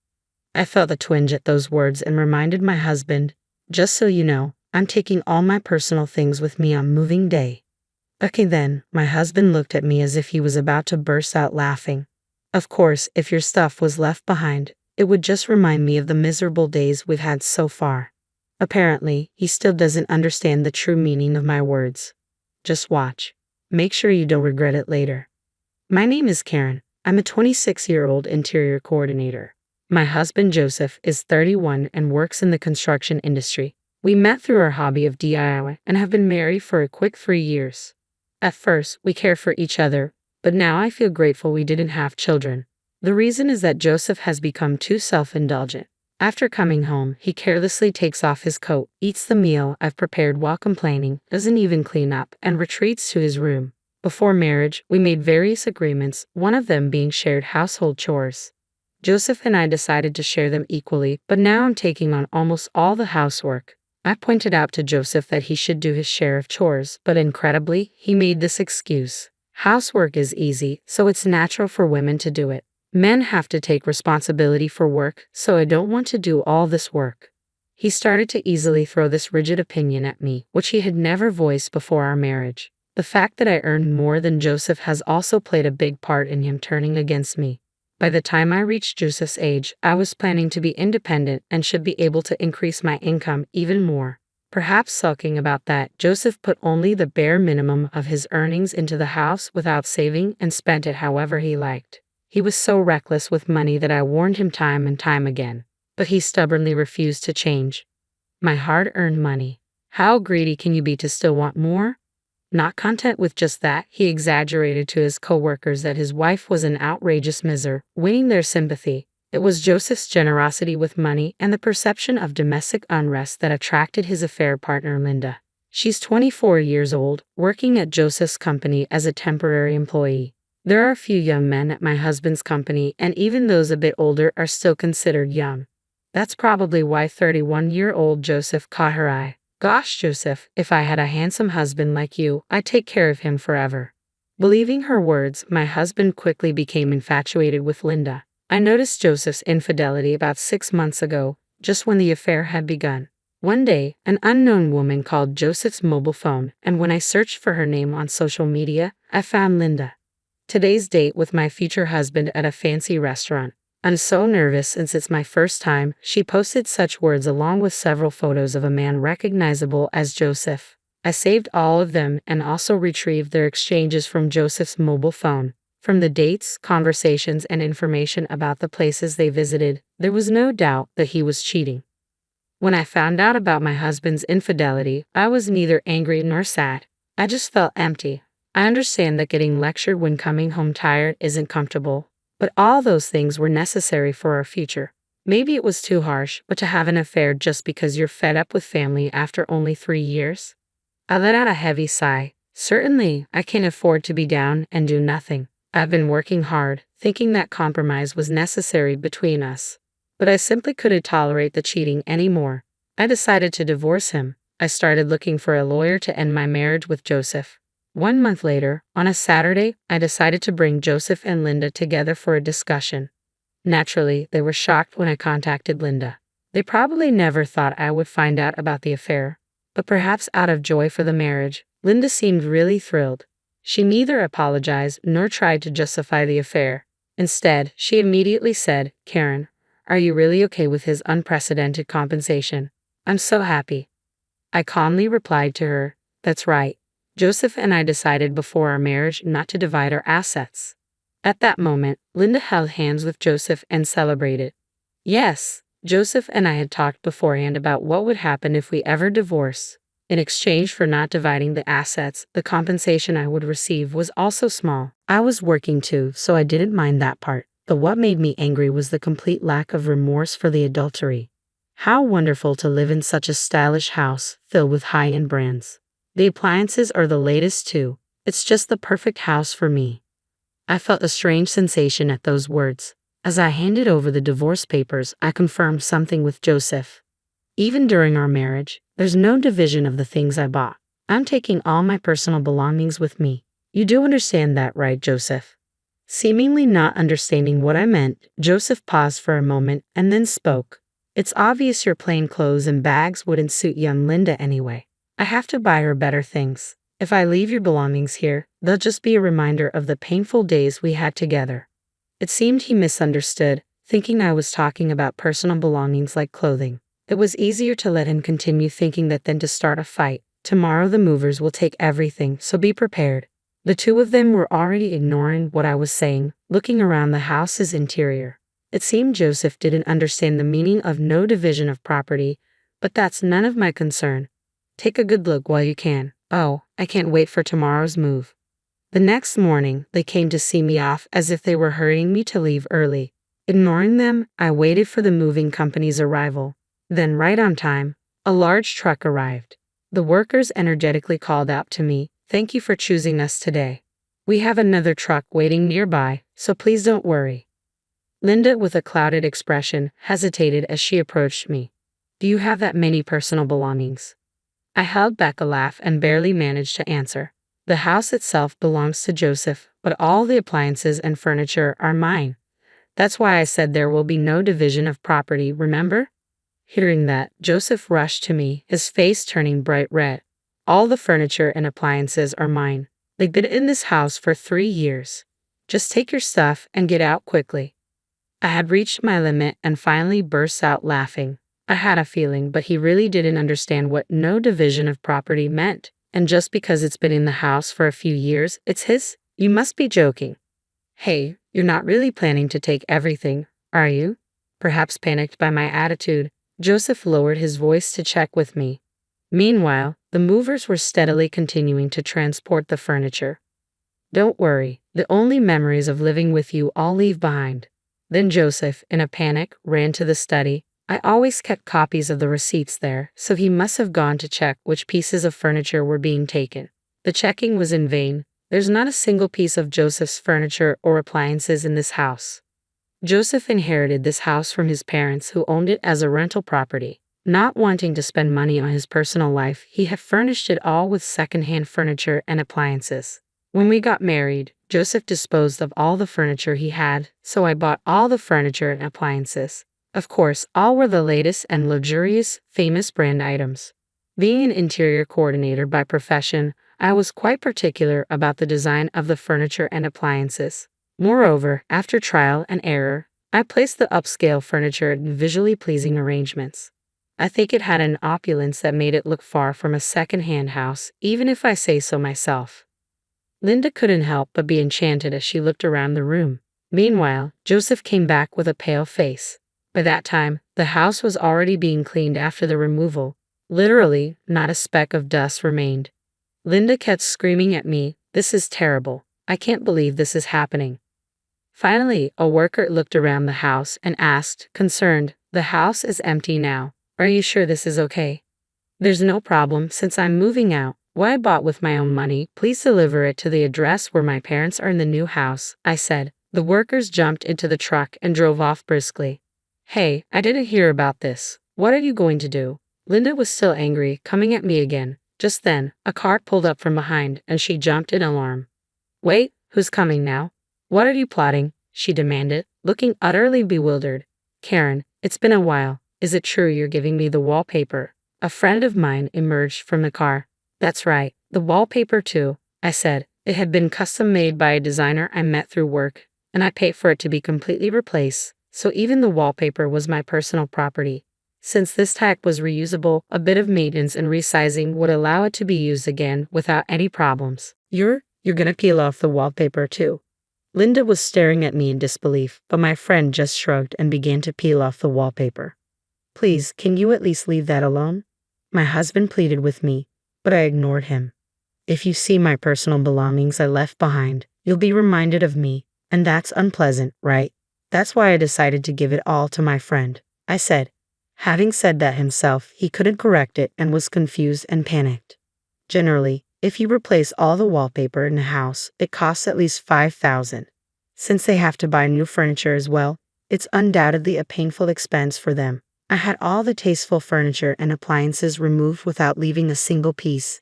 I felt a twinge at those words and reminded my husband, just so you know, I'm taking all my personal things with me on moving day. Okay then, my husband looked at me as if he was about to burst out laughing. Of course, if your stuff was left behind, it would just remind me of the miserable days we've had so far. Apparently, he still doesn't understand the true meaning of my words. Just watch. Make sure you don't regret it later. My name is Karen. I'm a 26-year-old interior coordinator. My husband Joseph is 31 and works in the construction industry. We met through our hobby of DIY and have been married for a quick 3 years. At first, we cared for each other, but now I feel grateful we didn't have children. The reason is that Joseph has become too self-indulgent. After coming home, he carelessly takes off his coat, eats the meal I've prepared while complaining, doesn't even clean up, and retreats to his room. Before marriage, we made various agreements, one of them being shared household chores. Joseph and I decided to share them equally, but now I'm taking on almost all the housework. I pointed out to Joseph that he should do his share of chores, but incredibly, he made this excuse. Housework is easy, so it's natural for women to do it. Men have to take responsibility for work, so I don't want to do all this work. He started to easily throw this rigid opinion at me, which he had never voiced before our marriage. The fact that I earned more than Joseph has also played a big part in him turning against me. By the time I reached Joseph's age, I was planning to be independent and should be able to increase my income even more. Perhaps sulking about that, Joseph put only the bare minimum of his earnings into the house without saving and spent it however he liked. He was so reckless with money that I warned him time and time again, but he stubbornly refused to change. My hard-earned money. How greedy can you be to still want more? Not content with just that, he exaggerated to his co-workers that his wife was an outrageous miser, winning their sympathy. It was Joseph's generosity with money and the perception of domestic unrest that attracted his affair partner Linda. She's 24 years old, working at Joseph's company as a temporary employee. There are a few young men at my husband's company, and even those a bit older are still considered young. That's probably why 31-year-old Joseph caught her eye. Gosh, Joseph, if I had a handsome husband like you, I'd take care of him forever. Believing her words, my husband quickly became infatuated with Linda. I noticed Joseph's infidelity about 6 months ago, just when the affair had begun. One day, an unknown woman called Joseph's mobile phone, and when I searched for her name on social media, I found Linda. Today's date with my future husband at a fancy restaurant. I'm so nervous since it's my first time, she posted such words along with several photos of a man recognizable as Joseph. I saved all of them and also retrieved their exchanges from Joseph's mobile phone. From the dates, conversations, and information about the places they visited, there was no doubt that he was cheating. When I found out about my husband's infidelity, I was neither angry nor sad. I just felt empty. I understand that getting lectured when coming home tired isn't comfortable. But all those things were necessary for our future. Maybe it was too harsh, but to have an affair just because you're fed up with family after only 3 years? I let out a heavy sigh. Certainly, I can't afford to be down and do nothing. I've been working hard, thinking that compromise was necessary between us. But I simply couldn't tolerate the cheating anymore. I decided to divorce him. I started looking for a lawyer to end my marriage with Joseph. 1 month later, on a Saturday, I decided to bring Joseph and Linda together for a discussion. Naturally, they were shocked when I contacted Linda. They probably never thought I would find out about the affair, but perhaps out of joy for the marriage, Linda seemed really thrilled. She neither apologized nor tried to justify the affair. Instead, she immediately said, "Karen, are you really okay with his unprecedented compensation? I'm so happy." I calmly replied to her, "That's right. Joseph and I decided before our marriage not to divide our assets." At that moment, Linda held hands with Joseph and celebrated. Yes, Joseph and I had talked beforehand about what would happen if we ever divorced. In exchange for not dividing the assets, the compensation I would receive was also small. I was working too, so I didn't mind that part. But what made me angry was the complete lack of remorse for the adultery. How wonderful to live in such a stylish house filled with high-end brands. The appliances are the latest too. It's just the perfect house for me. I felt a strange sensation at those words. As I handed over the divorce papers, I confirmed something with Joseph. Even during our marriage, there's no division of the things I bought. I'm taking all my personal belongings with me. You do understand that, right, Joseph? Seemingly not understanding what I meant, Joseph paused for a moment and then spoke. It's obvious your plain clothes and bags wouldn't suit young Linda anyway. I have to buy her better things. If I leave your belongings here, they'll just be a reminder of the painful days we had together. It seemed he misunderstood, thinking I was talking about personal belongings like clothing. It was easier to let him continue thinking that than to start a fight. Tomorrow the movers will take everything, so be prepared. The two of them were already ignoring what I was saying, looking around the house's interior. It seemed Joseph didn't understand the meaning of no division of property, but that's none of my concern. Take a good look while you can. Oh, I can't wait for tomorrow's move. The next morning, they came to see me off as if they were hurrying me to leave early. Ignoring them, I waited for the moving company's arrival. Then, right on time, a large truck arrived. The workers energetically called out to me, "Thank you for choosing us today. We have another truck waiting nearby, so please don't worry." Linda, with a clouded expression, hesitated as she approached me. "Do you have that many personal belongings?" I held back a laugh and barely managed to answer. "The house itself belongs to Joseph, but all the appliances and furniture are mine. That's why I said there will be no division of property, remember?" Hearing that, Joseph rushed to me, his face turning bright red. "All the furniture and appliances are mine. They've been in this house for 3 years. Just take your stuff and get out quickly." I had reached my limit and finally burst out laughing. I had a feeling, but he really didn't understand what no division of property meant. And just because it's been in the house for a few years, it's his? You must be joking. "Hey, you're not really planning to take everything, are you?" Perhaps panicked by my attitude, Joseph lowered his voice to check with me. Meanwhile, the movers were steadily continuing to transport the furniture. "Don't worry, the only memories of living with you I'll leave behind." Then Joseph, in a panic, ran to the study. I always kept copies of the receipts there, so he must have gone to check which pieces of furniture were being taken. The checking was in vain. There's not a single piece of Joseph's furniture or appliances in this house. Joseph inherited this house from his parents, who owned it as a rental property. Not wanting to spend money on his personal life, he had furnished it all with second-hand furniture and appliances. When we got married, Joseph disposed of all the furniture he had, so I bought all the furniture and appliances. Of course, all were the latest and luxurious, famous brand items. Being an interior coordinator by profession, I was quite particular about the design of the furniture and appliances. Moreover, after trial and error, I placed the upscale furniture in visually pleasing arrangements. I think it had an opulence that made it look far from a second-hand house, even if I say so myself. Linda couldn't help but be enchanted as she looked around the room. Meanwhile, Joseph came back with a pale face. By that time, the house was already being cleaned after the removal. Literally, not a speck of dust remained. Linda kept screaming at me, "This is terrible. I can't believe this is happening." Finally, a worker looked around the house and asked, concerned, "The house is empty now. Are you sure this is okay?" "There's no problem since I'm moving out. What I bought with my own money, please deliver it to the address where my parents are in the new house," I said. The workers jumped into the truck and drove off briskly. "Hey, I didn't hear about this. What are you going to do?" Linda was still angry, coming at me again. Just then, a car pulled up from behind and she jumped in alarm. "Wait, who's coming now? What are you plotting?" she demanded, looking utterly bewildered. "Karen, it's been a while. Is it true you're giving me the wallpaper?" A friend of mine emerged from the car. "That's right, the wallpaper too," I said. It had been custom made by a designer I met through work, and I paid for it to be completely replaced, so even the wallpaper was my personal property. Since this type was reusable, a bit of maintenance and resizing would allow it to be used again without any problems. You're gonna peel off the wallpaper too?" Linda was staring at me in disbelief, but my friend just shrugged and began to peel off the wallpaper. "Please, can you at least leave that alone?" My husband pleaded with me, but I ignored him. "If you see my personal belongings I left behind, you'll be reminded of me, and that's unpleasant, right? That's why I decided to give it all to my friend," I said. Having said that himself, he couldn't correct it and was confused and panicked. Generally, if you replace all the wallpaper in a house, it costs at least $5,000. Since they have to buy new furniture as well, it's undoubtedly a painful expense for them. I had all the tasteful furniture and appliances removed without leaving a single piece,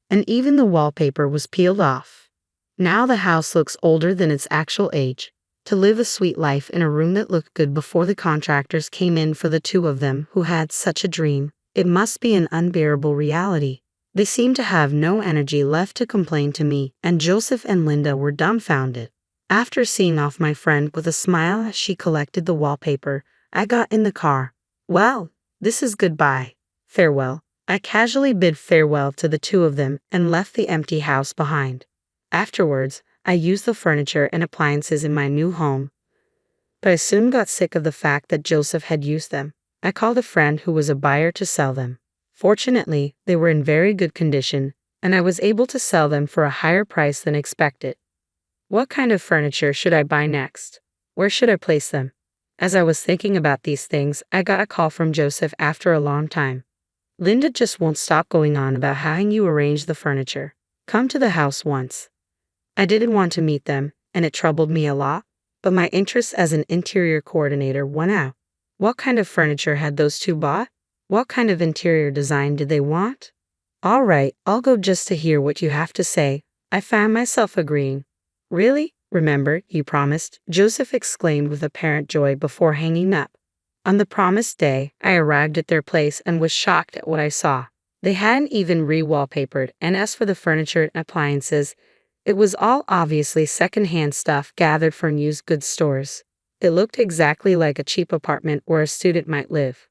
and even the wallpaper was peeled off. Now the house looks older than its actual age. To live a sweet life in a room that looked good before the contractors came in for the two of them who had such a dream, it must be an unbearable reality. They seemed to have no energy left to complain to me, and Joseph and Linda were dumbfounded. After seeing off my friend with a smile as she collected the wallpaper, I got in the car. Well, this is goodbye. Farewell. I casually bid farewell to the two of them and left the empty house behind. Afterwards, I used the furniture and appliances in my new home, but I soon got sick of the fact that Joseph had used them. I called a friend who was a buyer to sell them. Fortunately, they were in very good condition, and I was able to sell them for a higher price than expected. What kind of furniture should I buy next? Where should I place them? As I was thinking about these things, I got a call from Joseph after a long time. Linda just won't stop going on about how you arrange the furniture. Come to the house once. I didn't want to meet them, and it troubled me a lot, but my interest as an interior coordinator won out. What kind of furniture had those two bought? What kind of interior design did they want? All right, I'll go just to hear what you have to say. I found myself agreeing. Really? Remember, you promised, Joseph exclaimed with apparent joy before hanging up. On the promised day, I arrived at their place and was shocked at what I saw. They hadn't even re-wallpapered, and as for the furniture and appliances, it was all obviously second-hand stuff gathered from used goods stores. It looked exactly like a cheap apartment where a student might live.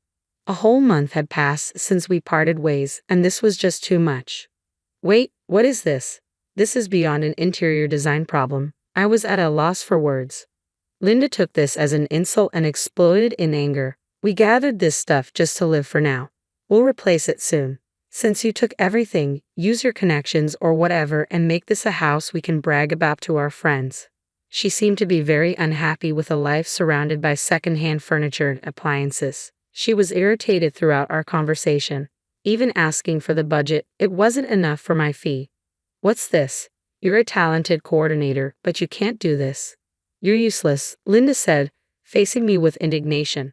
A whole month had passed since we parted ways, and this was just too much. Wait, what is this? This is beyond an interior design problem. I was at a loss for words. Linda took this as an insult and exploded in anger. We gathered this stuff just to live for now. We'll replace it soon. Since you took everything, use your connections or whatever and make this a house we can brag about to our friends. She seemed to be very unhappy with a life surrounded by second-hand furniture and appliances. She was irritated throughout our conversation. Even asking for the budget, it wasn't enough for my fee. What's this? You're a talented coordinator, but you can't do this. You're useless, Linda said, facing me with indignation.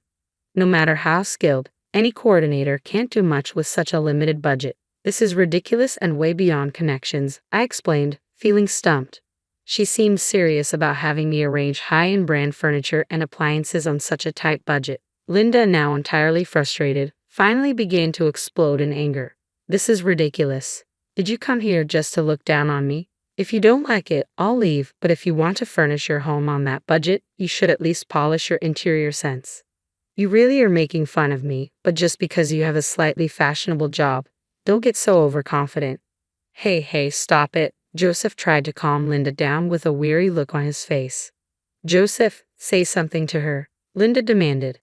No matter how skilled, any coordinator can't do much with such a limited budget. This is ridiculous and way beyond connections, I explained, feeling stumped. She seemed serious about having me arrange high-end brand furniture and appliances on such a tight budget. Linda, now entirely frustrated, finally began to explode in anger. This is ridiculous. Did you come here just to look down on me? If you don't like it, I'll leave, but if you want to furnish your home on that budget, you should at least polish your interior sense. You really are making fun of me, but just because you have a slightly fashionable job, don't get so overconfident. Hey, stop it. Joseph tried to calm Linda down with a weary look on his face. Joseph, say something to her, Linda demanded.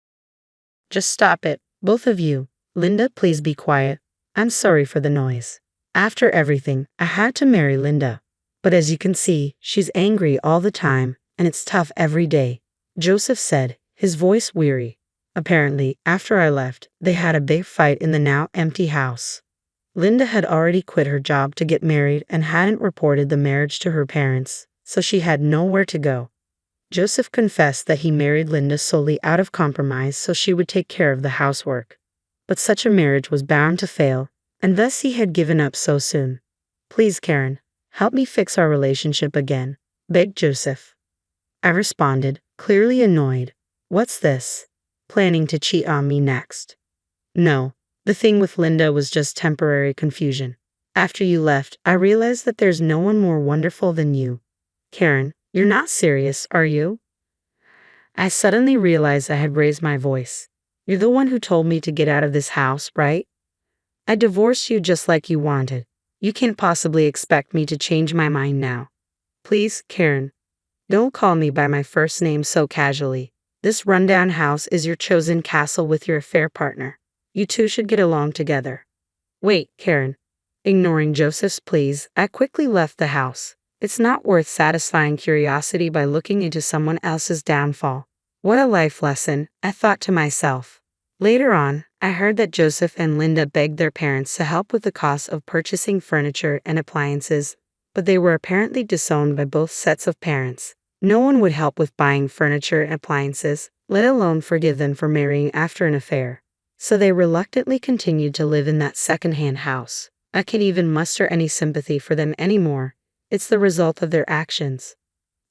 Just stop it, both of you. Linda, please be quiet. I'm sorry for the noise. After everything, I had to marry Linda. But as you can see, she's angry all the time, and it's tough every day, Joseph said, his voice weary. Apparently, after I left, they had a big fight in the now empty house. Linda had already quit her job to get married and hadn't reported the marriage to her parents, so she had nowhere to go. Joseph confessed that he married Linda solely out of compromise so she would take care of the housework. But such a marriage was bound to fail, and thus he had given up so soon. Please, Karen, help me fix our relationship again, begged Joseph. I responded, clearly annoyed. What's this? Planning to cheat on me next? No, the thing with Linda was just temporary confusion. After you left, I realized that there's no one more wonderful than you. Karen, you're not serious, are you? I suddenly realized I had raised my voice. You're the one who told me to get out of this house, right? I divorced you just like you wanted. You can't possibly expect me to change my mind now. Please, Karen, don't call me by my first name so casually. This rundown house is your chosen castle with your affair partner. You two should get along together. Wait, Karen. Ignoring Joseph's pleas, I quickly left the house. It's not worth satisfying curiosity by looking into someone else's downfall. What a life lesson, I thought to myself. Later on, I heard that Joseph and Linda begged their parents to help with the cost of purchasing furniture and appliances, but they were apparently disowned by both sets of parents. No one would help with buying furniture and appliances, let alone forgive them for marrying after an affair. So they reluctantly continued to live in that second-hand house. I can't even muster any sympathy for them anymore, It's the result of their actions.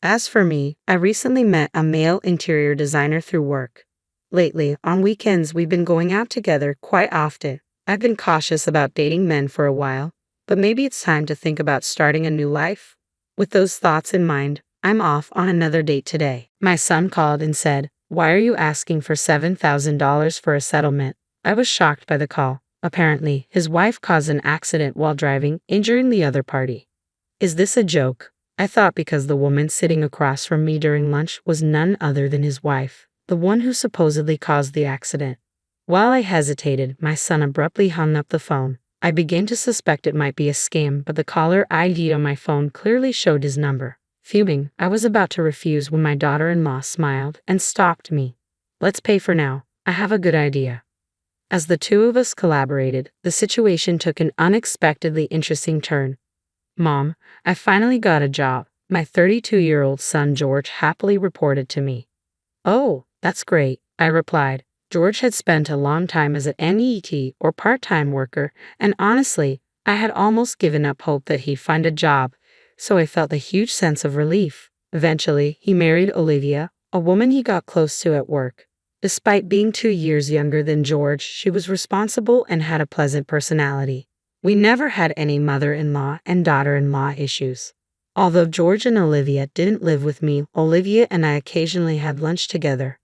As for me, I recently met a male interior designer through work. Lately, on weekends, we've been going out together quite often. I've been cautious about dating men for a while, but maybe it's time to think about starting a new life. With those thoughts in mind, I'm off on another date today. My son called and said, "Why are you asking for $7,000 for a settlement?" I was shocked by the call. Apparently, his wife caused an accident while driving, injuring the other party. Is this a joke? I thought because the woman sitting across from me during lunch was none other than his wife, the one who supposedly caused the accident. While I hesitated, my son abruptly hung up the phone. I began to suspect it might be a scam, but the caller ID on my phone clearly showed his number. Fuming, I was about to refuse when my daughter-in-law smiled and stopped me. "Let's pay for now. I have a good idea." As the two of us collaborated, the situation took an unexpectedly interesting turn. "Mom, I finally got a job," my 32-year-old son George happily reported to me. "Oh, that's great," I replied. George had spent a long time as an NEET or part-time worker, and honestly, I had almost given up hope that he'd find a job, so I felt a huge sense of relief. Eventually, he married Olivia, a woman he got close to at work. Despite being 2 years younger than George, she was responsible and had a pleasant personality. We never had any mother-in-law and daughter-in-law issues. Although George and Olivia didn't live with me, Olivia and I occasionally had lunch together.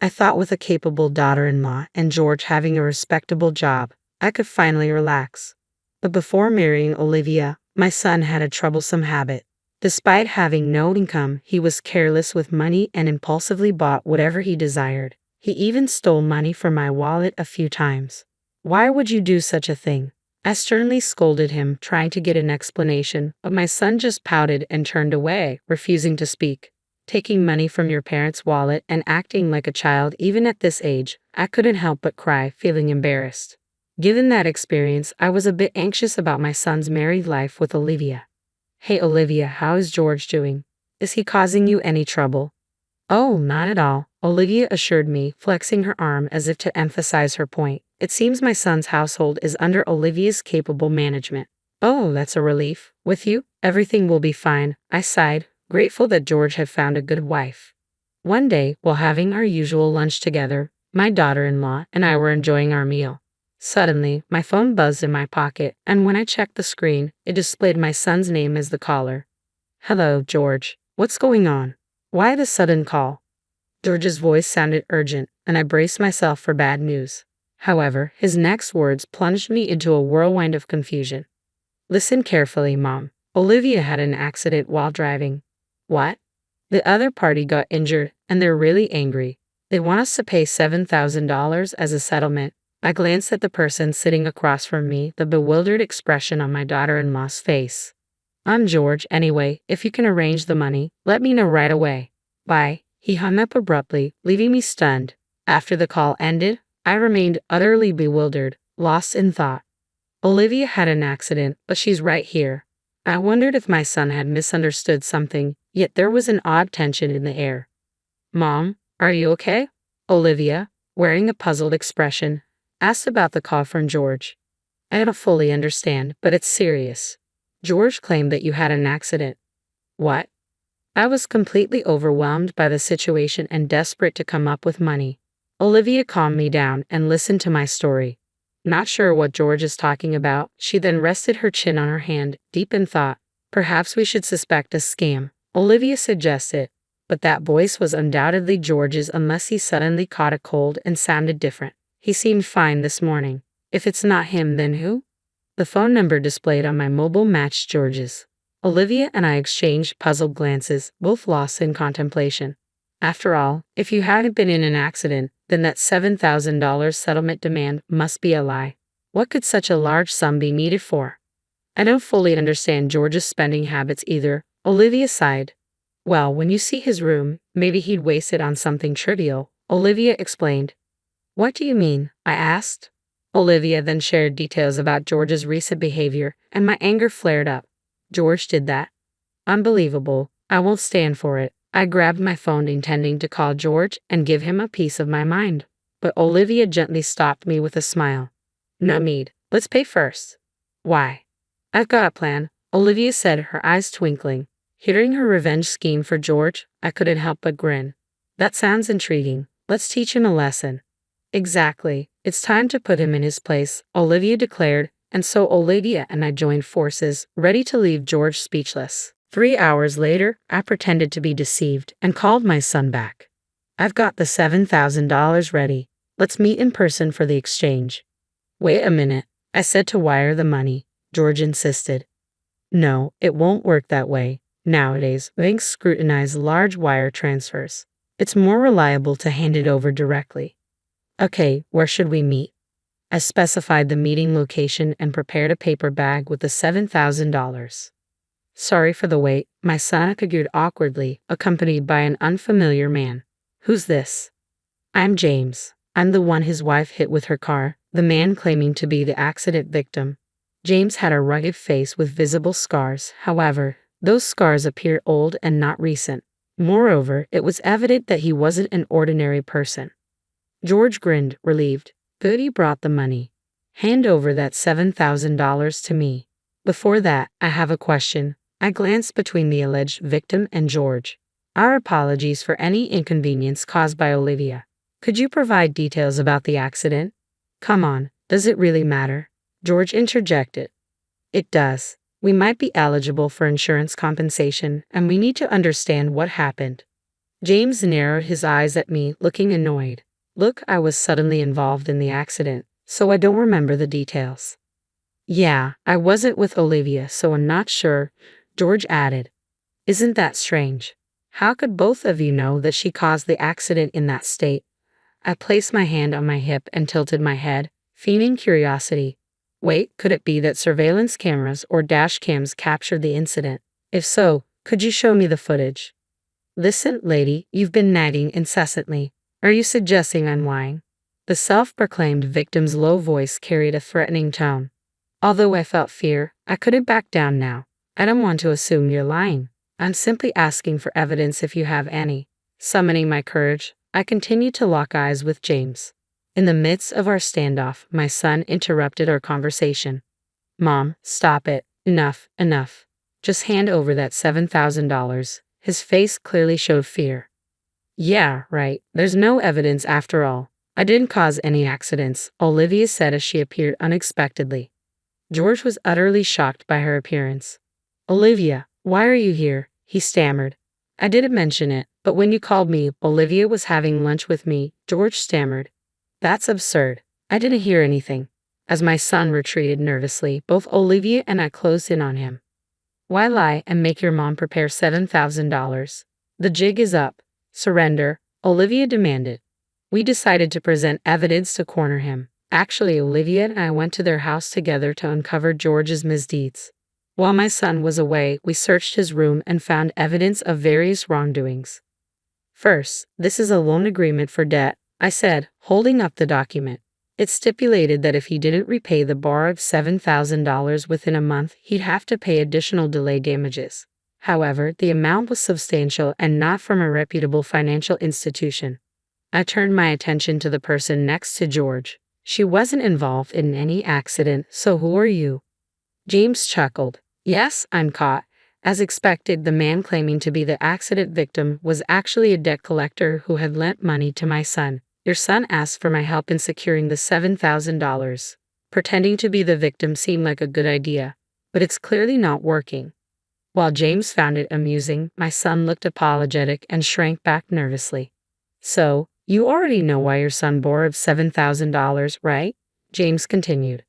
I thought with a capable daughter-in-law and George having a respectable job, I could finally relax. But before marrying Olivia, my son had a troublesome habit. Despite having no income, he was careless with money and impulsively bought whatever he desired. He even stole money from my wallet a few times. "Why would you do such a thing?" I sternly scolded him, trying to get an explanation, but my son just pouted and turned away, refusing to speak. Taking money from your parents' wallet and acting like a child even at this age, I couldn't help but cry, feeling embarrassed. Given that experience, I was a bit anxious about my son's married life with Olivia. "Hey Olivia, how is George doing? Is he causing you any trouble?" "Oh, not at all," Olivia assured me, flexing her arm as if to emphasize her point. "It seems my son's household is under Olivia's capable management." "Oh, that's a relief. With you, everything will be fine," I sighed, grateful that George had found a good wife. One day, while having our usual lunch together, my daughter-in-law and I were enjoying our meal. Suddenly, my phone buzzed in my pocket, and when I checked the screen, it displayed my son's name as the caller. "Hello, George. What's going on? Why the sudden call?" George's voice sounded urgent, and I braced myself for bad news. However, his next words plunged me into a whirlwind of confusion. "Listen carefully, Mom. Olivia had an accident while driving." "What?" "The other party got injured, and they're really angry. They want us to pay $7,000 as a settlement." I glanced at the person sitting across from me, the bewildered expression on my daughter-in-law's face. "I'm George, anyway. If you can arrange the money, let me know right away. Bye." He hung up abruptly, leaving me stunned. After the call ended, I remained utterly bewildered, lost in thought. Olivia had an accident, but she's right here. I wondered if my son had misunderstood something, yet there was an odd tension in the air. "Mom, are you okay?" Olivia, wearing a puzzled expression, asked about the call from George. "I don't fully understand, but it's serious. George claimed that you had an accident." "What?" I was completely overwhelmed by the situation and desperate to come up with money. Olivia calmed me down and listened to my story. Not sure what George is talking about, she then rested her chin on her hand, deep in thought. "Perhaps we should suspect a scam," Olivia suggested, but that voice was undoubtedly George's unless he suddenly caught a cold and sounded different. He seemed fine this morning. If it's not him, then who? The phone number displayed on my mobile matched George's. Olivia and I exchanged puzzled glances, both lost in contemplation. After all, if you hadn't been in an accident, then that $7,000 settlement demand must be a lie. What could such a large sum be needed for? "I don't fully understand George's spending habits either," Olivia sighed. "Well, when you see his room, maybe he'd waste it on something trivial," Olivia explained. "What do you mean?" I asked. Olivia then shared details about George's recent behavior, and my anger flared up. "George did that? Unbelievable. I won't stand for it." I grabbed my phone intending to call George and give him a piece of my mind, but Olivia gently stopped me with a smile. "No need. Let's pay first." "Why?" "I've got a plan," Olivia said, her eyes twinkling. Hearing her revenge scheme for George, I couldn't help but grin. That sounds intriguing. Let's teach him a lesson. Exactly. It's time to put him in his place, Olivia declared, and so Olivia and I joined forces, ready to leave George speechless. 3 hours later, I pretended to be deceived and called my son back. I've got the $7,000 ready. Let's meet in person for the exchange. Wait a minute, I said to wire the money. George insisted. No, it won't work that way. Nowadays, banks scrutinize large wire transfers. It's more reliable to hand it over directly. Okay, where should we meet? I specified the meeting location and prepared a paper bag with the $7,000. Sorry for the wait, my son figured awkwardly, accompanied by an unfamiliar man. Who's this? I'm James. I'm the one his wife hit with her car, the man claiming to be the accident victim. James had a rugged face with visible scars. However, those scars appeared old and not recent. Moreover, it was evident that he wasn't an ordinary person. George grinned, relieved. Good, he brought the money. Hand over that $7,000 to me. Before that, I have a question. I glanced between the alleged victim and George. Our apologies for any inconvenience caused by Olivia. Could you provide details about the accident? Come on, does it really matter? George interjected. It does. We might be eligible for insurance compensation, and we need to understand what happened. James narrowed his eyes at me, looking annoyed. Look, I was suddenly involved in the accident, so I don't remember the details. Yeah, I wasn't with Olivia, so I'm not sure, George added. Isn't that strange? How could both of you know that she caused the accident in that state? I placed my hand on my hip and tilted my head, feigning curiosity. Wait, could it be that surveillance cameras or dash cams captured the incident? If so, could you show me the footage? Listen, lady, you've been nagging incessantly. Are you suggesting I'm lying? The self-proclaimed victim's low voice carried a threatening tone. Although I felt fear, I couldn't back down now. I don't want to assume you're lying. I'm simply asking for evidence if you have any. Summoning my courage, I continued to lock eyes with James. In the midst of our standoff, my son interrupted our conversation. Mom, stop it. Enough, enough. Just hand over that $7,000. His face clearly showed fear. Yeah, right. There's no evidence after all. I didn't cause any accidents, Olivia said as she appeared unexpectedly. George was utterly shocked by her appearance. Olivia, why are you here? He stammered. I didn't mention it, but when you called me, Olivia was having lunch with me, George stammered. That's absurd. I didn't hear anything. As my son retreated nervously, both Olivia and I closed in on him. Why lie and make your mom prepare $7,000? The jig is up. Surrender, Olivia demanded. We decided to present evidence to corner him. Actually, Olivia and I went to their house together to uncover George's misdeeds. While my son was away, we searched his room and found evidence of various wrongdoings. First, this is a loan agreement for debt, I said, holding up the document. It stipulated that if he didn't repay the borrowed $7,000 within a month, he'd have to pay additional delay damages. However, the amount was substantial and not from a reputable financial institution. I turned my attention to the person next to George. She wasn't involved in any accident, so who are you? James chuckled. Yes, I'm caught. As expected, the man claiming to be the accident victim was actually a debt collector who had lent money to my son. Your son asked for my help in securing the $7,000. Pretending to be the victim seemed like a good idea, but it's clearly not working. While James found it amusing, my son looked apologetic and shrank back nervously. So, you already know why your son borrowed $7,000, right? James continued.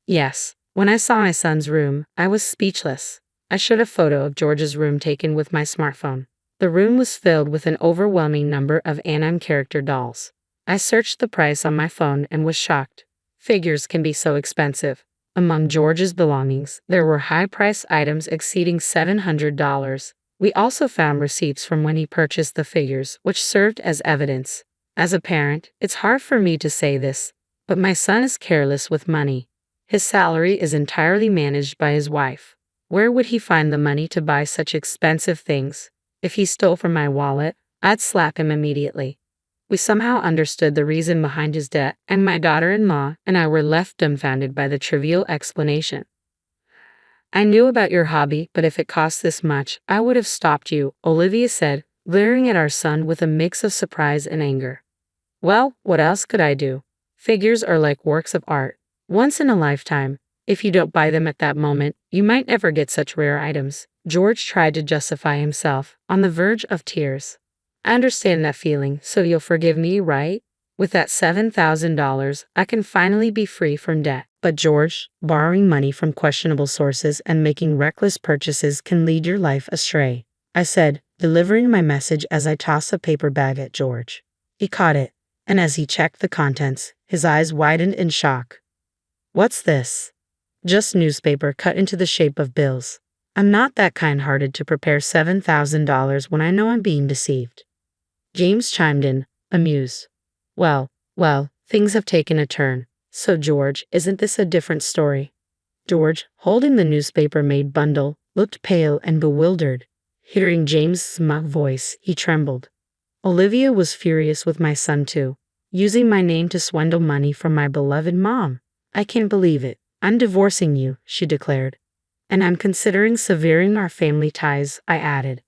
Yes. When I saw my son's room, I was speechless. I showed a photo of George's room taken with my smartphone. The room was filled with an overwhelming number of anime character dolls. I searched the price on my phone and was shocked. Figures can be so expensive. Among George's belongings, there were high-priced items exceeding $700. We also found receipts from when he purchased the figures, which served as evidence. As a parent, it's hard for me to say this, but my son is careless with money. His salary is entirely managed by his wife. Where would he find the money to buy such expensive things? If he stole from my wallet, I'd slap him immediately. We somehow understood the reason behind his debt, and my daughter-in-law and I were left dumbfounded by the trivial explanation. I knew about your hobby, but if it costs this much, I would have stopped you, Olivia said, glaring at our son with a mix of surprise and anger. Well, what else could I do? Figures are like works of art. Once in a lifetime. If you don't buy them at that moment, you might never get such rare items. George tried to justify himself, on the verge of tears. I understand that feeling, so you'll forgive me, right? With that $7,000, I can finally be free from debt. But George, borrowing money from questionable sources and making reckless purchases can lead your life astray, I said, delivering my message as I tossed a paper bag at George. He caught it, and as he checked the contents, his eyes widened in shock. What's this? Just newspaper cut into the shape of bills. I'm not that kind-hearted to prepare $7,000 when I know I'm being deceived. James chimed in, amused. Well, things have taken a turn. So George, isn't this a different story? George, holding the newspaper-made bundle, looked pale and bewildered. Hearing James's smug voice, he trembled. Olivia was furious with my son too, using my name to swindle money from my beloved mom. I can't believe it. I'm divorcing you, she declared. And I'm considering severing our family ties, I added.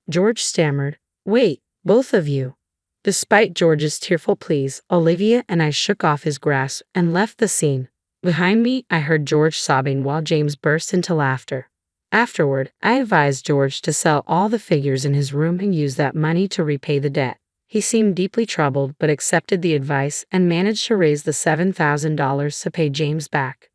George stammered. Wait, both of you. Despite George's tearful pleas, Olivia and I shook off his grasp and left the scene. Behind me, I heard George sobbing while James burst into laughter. Afterward, I advised George to sell all the figures in his room and use that money to repay the debt. He seemed deeply troubled but accepted the advice and managed to raise the $7,000 to pay James back.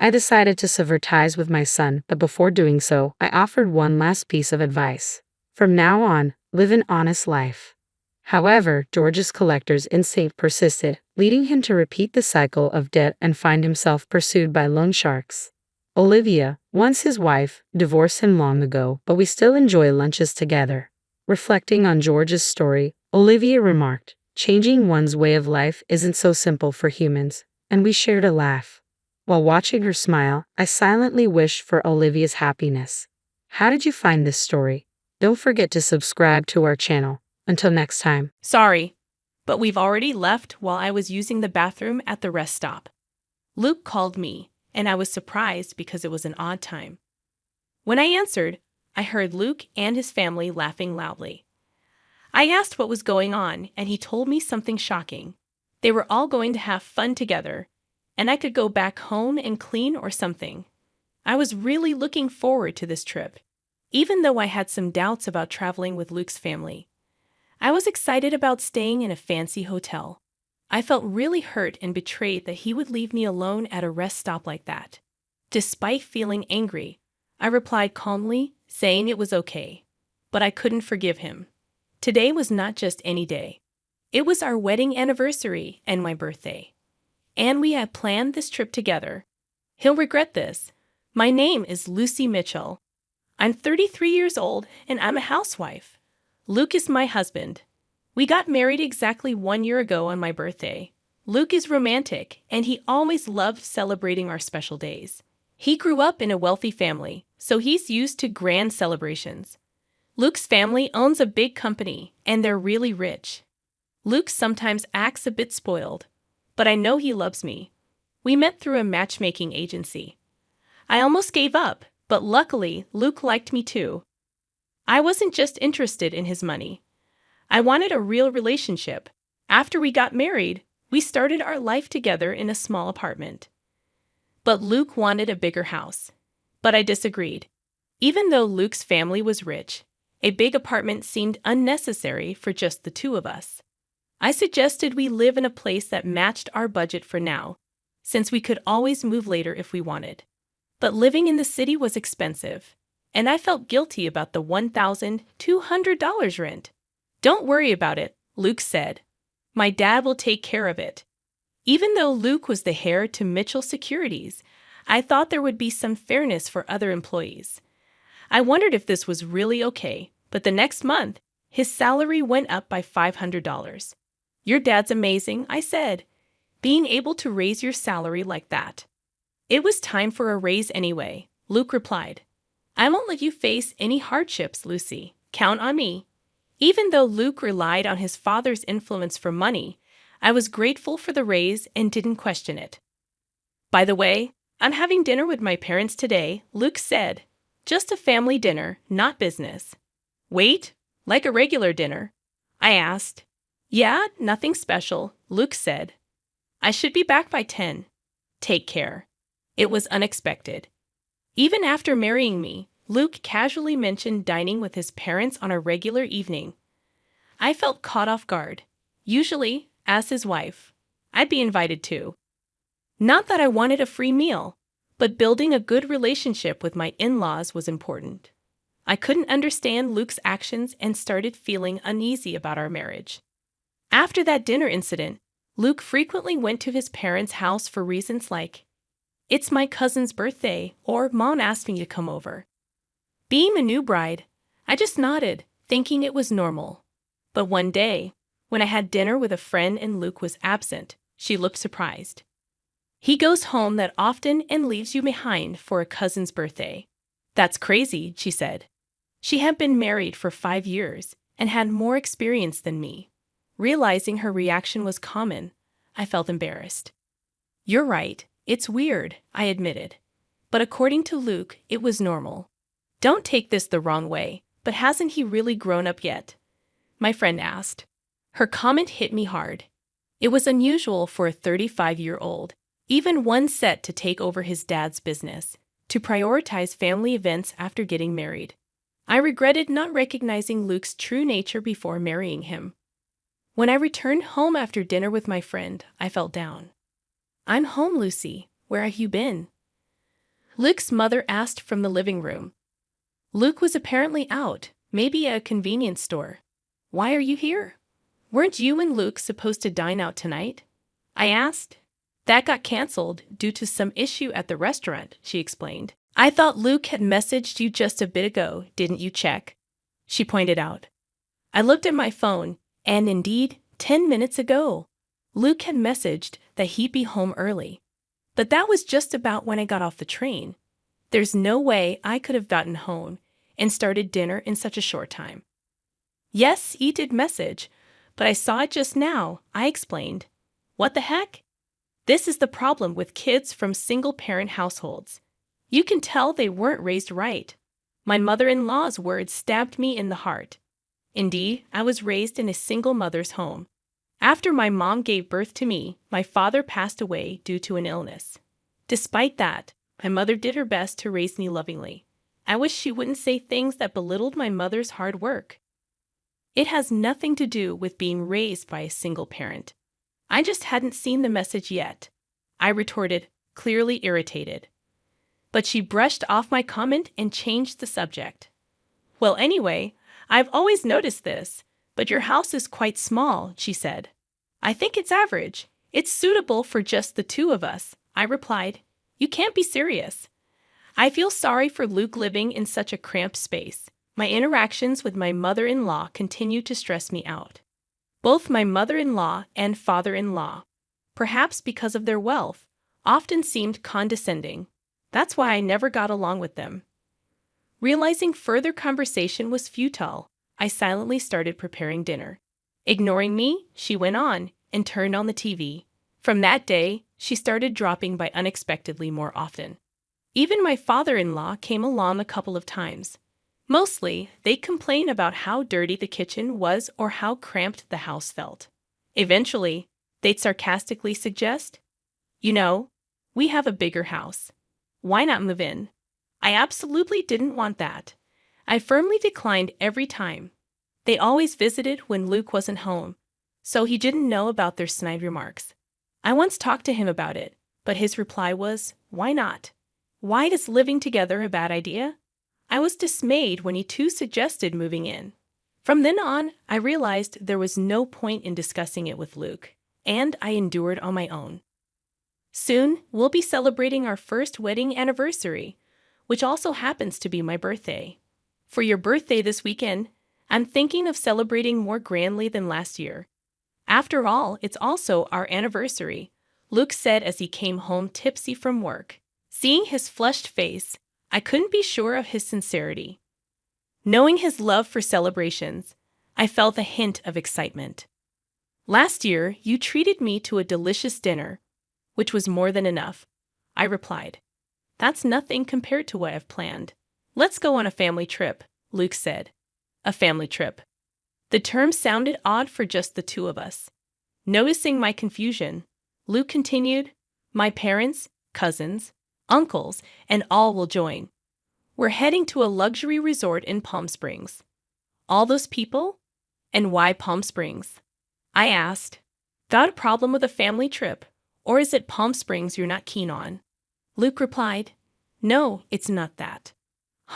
I decided to sever ties with my son, but before doing so, I offered one last piece of advice. From now on, live an honest life. However, George's collector's instinct persisted, leading him to repeat the cycle of debt and find himself pursued by loan sharks. Olivia, once his wife, divorced him long ago, but we still enjoy lunches together. Reflecting on George's story, Olivia remarked, changing one's way of life isn't so simple for humans, and we shared a laugh. While watching her smile, I silently wished for Olivia's happiness. How did you find this story? Don't forget to subscribe to our channel. Until next time. Sorry, but we've already left while I was using the bathroom at the rest stop. Luke called me, and I was surprised because it was an odd time. When I answered, I heard Luke and his family laughing loudly. I asked what was going on, and he told me something shocking. They were all going to have fun together, and I could go back home and clean or something. I was really looking forward to this trip, even though I had some doubts about traveling with Luke's family. I was excited about staying in a fancy hotel. I felt really hurt and betrayed that he would leave me alone at a rest stop like that. Despite feeling angry, I replied calmly, saying it was okay. But I couldn't forgive him. Today was not just any day. It was our wedding anniversary and my birthday. And we had planned this trip together. He'll regret this. My name is Lucy Mitchell. I'm 33 years old and I'm a housewife. Luke is my husband. We got married exactly 1 year ago on my birthday. Luke is romantic, and he always loved celebrating our special days. He grew up in a wealthy family, so he's used to grand celebrations. Luke's family owns a big company, and they're really rich. Luke sometimes acts a bit spoiled, but I know he loves me. We met through a matchmaking agency. I almost gave up, but luckily Luke liked me too. I wasn't just interested in his money. I wanted a real relationship. After we got married, we started our life together in a small apartment. But Luke wanted a bigger house. But I disagreed. Even though Luke's family was rich, a big apartment seemed unnecessary for just the two of us. I suggested we live in a place that matched our budget for now, since we could always move later if we wanted. But living in the city was expensive, and I felt guilty about the $1,200 rent. Don't worry about it, Luke said. My dad will take care of it. Even though Luke was the heir to Mitchell Securities, I thought there would be some fairness for other employees. I wondered if this was really okay, but the next month, his salary went up by $500. Your dad's amazing, I said. Being able to raise your salary like that. It was time for a raise anyway, Luke replied. I won't let you face any hardships, Lucy. Count on me. Even though Luke relied on his father's influence for money, I was grateful for the raise and didn't question it. By the way, I'm having dinner with my parents today, Luke said. Just a family dinner, not business. Wait, like a regular dinner? I asked. Yeah, nothing special, Luke said. I should be back by 10. Take care. It was unexpected. Even after marrying me, Luke casually mentioned dining with his parents on a regular evening. I felt caught off guard. Usually, as his wife, I'd be invited too. Not that I wanted a free meal, but building a good relationship with my in-laws was important. I couldn't understand Luke's actions and started feeling uneasy about our marriage. After that dinner incident, Luke frequently went to his parents' house for reasons like, "It's my cousin's birthday," or "Mom asked me to come over." Being a new bride, I just nodded, thinking it was normal. But one day, when I had dinner with a friend and Luke was absent, she looked surprised. "He goes home that often and leaves you behind for a cousin's birthday." "That's crazy," she said. She had been married for 5 years and had more experience than me. Realizing her reaction was common, I felt embarrassed. "You're right, it's weird," I admitted. But according to Luke, it was normal. "Don't take this the wrong way, but hasn't he really grown up yet?" my friend asked. Her comment hit me hard. It was unusual for a 35-year-old, even one set to take over his dad's business, to prioritize family events after getting married. I regretted not recognizing Luke's true nature before marrying him. When I returned home after dinner with my friend, I felt down. "I'm home, Lucy. Where have you been?" Luke's mother asked from the living room. Luke was apparently out, maybe at a convenience store. "Why are you here? Weren't you and Luke supposed to dine out tonight?" I asked. "That got canceled due to some issue at the restaurant," she explained. "I thought Luke had messaged you just a bit ago, didn't you check?" she pointed out. I looked at my phone, and indeed, 10 minutes ago, Luke had messaged that he'd be home early. But that was just about when I got off the train. There's no way I could have gotten home and started dinner in such a short time. "Yes, he did message, but I saw it just now," I explained. "What the heck?" This is the problem with kids from single-parent households. You can tell they weren't raised right. My mother-in-law's words stabbed me in the heart. Indeed, I was raised in a single mother's home. After my mom gave birth to me, my father passed away due to an illness. Despite that, my mother did her best to raise me lovingly. I wish she wouldn't say things that belittled my mother's hard work. It has nothing to do with being raised by a single parent. I just hadn't seen the message yet, I retorted, clearly irritated. But she brushed off my comment and changed the subject. "Well, anyway, I've always noticed this, but your house is quite small," she said. "I think it's average. It's suitable for just the two of us," I replied. "You can't be serious." I feel sorry for Luke living in such a cramped space. My interactions with my mother-in-law continue to stress me out. Both my mother-in-law and father-in-law, perhaps because of their wealth, often seemed condescending. That's why I never got along with them. Realizing further conversation was futile, I silently started preparing dinner. Ignoring me, she went on and turned on the TV. From that day, she started dropping by unexpectedly more often. Even my father-in-law came along a couple of times. Mostly, they complained about how dirty the kitchen was or how cramped the house felt. Eventually, they'd sarcastically suggest, "You know, we have a bigger house. Why not move in?" I absolutely didn't want that. I firmly declined every time. They always visited when Luke wasn't home, so he didn't know about their snide remarks. I once talked to him about it, but his reply was, "Why not? Why is living together a bad idea?" I was dismayed when he too suggested moving in. From then on, I realized there was no point in discussing it with Luke, and I endured on my own. Soon, we'll be celebrating our first wedding anniversary, which also happens to be my birthday. For your birthday this weekend, I'm thinking of celebrating more grandly than last year. After all, it's also our anniversary, Luke said as he came home tipsy from work. Seeing his flushed face, I couldn't be sure of his sincerity. Knowing his love for celebrations, I felt a hint of excitement. "Last year, you treated me to a delicious dinner, which was more than enough," I replied. That's nothing compared to what I've planned. Let's go on a family trip, Luke said. A family trip. The term sounded odd for just the two of us. Noticing my confusion, Luke continued, my parents, cousins, uncles, and all will join. We're heading to a luxury resort in Palm Springs. All those people? And why Palm Springs? I asked. Got a problem with a family trip, or is it Palm Springs you're not keen on? Luke replied, no, it's not that.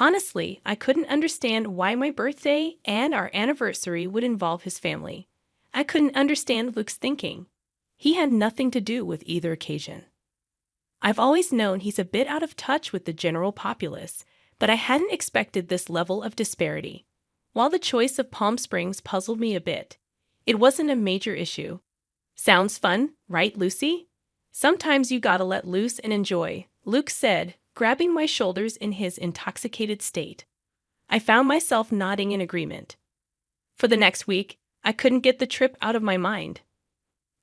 Honestly, I couldn't understand why my birthday and our anniversary would involve his family. I couldn't understand Luke's thinking. He had nothing to do with either occasion. I've always known he's a bit out of touch with the general populace, but I hadn't expected this level of disparity. While the choice of Palm Springs puzzled me a bit, it wasn't a major issue. Sounds fun, right, Lucy? Sometimes you gotta let loose and enjoy, Luke said, grabbing my shoulders in his intoxicated state. I found myself nodding in agreement. For the next week, I couldn't get the trip out of my mind.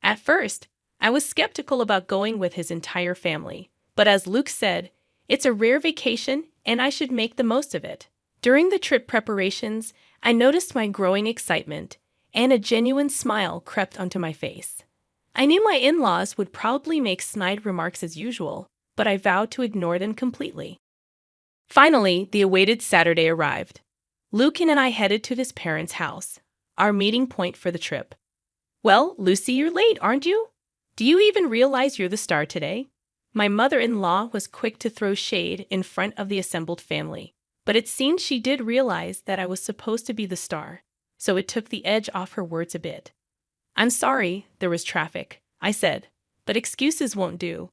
At first, I was skeptical about going with his entire family, but as Luke said, it's a rare vacation and I should make the most of it. During the trip preparations, I noticed my growing excitement, and a genuine smile crept onto my face. I knew my in-laws would probably make snide remarks as usual, but I vowed to ignore them completely. Finally, the awaited Saturday arrived. Luke and I headed to his parents' house, our meeting point for the trip. Well, Lucy, you're late, aren't you? Do you even realize you're the star today? My mother-in-law was quick to throw shade in front of the assembled family, but it seemed she did realize that I was supposed to be the star, so it took the edge off her words a bit. I'm sorry, there was traffic, I said, but excuses won't do.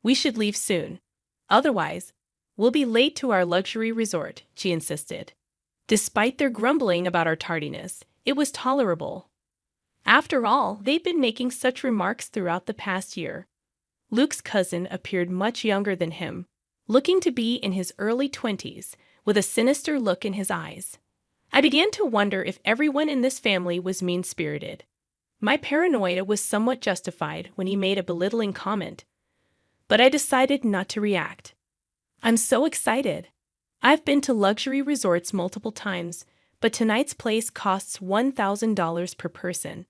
We should leave soon. Otherwise, we'll be late to our luxury resort, she insisted. Despite their grumbling about our tardiness, it was tolerable. After all, they'd been making such remarks throughout the past year. Luke's cousin appeared much younger than him, looking to be in his early 20s, with a sinister look in his eyes. I began to wonder if everyone in this family was mean-spirited. My paranoia was somewhat justified when he made a belittling comment, but I decided not to react. I'm so excited. I've been to luxury resorts multiple times, but tonight's place costs $1,000 per person,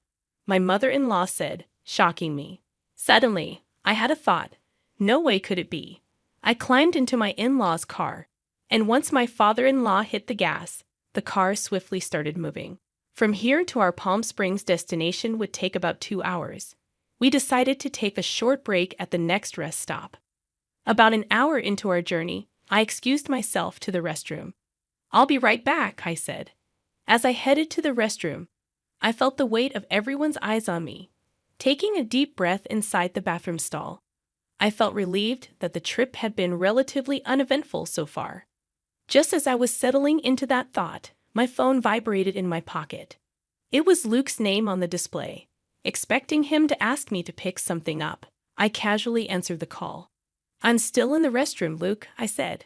my mother-in-law said, shocking me. Suddenly, I had a thought. No way could it be. I climbed into my in-law's car, and once my father-in-law hit the gas, the car swiftly started moving. From here to our Palm Springs destination would take about 2 hours. We decided to take a short break at the next rest stop. About an hour into our journey, I excused myself to the restroom. I'll be right back, I said. As I headed to the restroom, I felt the weight of everyone's eyes on me. Taking a deep breath inside the bathroom stall, I felt relieved that the trip had been relatively uneventful so far. Just as I was settling into that thought, my phone vibrated in my pocket. It was Luke's name on the display. Expecting him to ask me to pick something up, I casually answered the call. I'm still in the restroom, Luke, I said.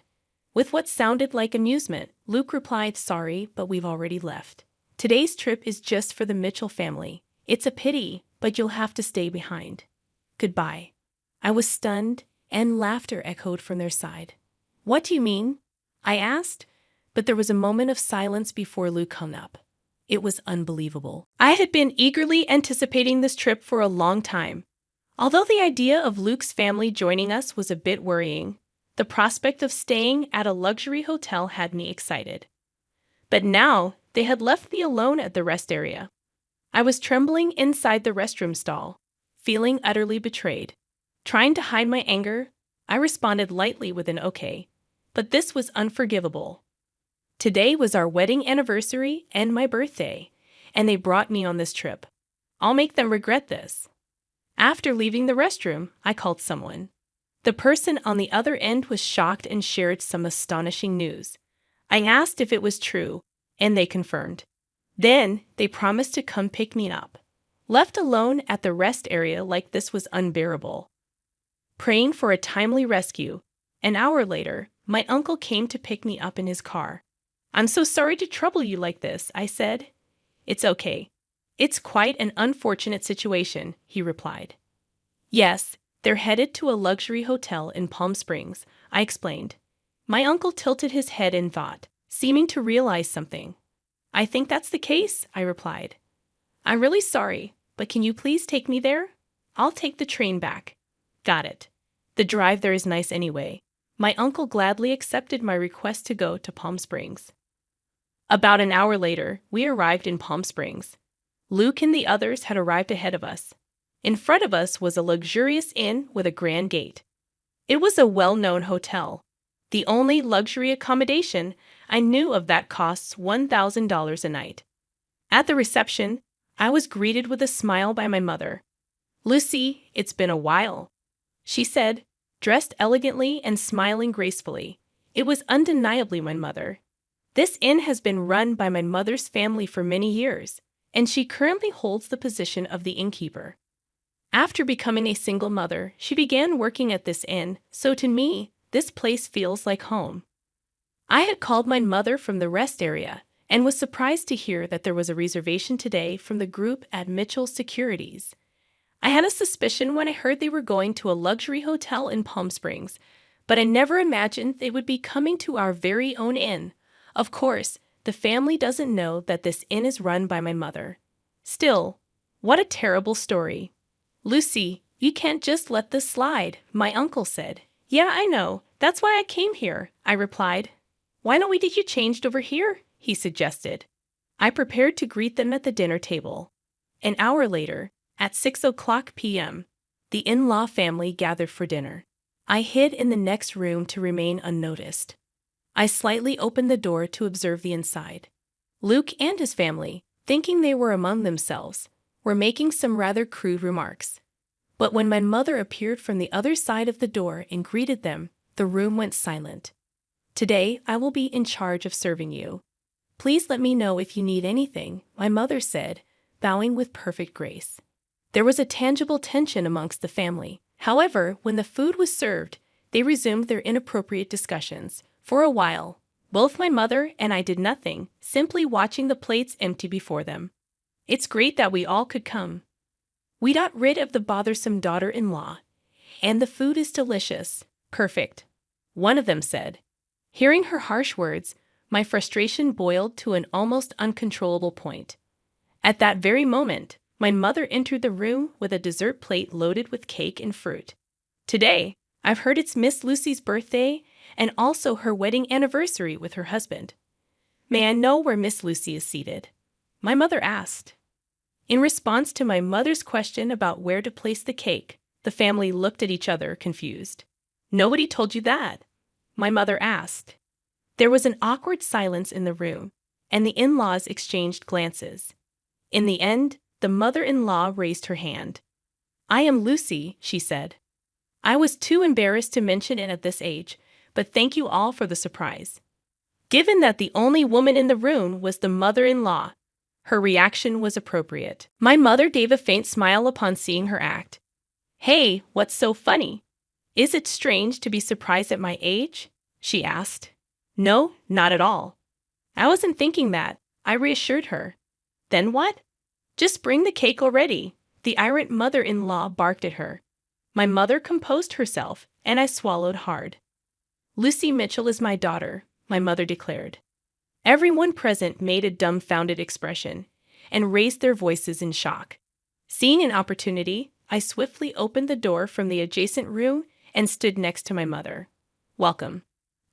With what sounded like amusement, Luke replied, sorry, but we've already left. Today's trip is just for the Mitchell family. It's a pity, but you'll have to stay behind. Goodbye. I was stunned, and laughter echoed from their side. What do you mean? I asked, but there was a moment of silence before Luke hung up. It was unbelievable. I had been eagerly anticipating this trip for a long time. Although the idea of Luke's family joining us was a bit worrying, the prospect of staying at a luxury hotel had me excited. But now, they had left me alone at the rest area. I was trembling inside the restroom stall, feeling utterly betrayed. Trying to hide my anger, I responded lightly with an okay. But this was unforgivable. Today was our wedding anniversary and my birthday, and they brought me on this trip. I'll make them regret this. After leaving the restroom, I called someone. The person on the other end was shocked and shared some astonishing news. I asked if it was true, and they confirmed. Then, they promised to come pick me up. Left alone at the rest area like this was unbearable. Praying for a timely rescue, an hour later, my uncle came to pick me up in his car. I'm so sorry to trouble you like this, I said. It's okay. It's quite an unfortunate situation, he replied. Yes, They're headed to a luxury hotel in Palm Springs, I explained. My uncle tilted his head in thought, seeming to realize something. I think that's the case, I replied. I'm really sorry, but can you please take me there? I'll take the train back. Got it. The drive there is nice anyway. My uncle gladly accepted my request to go to Palm Springs. About an hour later, we arrived in Palm Springs. Luke and the others had arrived ahead of us. In front of us was a luxurious inn with a grand gate. It was a well-known hotel. The only luxury accommodation I knew of that costs $1,000 a night. At the reception, I was greeted with a smile by my mother. "Lucy, it's been a while," she said, dressed elegantly and smiling gracefully. It was undeniably my mother. This inn has been run by my mother's family for many years, and she currently holds the position of the innkeeper. After becoming a single mother, she began working at this inn, so to me, this place feels like home. I had called my mother from the rest area and was surprised to hear that there was a reservation today from the group at Mitchell Securities. I had a suspicion when I heard they were going to a luxury hotel in Palm Springs, but I never imagined they would be coming to our very own inn. Of course, the family doesn't know that this inn is run by my mother. Still, what a terrible story. "Lucy, you can't just let this slide," my uncle said. "Yeah, I know. That's why I came here," I replied. "Why don't we get you changed over here?" he suggested. I prepared to greet them at the dinner table. An hour later, at 6:00 p.m., the in-law family gathered for dinner. I hid in the next room to remain unnoticed. I slightly opened the door to observe the inside. Luke and his family, thinking they were among themselves, were making some rather crude remarks. But when my mother appeared from the other side of the door and greeted them, the room went silent. "Today, I will be in charge of serving you. Please let me know if you need anything," my mother said, bowing with perfect grace. There was a tangible tension amongst the family. However, when the food was served, they resumed their inappropriate discussions. For a while, both my mother and I did nothing, simply watching the plates empty before them. It's great that we all could come. We got rid of the bothersome daughter-in-law, and the food is delicious. Perfect, one of them said. Hearing her harsh words, my frustration boiled to an almost uncontrollable point. At that very moment, my mother entered the room with a dessert plate loaded with cake and fruit. "Today, I've heard it's Miss Lucy's birthday and also her wedding anniversary with her husband. May I know where Miss Lucy is seated?" my mother asked. In response to my mother's question about where to place the cake, the family looked at each other confused. "Nobody told you that?" my mother asked. There was an awkward silence in the room, and the in-laws exchanged glances. In the end, the mother-in-law raised her hand. "I am Lucy," she said. I was too embarrassed to mention it at this age, but thank you all for the surprise. Given that the only woman in the room was the mother-in-law, her reaction was appropriate. My mother gave a faint smile upon seeing her act. "Hey, what's so funny? Is it strange to be surprised at my age?" she asked. "No, not at all." I wasn't thinking that, I reassured her. "Then what?" "Just bring the cake already," the irate mother-in-law barked at her. My mother composed herself, and I swallowed hard. "Lucy Mitchell is my daughter," my mother declared. Everyone present made a dumbfounded expression and raised their voices in shock. Seeing an opportunity, I swiftly opened the door from the adjacent room and stood next to my mother. "Welcome.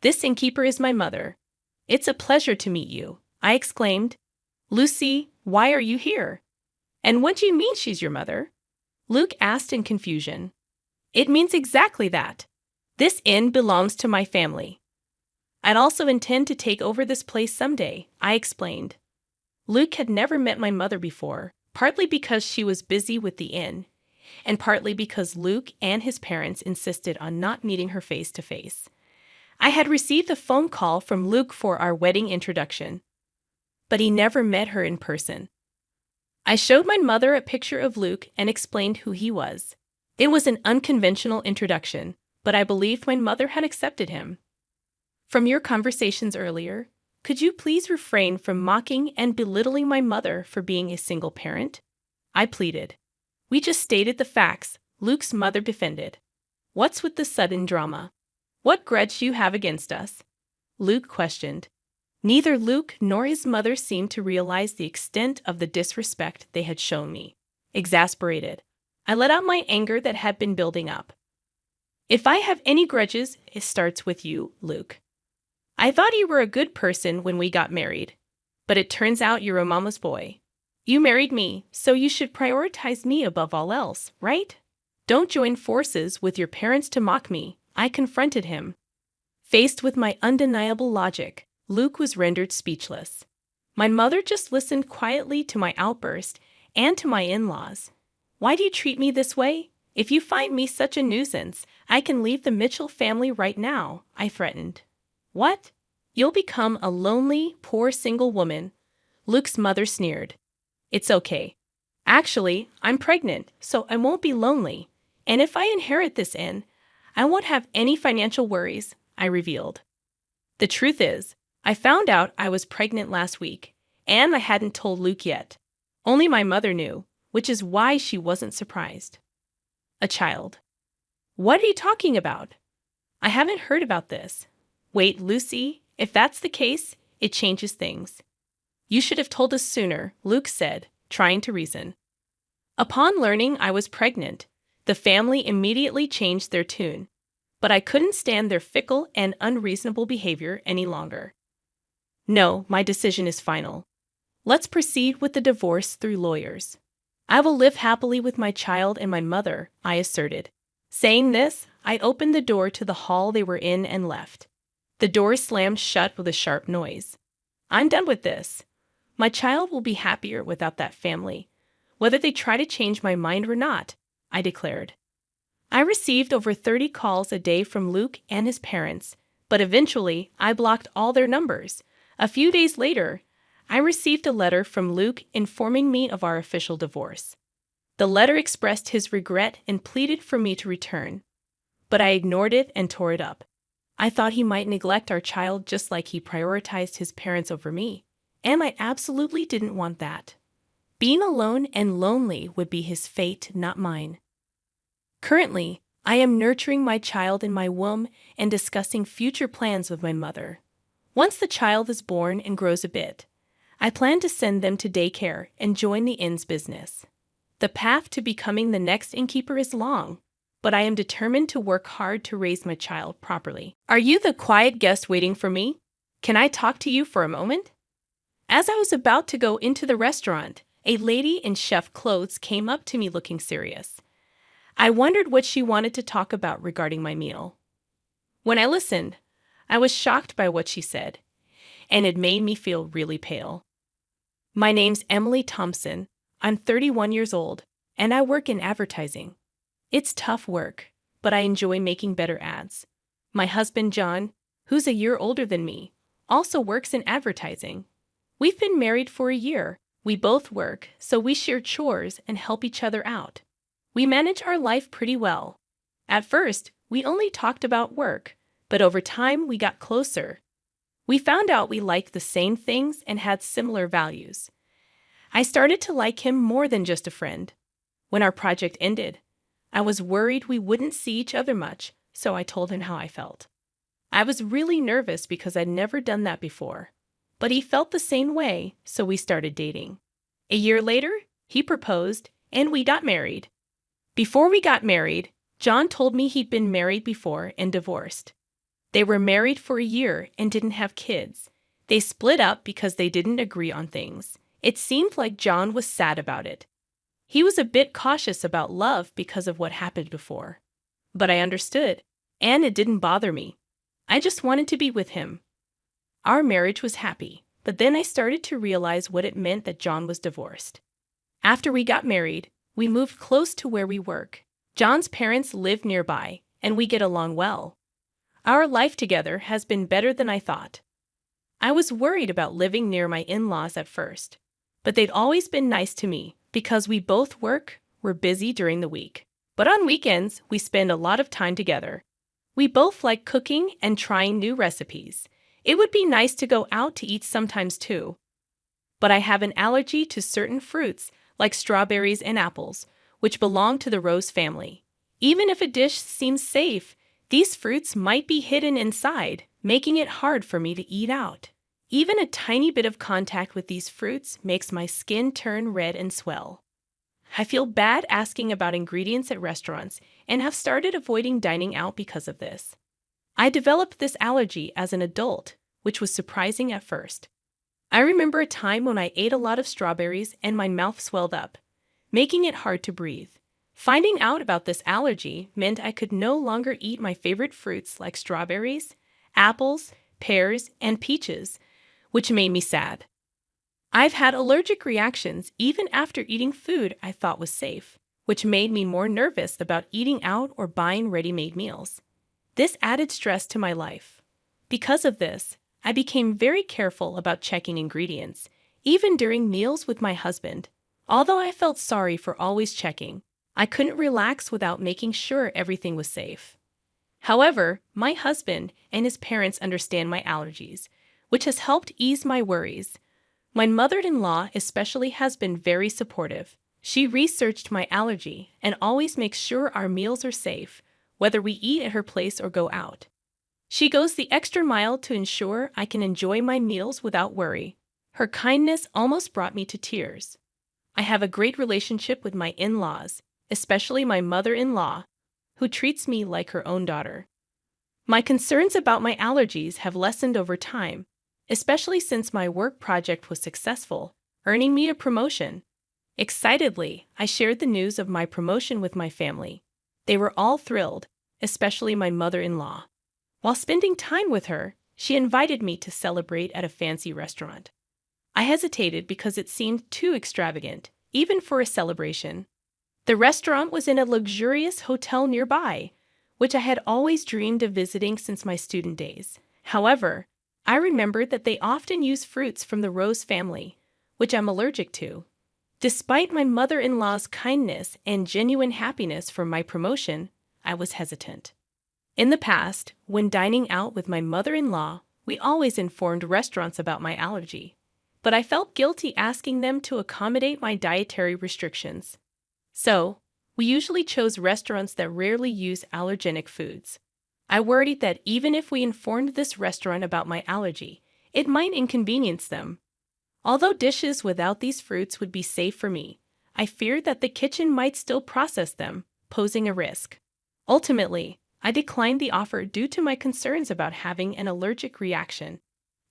This innkeeper is my mother. It's a pleasure to meet you," I exclaimed. "Lucy, why are you here?" "And what do you mean she's your mother?" Luke asked in confusion. "It means exactly that. This inn belongs to my family. I'd also intend to take over this place someday," I explained. Luke had never met my mother before, partly because she was busy with the inn, and partly because Luke and his parents insisted on not meeting her face to face. I had received a phone call from Luke for our wedding introduction, but he never met her in person. I showed my mother a picture of Luke and explained who he was. It was an unconventional introduction, but I believed my mother had accepted him. "From your conversations earlier, could you please refrain from mocking and belittling my mother for being a single parent?" I pleaded. "We just stated the facts. Luke's mother defended. What's with the sudden drama? What grudge do you have against us? Luke questioned. Neither Luke nor his mother seemed to realize the extent of the disrespect they had shown me. Exasperated, I let out my anger that had been building up. If I have any grudges, it starts with you, Luke. I thought you were a good person when we got married, but it turns out you're a mama's boy. You married me, so you should prioritize me above all else, right? Don't join forces with your parents to mock me, I confronted him. Faced with my undeniable logic, Luke was rendered speechless. My mother just listened quietly to my outburst and to my in-laws. Why do you treat me this way? If you find me such a nuisance, I can leave the Mitchell family right now, I threatened. What? You'll become a lonely, poor single woman, Luke's mother sneered. It's okay. Actually, I'm pregnant, so I won't be lonely. And if I inherit this inn, I won't have any financial worries, I revealed. The truth is, I found out I was pregnant last week, and I hadn't told Luke yet. Only my mother knew, which is why she wasn't surprised. A child. What are you talking about? I haven't heard about this. Wait, Lucy, if that's the case, it changes things. You should have told us sooner, Luke said, trying to reason. Upon learning I was pregnant, the family immediately changed their tune, but I couldn't stand their fickle and unreasonable behavior any longer. No, my decision is final. Let's proceed with the divorce through lawyers. I will live happily with my child and my mother, I asserted. Saying this, I opened the door to the hall they were in and left. The door slammed shut with a sharp noise. I'm done with this. My child will be happier without that family, whether they try to change my mind or not, I declared. I received over 30 calls a day from Luke and his parents, but eventually I blocked all their numbers. A few days later, I received a letter from Luke informing me of our official divorce. The letter expressed his regret and pleaded for me to return, but I ignored it and tore it up. I thought he might neglect our child just like he prioritized his parents over me, and I absolutely didn't want that. Being alone and lonely would be his fate, not mine. Currently, I am nurturing my child in my womb and discussing future plans with my mother. Once the child is born and grows a bit, I plan to send them to daycare and join the inn's business. The path to becoming the next innkeeper is long, but I am determined to work hard to raise my child properly. Are you the quiet guest waiting for me? Can I talk to you for a moment? As I was about to go into the restaurant, a lady in chef clothes came up to me looking serious. I wondered what she wanted to talk about regarding my meal. When I listened, I was shocked by what she said, and it made me feel really pale. My name's Emily Thompson. I'm 31 years old, and I work in advertising. It's tough work, but I enjoy making better ads. My husband, John, who's a year older than me, also works in advertising. We've been married for a year. We both work, so we share chores and help each other out. We manage our life pretty well. At first, we only talked about work, but over time we got closer. We found out we liked the same things and had similar values. I started to like him more than just a friend. When our project ended, I was worried we wouldn't see each other much, so I told him how I felt. I was really nervous because I'd never done that before, but he felt the same way, so we started dating. A year later, he proposed, and we got married. Before we got married, John told me he'd been married before and divorced. They were married for a year and didn't have kids. They split up because they didn't agree on things. It seemed like John was sad about it. He was a bit cautious about love because of what happened before. But I understood, and it didn't bother me. I just wanted to be with him. Our marriage was happy, but then I started to realize what it meant that John was divorced. After we got married, we moved close to where we work. John's parents live nearby, and we get along well. Our life together has been better than I thought. I was worried about living near my in-laws at first, but they'd always been nice to me because we both we're busy during the week. But on weekends, we spend a lot of time together. We both like cooking and trying new recipes. It would be nice to go out to eat sometimes too. But I have an allergy to certain fruits like strawberries and apples, which belong to the rose family. Even if a dish seems safe, these fruits might be hidden inside, making it hard for me to eat out. Even a tiny bit of contact with these fruits makes my skin turn red and swell. I feel bad asking about ingredients at restaurants and have started avoiding dining out because of this. I developed this allergy as an adult, which was surprising at first. I remember a time when I ate a lot of strawberries and my mouth swelled up, making it hard to breathe. Finding out about this allergy meant I could no longer eat my favorite fruits like strawberries, apples, pears, and peaches, which made me sad. I've had allergic reactions even after eating food I thought was safe, which made me more nervous about eating out or buying ready-made meals. This added stress to my life. Because of this, I became very careful about checking ingredients, even during meals with my husband. Although I felt sorry for always checking, I couldn't relax without making sure everything was safe. However, my husband and his parents understand my allergies, which has helped ease my worries. My mother-in-law especially has been very supportive. She researched my allergy and always makes sure our meals are safe, whether we eat at her place or go out. She goes the extra mile to ensure I can enjoy my meals without worry. Her kindness almost brought me to tears. I have a great relationship with my in-laws, especially my mother-in-law, who treats me like her own daughter. My concerns about my allergies have lessened over time, especially since my work project was successful, earning me a promotion. Excitedly, I shared the news of my promotion with my family. They were all thrilled, especially my mother-in-law. While spending time with her, she invited me to celebrate at a fancy restaurant. I hesitated because it seemed too extravagant, even for a celebration. The restaurant was in a luxurious hotel nearby, which I had always dreamed of visiting since my student days. However, I remembered that they often use fruits from the rose family, which I'm allergic to. Despite my mother-in-law's kindness and genuine happiness for my promotion, I was hesitant. In the past, when dining out with my mother-in-law, we always informed restaurants about my allergy, but I felt guilty asking them to accommodate my dietary restrictions. So, we usually chose restaurants that rarely use allergenic foods. I worried that even if we informed this restaurant about my allergy, it might inconvenience them. Although dishes without these fruits would be safe for me, I feared that the kitchen might still process them, posing a risk. Ultimately, I declined the offer due to my concerns about having an allergic reaction.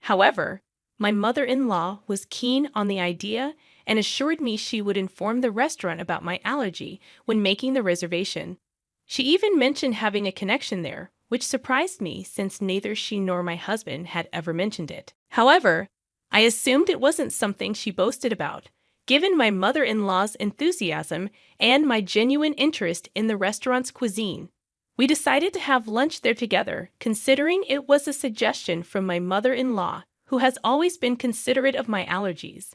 However, my mother-in-law was keen on the idea and assured me she would inform the restaurant about my allergy when making the reservation. She even mentioned having a connection there, which surprised me since neither she nor my husband had ever mentioned it. However, I assumed it wasn't something she boasted about, given my mother-in-law's enthusiasm and my genuine interest in the restaurant's cuisine. We decided to have lunch there together, considering it was a suggestion from my mother-in-law, who has always been considerate of my allergies.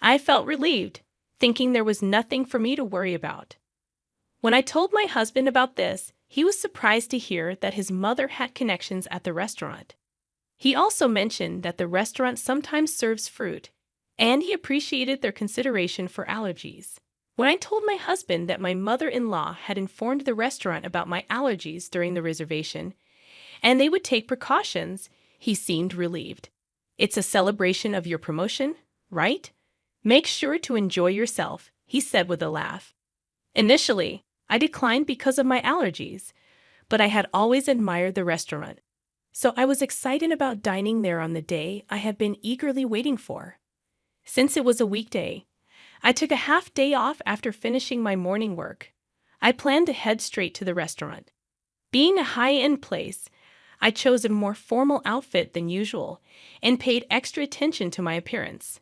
I felt relieved, thinking there was nothing for me to worry about. When I told my husband about this, he was surprised to hear that his mother had connections at the restaurant. He also mentioned that the restaurant sometimes serves fruit, and he appreciated their consideration for allergies. When I told my husband that my mother-in-law had informed the restaurant about my allergies during the reservation, and they would take precautions, he seemed relieved. "It's a celebration of your promotion, right? Make sure to enjoy yourself," he said with a laugh. Initially, I declined because of my allergies, but I had always admired the restaurant, so I was excited about dining there on the day I had been eagerly waiting for. Since it was a weekday, I took a half day off after finishing my morning work. I planned to head straight to the restaurant. Being a high-end place, I chose a more formal outfit than usual and paid extra attention to my appearance.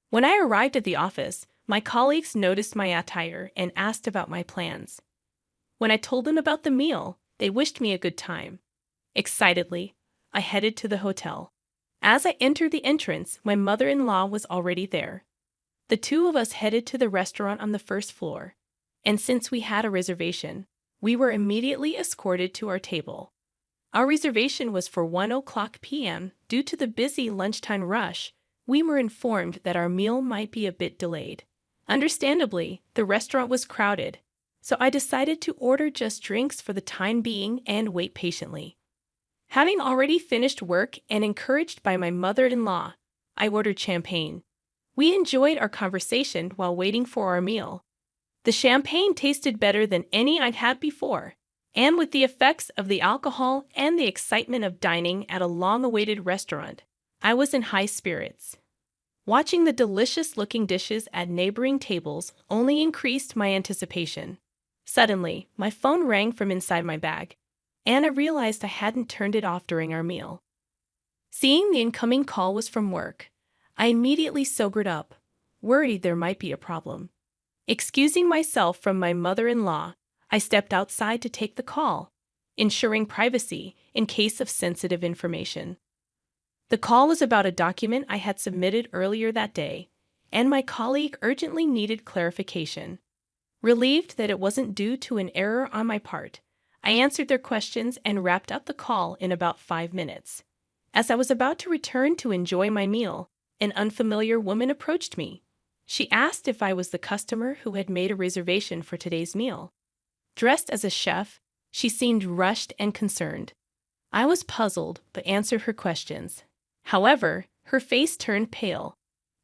When I arrived at the office, my colleagues noticed my attire and asked about my plans. When I told them about the meal, they wished me a good time. Excitedly, I headed to the hotel. As I entered the entrance, my mother-in-law was already there. The two of us headed to the restaurant on the first floor, and since we had a reservation, we were immediately escorted to our table. Our reservation was for 1:00 p.m. Due to the busy lunchtime rush, we were informed that our meal might be a bit delayed. Understandably, the restaurant was crowded, so I decided to order just drinks for the time being and wait patiently. Having already finished work and encouraged by my mother-in-law, I ordered champagne. We enjoyed our conversation while waiting for our meal. The champagne tasted better than any I'd had before, and with the effects of the alcohol and the excitement of dining at a long-awaited restaurant, I was in high spirits. Watching the delicious-looking dishes at neighboring tables only increased my anticipation. Suddenly, my phone rang from inside my bag, and I realized I hadn't turned it off during our meal. Seeing the incoming call was from work, I immediately sobered up, worried there might be a problem. Excusing myself from my mother-in-law, I stepped outside to take the call, ensuring privacy in case of sensitive information. The call was about a document I had submitted earlier that day, and my colleague urgently needed clarification. Relieved that it wasn't due to an error on my part, I answered their questions and wrapped up the call in about 5 minutes. As I was about to return to enjoy my meal, an unfamiliar woman approached me. She asked if I was the customer who had made a reservation for today's meal. Dressed as a chef, she seemed rushed and concerned. I was puzzled but answered her questions. However, her face turned pale,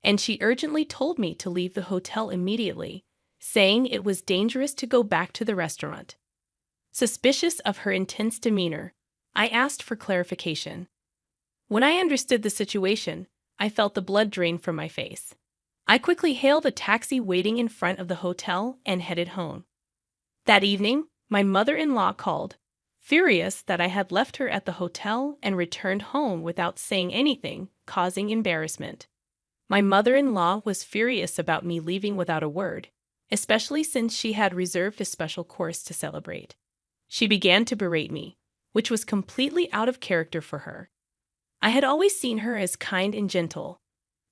and she urgently told me to leave the hotel immediately, saying it was dangerous to go back to the restaurant. Suspicious of her intense demeanor, I asked for clarification. When I understood the situation, I felt the blood drain from my face. I quickly hailed a taxi waiting in front of the hotel and headed home. That evening, my mother-in-law called, furious that I had left her at the hotel and returned home without saying anything, causing embarrassment. My mother-in-law was furious about me leaving without a word, especially since she had reserved a special course to celebrate. She began to berate me, which was completely out of character for her. I had always seen her as kind and gentle,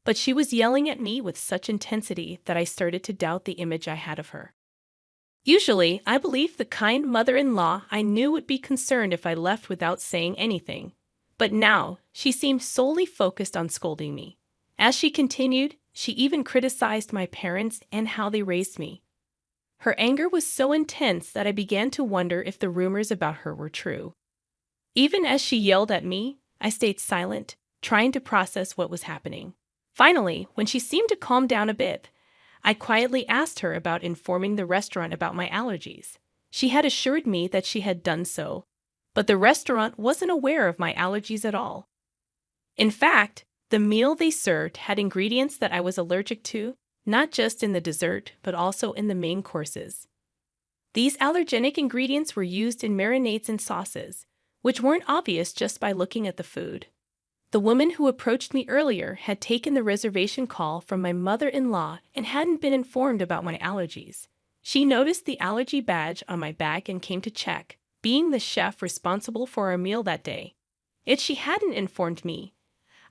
but she was yelling at me with such intensity that I started to doubt the image I had of her. Usually, I believed the kind mother-in-law I knew would be concerned if I left without saying anything, but now she seemed solely focused on scolding me. As she continued, she even criticized my parents and how they raised me. Her anger was so intense that I began to wonder if the rumors about her were true. Even as she yelled at me, I stayed silent, trying to process what was happening. Finally, when she seemed to calm down a bit, I quietly asked her about informing the restaurant about my allergies. She had assured me that she had done so, but the restaurant wasn't aware of my allergies at all. In fact, the meal they served had ingredients that I was allergic to, not just in the dessert, but also in the main courses. These allergenic ingredients were used in marinades and sauces, which weren't obvious just by looking at the food. The woman who approached me earlier had taken the reservation call from my mother-in-law and hadn't been informed about my allergies. She noticed the allergy badge on my bag and came to check, being the chef responsible for our meal that day. If she hadn't informed me,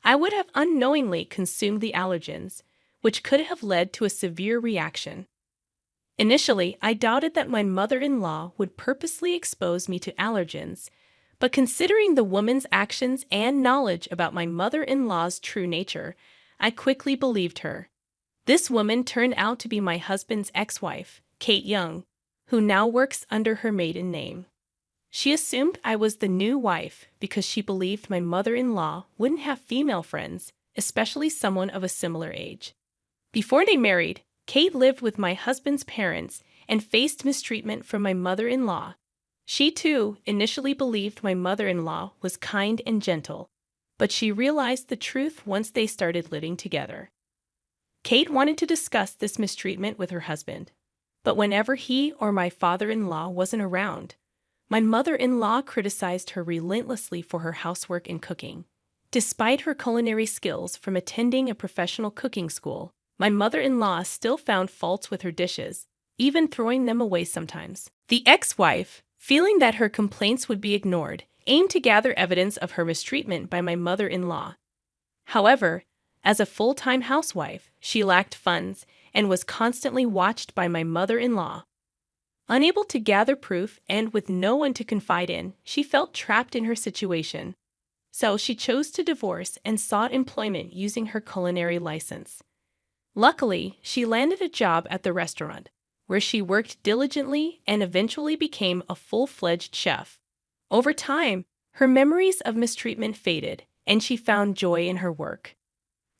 I would have unknowingly consumed the allergens, which could have led to a severe reaction. Initially, I doubted that my mother-in-law would purposely expose me to allergens, but considering the woman's actions and knowledge about my mother-in-law's true nature, I quickly believed her. This woman turned out to be my husband's ex-wife, Kate Young, who now works under her maiden name. She assumed I was the new wife because she believed my mother-in-law wouldn't have female friends, especially someone of a similar age. Before they married, Kate lived with my husband's parents and faced mistreatment from my mother-in-law. She, too, initially believed my mother-in-law was kind and gentle, but she realized the truth once they started living together. Kate wanted to discuss this mistreatment with her husband, but whenever he or my father-in-law wasn't around, my mother-in-law criticized her relentlessly for her housework and cooking. Despite her culinary skills from attending a professional cooking school, my mother-in-law still found faults with her dishes, even throwing them away sometimes. The ex-wife, feeling that her complaints would be ignored, aimed to gather evidence of her mistreatment by my mother-in-law. However, as a full-time housewife, she lacked funds and was constantly watched by my mother-in-law. Unable to gather proof and with no one to confide in, she felt trapped in her situation. So she chose to divorce and sought employment using her culinary license. Luckily, she landed a job at the restaurant, where she worked diligently and eventually became a full-fledged chef. Over time, her memories of mistreatment faded, and she found joy in her work.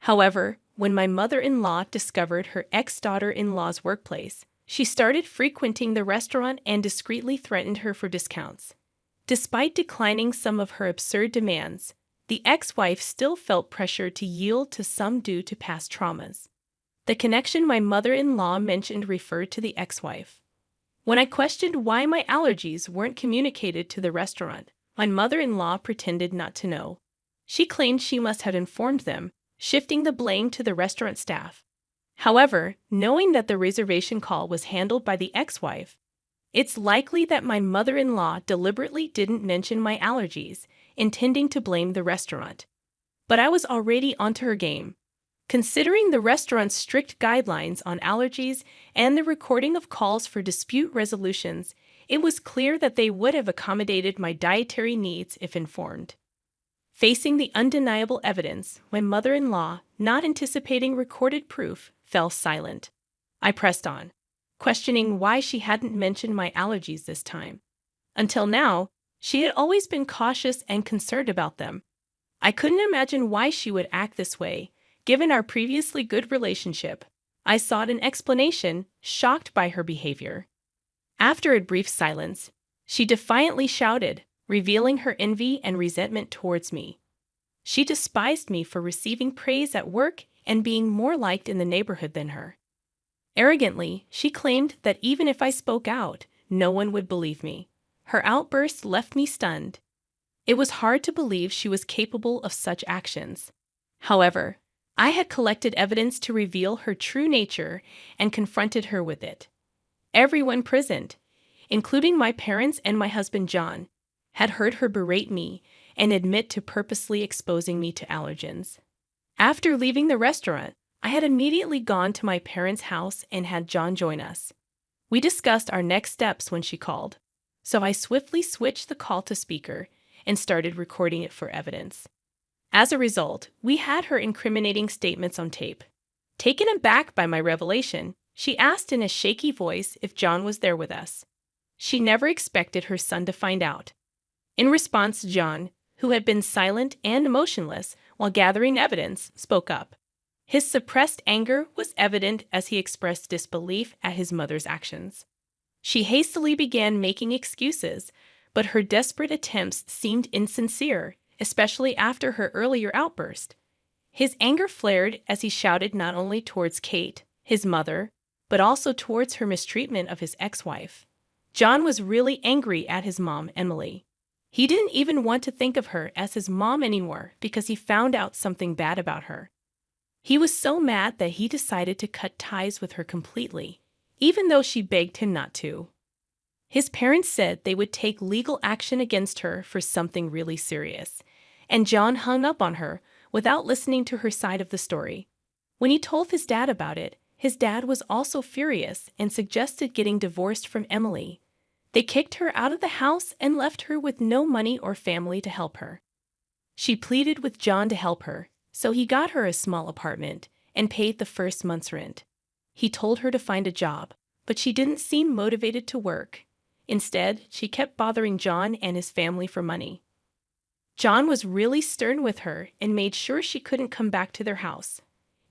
However, when my mother-in-law discovered her ex-daughter-in-law's workplace, she started frequenting the restaurant and discreetly threatened her for discounts. Despite declining some of her absurd demands, the ex-wife still felt pressure to yield to some due to past traumas. The connection my mother-in-law mentioned referred to the ex-wife. When I questioned why my allergies weren't communicated to the restaurant, my mother-in-law pretended not to know. She claimed she must have informed them, shifting the blame to the restaurant staff. However, knowing that the reservation call was handled by the ex-wife, it's likely that my mother-in-law deliberately didn't mention my allergies, intending to blame the restaurant. But I was already onto her game. Considering the restaurant's strict guidelines on allergies and the recording of calls for dispute resolutions, it was clear that they would have accommodated my dietary needs if informed. Facing the undeniable evidence, my mother-in-law, not anticipating recorded proof, fell silent. I pressed on, questioning why she hadn't mentioned my allergies this time. Until now, she had always been cautious and concerned about them. I couldn't imagine why she would act this way, given our previously good relationship. I sought an explanation, shocked by her behavior. After a brief silence, she defiantly shouted, revealing her envy and resentment towards me. She despised me for receiving praise at work and being more liked in the neighborhood than her. Arrogantly, she claimed that even if I spoke out, no one would believe me. Her outburst left me stunned. It was hard to believe she was capable of such actions. However, I had collected evidence to reveal her true nature and confronted her with it. Everyone present, including my parents and my husband John, had heard her berate me and admit to purposely exposing me to allergens. After leaving the restaurant, I had immediately gone to my parents' house and had John join us. We discussed our next steps when she called, so I swiftly switched the call to speaker and started recording it for evidence. As a result, we had her incriminating statements on tape. Taken aback by my revelation, she asked in a shaky voice if John was there with us. She never expected her son to find out. In response, John, who had been silent and motionless while gathering evidence, spoke up. His suppressed anger was evident as he expressed disbelief at his mother's actions. She hastily began making excuses, but her desperate attempts seemed insincere, especially after her earlier outburst. His anger flared as he shouted not only towards Kate, his mother, but also towards her mistreatment of his ex-wife. John was really angry at his mom, Emily. He didn't even want to think of her as his mom anymore because he found out something bad about her. He was so mad that he decided to cut ties with her completely, even though she begged him not to. His parents said they would take legal action against her for something really serious, and John hung up on her without listening to her side of the story. When he told his dad about it, his dad was also furious and suggested getting divorced from Emily. They kicked her out of the house and left her with no money or family to help her. She pleaded with John to help her, so he got her a small apartment and paid the first month's rent. He told her to find a job, but she didn't seem motivated to work. Instead, she kept bothering John and his family for money. John was really stern with her and made sure she couldn't come back to their house.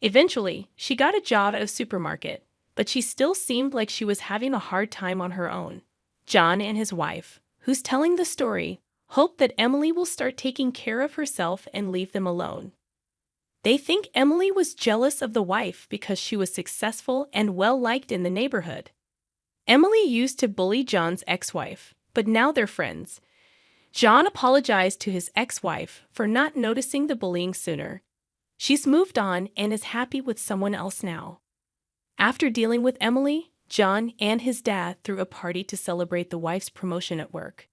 Eventually, she got a job at a supermarket, but she still seemed like she was having a hard time on her own. John and his wife, who's telling the story, hope that Emily will start taking care of herself and leave them alone. They think Emily was jealous of the wife because she was successful and well-liked in the neighborhood. Emily used to bully John's ex-wife, but now they're friends. John apologized to his ex-wife for not noticing the bullying sooner. She's moved on and is happy with someone else now. After dealing with Emily, John and his dad threw a party to celebrate the wife's promotion at work.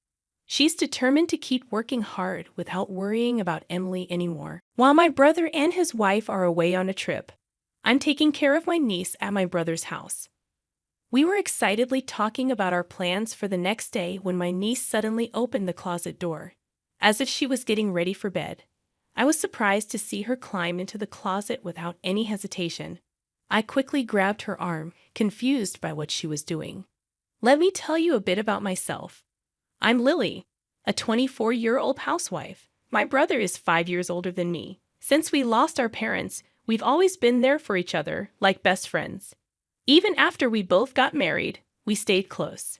She's determined to keep working hard without worrying about Emily anymore. While my brother and his wife are away on a trip, I'm taking care of my niece at my brother's house. We were excitedly talking about our plans for the next day when my niece suddenly opened the closet door, as if she was getting ready for bed. I was surprised to see her climb into the closet without any hesitation. I quickly grabbed her arm, confused by what she was doing. Let me tell you a bit about myself. I'm Lily, a 24-year-old housewife. My brother is 5 years older than me. Since we lost our parents, we've always been there for each other, like best friends. Even after we both got married, we stayed close.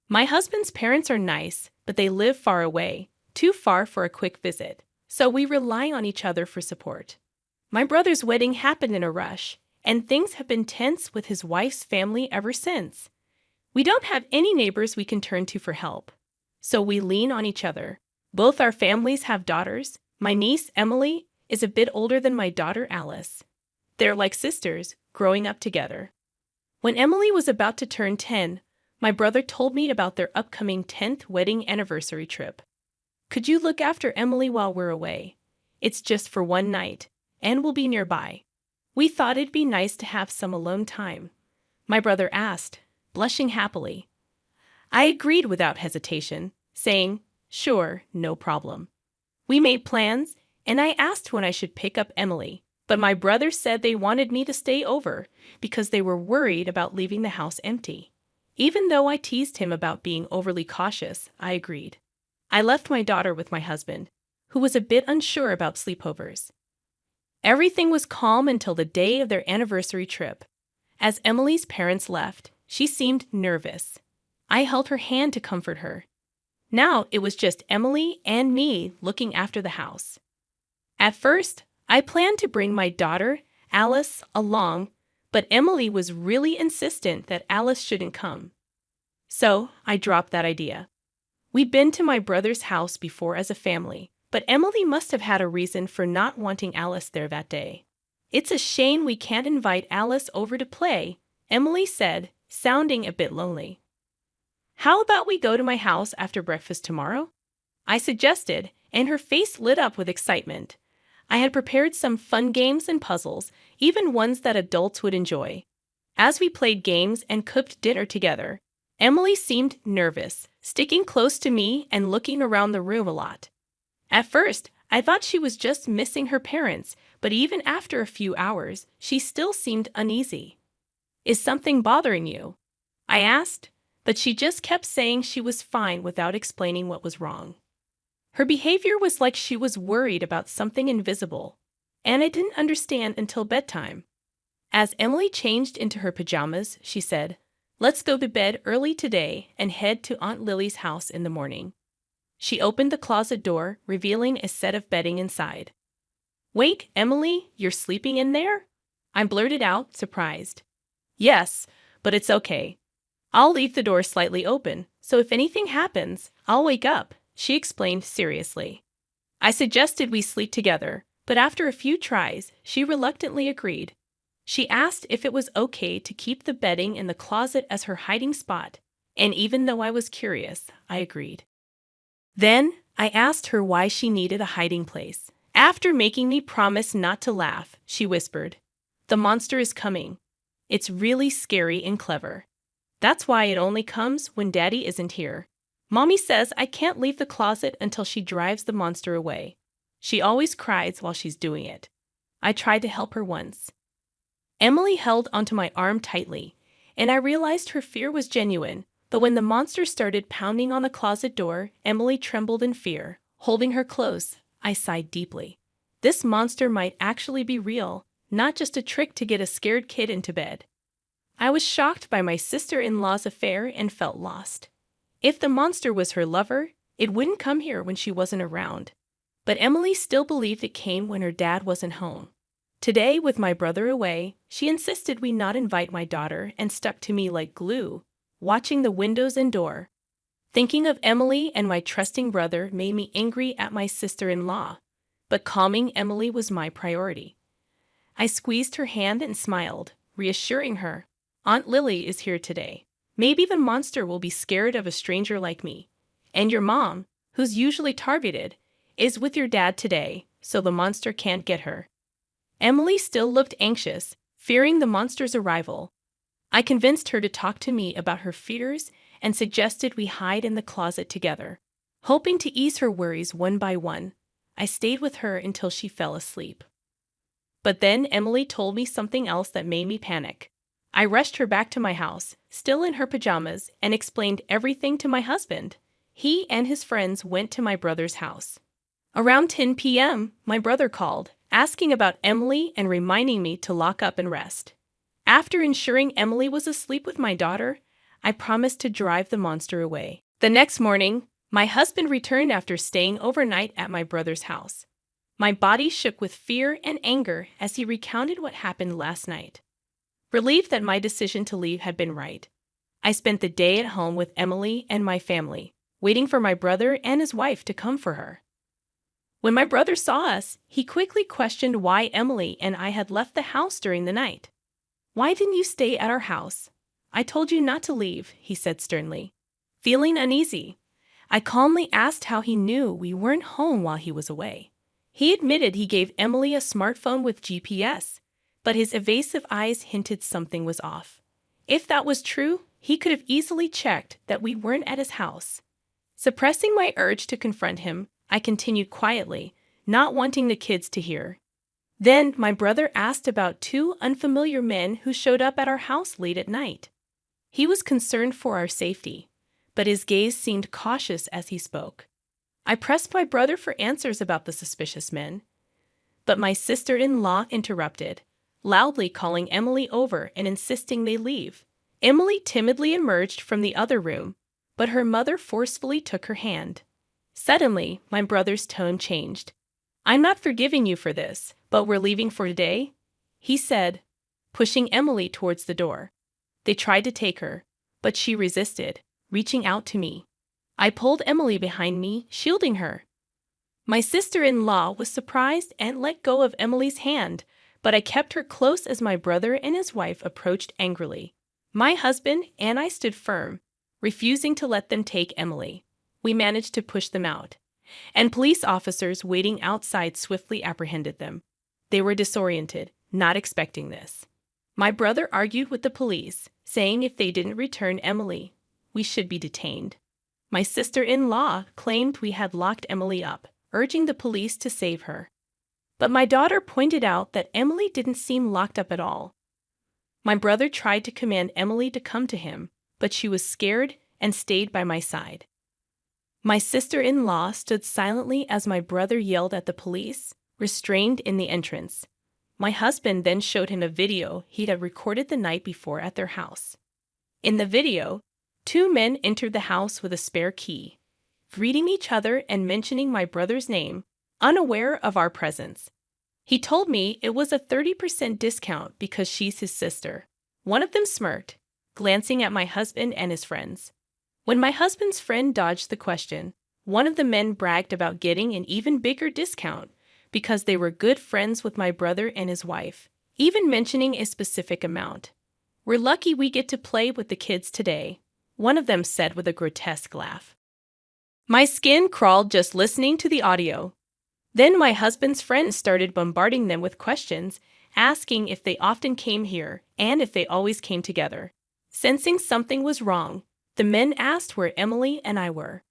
My husband's parents are nice, but they live far away, too far for a quick visit, so we rely on each other for support. My brother's wedding happened in a rush, and things have been tense with his wife's family ever since. We don't have any neighbors we can turn to for help, so we lean on each other. Both our families have daughters. My niece, Emily, is a bit older than my daughter, Alice. They're like sisters, growing up together. When Emily was about to turn 10, my brother told me about their upcoming 10th wedding anniversary trip. Could you look after Emily while we're away? It's just for one night, and we'll be nearby. We thought it'd be nice to have some alone time. My brother asked, blushing happily. I agreed without hesitation, saying, sure, no problem. We made plans, and I asked when I should pick up Emily, but my brother said they wanted me to stay over because they were worried about leaving the house empty. Even though I teased him about being overly cautious, I agreed. I left my daughter with my husband, who was a bit unsure about sleepovers. Everything was calm until the day of their anniversary trip. As Emily's parents left, she seemed nervous. I held her hand to comfort her. Now it was just Emily and me looking after the house. At first, I planned to bring my daughter, Alice, along, but Emily was really insistent that Alice shouldn't come. So I dropped that idea. We'd been to my brother's house before as a family, but Emily must have had a reason for not wanting Alice there that day. It's a shame we can't invite Alice over to play, Emily said, sounding a bit lonely. How about we go to my house after breakfast tomorrow? I suggested, and her face lit up with excitement. I had prepared some fun games and puzzles, even ones that adults would enjoy. As we played games and cooked dinner together, Emily seemed nervous, sticking close to me and looking around the room a lot. At first, I thought she was just missing her parents, but even after a few hours, she still seemed uneasy. Is something bothering you? I asked, but she just kept saying she was fine without explaining what was wrong. Her behavior was like she was worried about something invisible, and I didn't understand until bedtime. As Emily changed into her pajamas, she said, "Let's go to bed early today and head to Aunt Lily's house in the morning." She opened the closet door, revealing a set of bedding inside. "Wait, Emily, you're sleeping in there?" I blurted out, surprised. "Yes, but it's okay. I'll leave the door slightly open, so if anything happens, I'll wake up," she explained seriously. I suggested we sleep together, but after a few tries, she reluctantly agreed. She asked if it was okay to keep the bedding in the closet as her hiding spot, and even though I was curious, I agreed. Then, I asked her why she needed a hiding place. After making me promise not to laugh, she whispered, "The monster is coming. It's really scary and clever. That's why it only comes when Daddy isn't here. Mommy says I can't leave the closet until she drives the monster away. She always cries while she's doing it." I tried to help her once. Emily held onto my arm tightly, and I realized her fear was genuine, but when the monster started pounding on the closet door, Emily trembled in fear. Holding her close, I sighed deeply. This monster might actually be real, not just a trick to get a scared kid into bed. I was shocked by my sister-in-law's affair and felt lost. If the monster was her lover, it wouldn't come here when she wasn't around. But Emily still believed it came when her dad wasn't home. Today, with my brother away, she insisted we not invite my daughter and stuck to me like glue, watching the windows and door. Thinking of Emily and my trusting brother made me angry at my sister-in-law, but calming Emily was my priority. I squeezed her hand and smiled, reassuring her, "Aunt Lily is here today. Maybe the monster will be scared of a stranger like me. And your mom, who's usually targeted, is with your dad today, so the monster can't get her." Emily still looked anxious, fearing the monster's arrival. I convinced her to talk to me about her fears and suggested we hide in the closet together. Hoping to ease her worries one by one, I stayed with her until she fell asleep. But then Emily told me something else that made me panic. I rushed her back to my house, still in her pajamas, and explained everything to my husband. He and his friends went to my brother's house. Around 10 p.m., my brother called, asking about Emily and reminding me to lock up and rest. After ensuring Emily was asleep with my daughter, I promised to drive the monster away. The next morning, my husband returned after staying overnight at my brother's house. My body shook with fear and anger as he recounted what happened last night. Relieved that my decision to leave had been right, I spent the day at home with Emily and my family, waiting for my brother and his wife to come for her. When my brother saw us, he quickly questioned why Emily and I had left the house during the night. "Why didn't you stay at our house? I told you not to leave," he said sternly. Feeling uneasy, I calmly asked how he knew we weren't home while he was away. He admitted he gave Emily a smartphone with GPS, but his evasive eyes hinted something was off. If that was true, he could have easily checked that we weren't at his house. Suppressing my urge to confront him, I continued quietly, not wanting the kids to hear. Then my brother asked about two unfamiliar men who showed up at our house late at night. He was concerned for our safety, but his gaze seemed cautious as he spoke. I pressed my brother for answers about the suspicious men, but my sister-in-law interrupted, loudly calling Emily over and insisting they leave. Emily timidly emerged from the other room, but her mother forcefully took her hand. Suddenly, my brother's tone changed. "I'm not forgiving you for this, but we're leaving for today," he said, pushing Emily towards the door. They tried to take her, but she resisted, reaching out to me. I pulled Emily behind me, shielding her. My sister-in-law was surprised and let go of Emily's hand, but I kept her close as my brother and his wife approached angrily. My husband and I stood firm, refusing to let them take Emily. We managed to push them out, and police officers waiting outside swiftly apprehended them. They were disoriented, not expecting this. My brother argued with the police, saying if they didn't return Emily, we should be detained. My sister-in-law claimed we had locked Emily up, urging the police to save her. But my daughter pointed out that Emily didn't seem locked up at all. My brother tried to command Emily to come to him, but she was scared and stayed by my side. My sister-in-law stood silently as my brother yelled at the police, restrained in the entrance. My husband then showed him a video he had recorded the night before at their house. In the video, two men entered the house with a spare key, greeting each other and mentioning my brother's name, unaware of our presence. He told me it was a 30% discount because she's his sister. One of them smirked, glancing at my husband and his friends. When my husband's friend dodged the question, one of the men bragged about getting an even bigger discount because they were good friends with my brother and his wife, even mentioning a specific amount. "We're lucky we get to play with the kids today," one of them said with a grotesque laugh. My skin crawled just listening to the audio. Then my husband's friends started bombarding them with questions, asking if they often came here and if they always came together. Sensing something was wrong, the men asked where Emily and I were.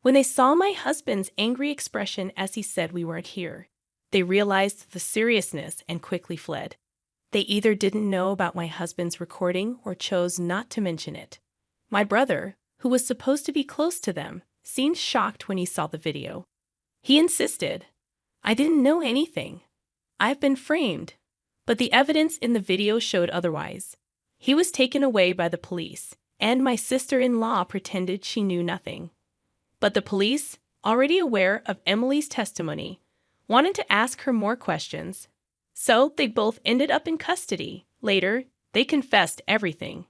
When they saw my husband's angry expression as he said we weren't here, they realized the seriousness and quickly fled. They either didn't know about my husband's recording or chose not to mention it. My brother, who was supposed to be close to them, seemed shocked when he saw the video. He insisted, "I didn't know anything. I've been framed." But the evidence in the video showed otherwise. He was taken away by the police, and my sister-in-law pretended she knew nothing. But the police, already aware of Emily's testimony, wanted to ask her more questions. So they both ended up in custody. Later, they confessed everything.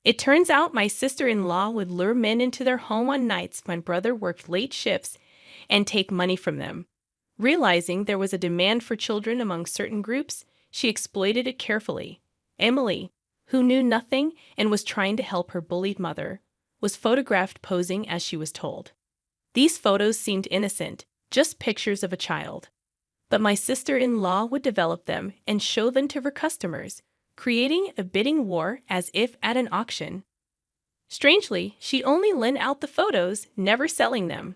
It turns out my sister-in-law would lure men into their home on nights my brother worked late shifts and take money from them. Realizing there was a demand for children among certain groups, she exploited it carefully. Emily, who knew nothing and was trying to help her bullied mother, was photographed posing as she was told. These photos seemed innocent, just pictures of a child. But my sister-in-law would develop them and show them to her customers, creating a bidding war as if at an auction. Strangely, she only lent out the photos, never selling them.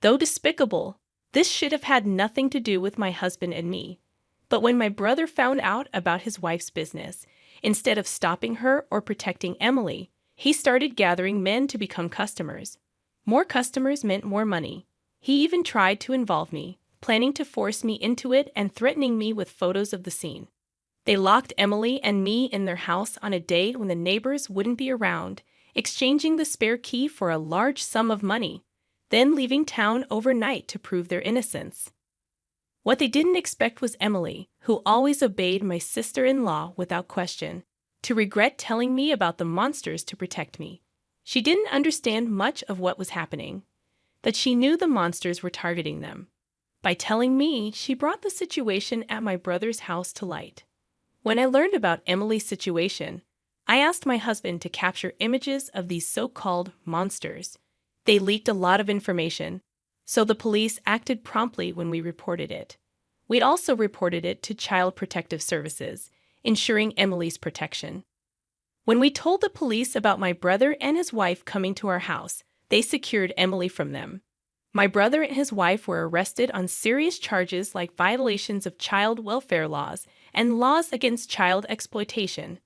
Though despicable, this should have had nothing to do with my husband and me. But when my brother found out about his wife's business, instead of stopping her or protecting Emily, he started gathering men to become customers. More customers meant more money. He even tried to involve me, planning to force me into it and threatening me with photos of the scene. They locked Emily and me in their house on a day when the neighbors wouldn't be around, exchanging the spare key for a large sum of money, then leaving town overnight to prove their innocence. What they didn't expect was Emily, who always obeyed my sister-in-law without question, to regret telling me about the monsters to protect me. She didn't understand much of what was happening, but she knew the monsters were targeting them. By telling me, she brought the situation at my brother's house to light. When I learned about Emily's situation, I asked my husband to capture images of these so-called monsters. They leaked a lot of information, so the police acted promptly when we reported it. We'd also reported it to Child Protective Services, ensuring Emily's protection. When we told the police about my brother and his wife coming to our house, they secured Emily from them. My brother and his wife were arrested on serious charges like violations of child welfare laws and laws against child exploitation.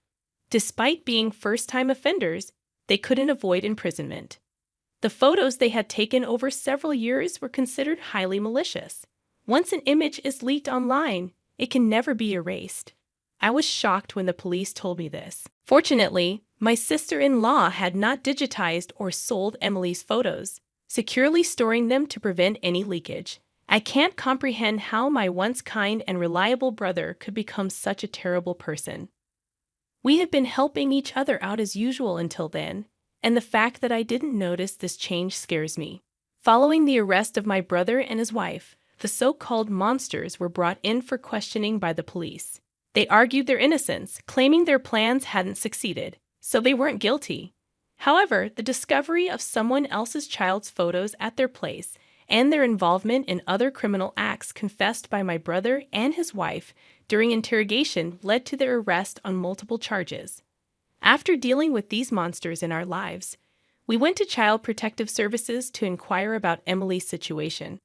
Despite being first-time offenders, they couldn't avoid imprisonment. The photos they had taken over several years were considered highly malicious. Once an image is leaked online, it can never be erased. I was shocked when the police told me this. Fortunately, my sister-in-law had not digitized or sold Emily's photos, securely storing them to prevent any leakage. I can't comprehend how my once kind and reliable brother could become such a terrible person. We had been helping each other out as usual until then, and the fact that I didn't notice this change scares me. Following the arrest of my brother and his wife, the so-called monsters were brought in for questioning by the police. They argued their innocence, claiming their plans hadn't succeeded, so they weren't guilty. However, the discovery of someone else's child's photos at their place and their involvement in other criminal acts confessed by my brother and his wife during interrogation led to their arrest on multiple charges. After dealing with these monsters in our lives, we went to Child Protective Services to inquire about Emily's situation.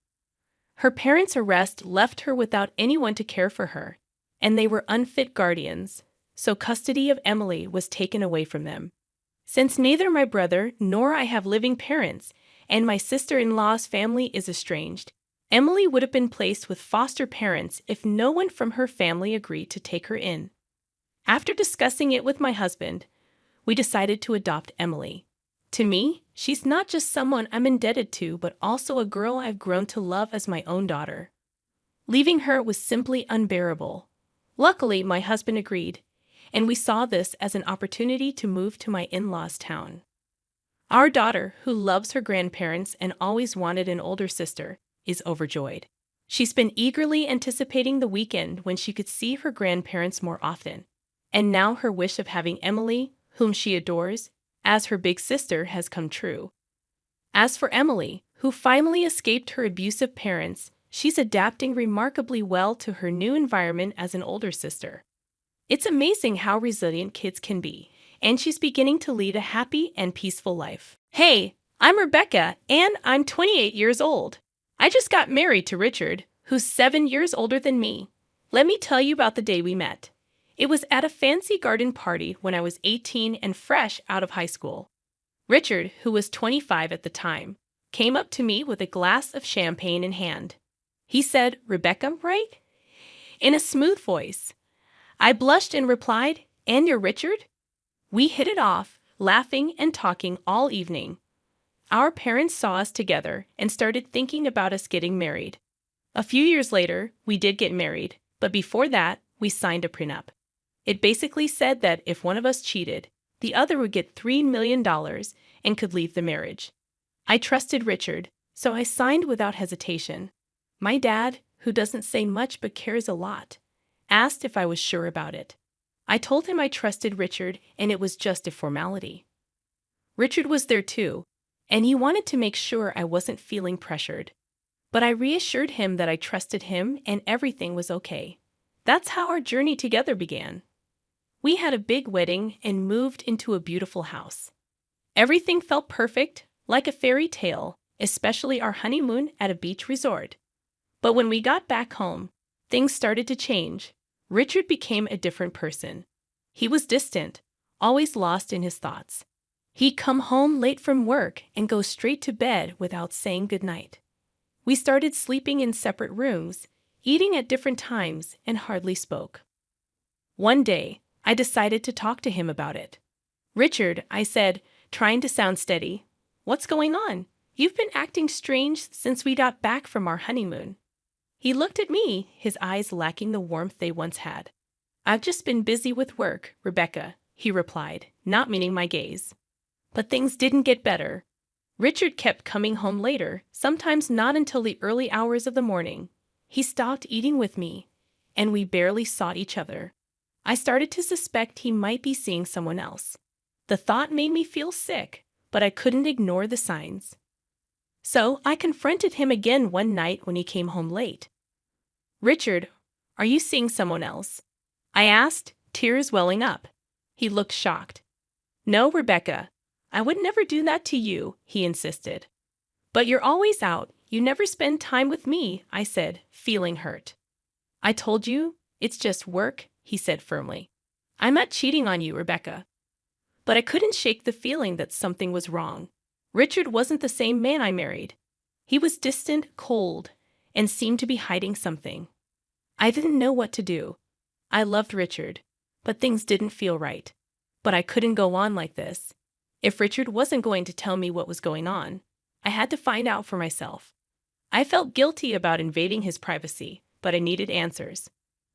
Her parents' arrest left her without anyone to care for her, and they were unfit guardians, so custody of Emily was taken away from them. Since neither my brother nor I have living parents, and my sister-in-law's family is estranged, Emily would have been placed with foster parents if no one from her family agreed to take her in. After discussing it with my husband, we decided to adopt Emily. To me, she's not just someone I'm indebted to, but also a girl I've grown to love as my own daughter. Leaving her was simply unbearable. Luckily, my husband agreed, and we saw this as an opportunity to move to my in-laws' town. Our daughter, who loves her grandparents and always wanted an older sister, is overjoyed. She's been eagerly anticipating the weekend when she could see her grandparents more often. And now her wish of having Emily, whom she adores, as her big sister has come true. As for Emily, who finally escaped her abusive parents, she's adapting remarkably well to her new environment as an older sister. It's amazing how resilient kids can be, and she's beginning to lead a happy and peaceful life. Hey, I'm Rebecca, and I'm 28 years old. I just got married to Richard, who's 7 years older than me. Let me tell you about the day we met. It was at a fancy garden party when I was 18 and fresh out of high school. Richard, who was 25 at the time, came up to me with a glass of champagne in hand. He said, "Rebecca, right?" in a smooth voice. I blushed and replied, "And you're Richard?" We hit it off, laughing and talking all evening. Our parents saw us together and started thinking about us getting married. A few years later, we did get married, but before that, we signed a prenup. It basically said that if one of us cheated, the other would get $3 million and could leave the marriage. I trusted Richard, so I signed without hesitation. My dad, who doesn't say much but cares a lot, asked if I was sure about it. I told him I trusted Richard and it was just a formality. Richard was there too, and he wanted to make sure I wasn't feeling pressured. But I reassured him that I trusted him and everything was okay. That's how our journey together began. We had a big wedding and moved into a beautiful house. Everything felt perfect, like a fairy tale, especially our honeymoon at a beach resort. But when we got back home, things started to change. Richard became a different person. He was distant, always lost in his thoughts. He'd come home late from work and go straight to bed without saying goodnight. We started sleeping in separate rooms, eating at different times, and hardly spoke. One day, I decided to talk to him about it. "Richard," I said, trying to sound steady, "what's going on? You've been acting strange since we got back from our honeymoon." He looked at me, his eyes lacking the warmth they once had. "I've just been busy with work, Rebecca," he replied, not meeting my gaze. But things didn't get better. Richard kept coming home later, sometimes not until the early hours of the morning. He stopped eating with me, and we barely saw each other. I started to suspect he might be seeing someone else. The thought made me feel sick, but I couldn't ignore the signs. So I confronted him again one night when he came home late. "Richard, are you seeing someone else?" I asked, tears welling up. He looked shocked. "No, Rebecca, I would never do that to you," he insisted. "But you're always out. You never spend time with me," I said, feeling hurt. "I told you, it's just work," he said firmly. "I'm not cheating on you, Rebecca." But I couldn't shake the feeling that something was wrong. Richard wasn't the same man I married. He was distant, cold, and seemed to be hiding something. I didn't know what to do. I loved Richard, but things didn't feel right. But I couldn't go on like this. If Richard wasn't going to tell me what was going on, I had to find out for myself. I felt guilty about invading his privacy, but I needed answers.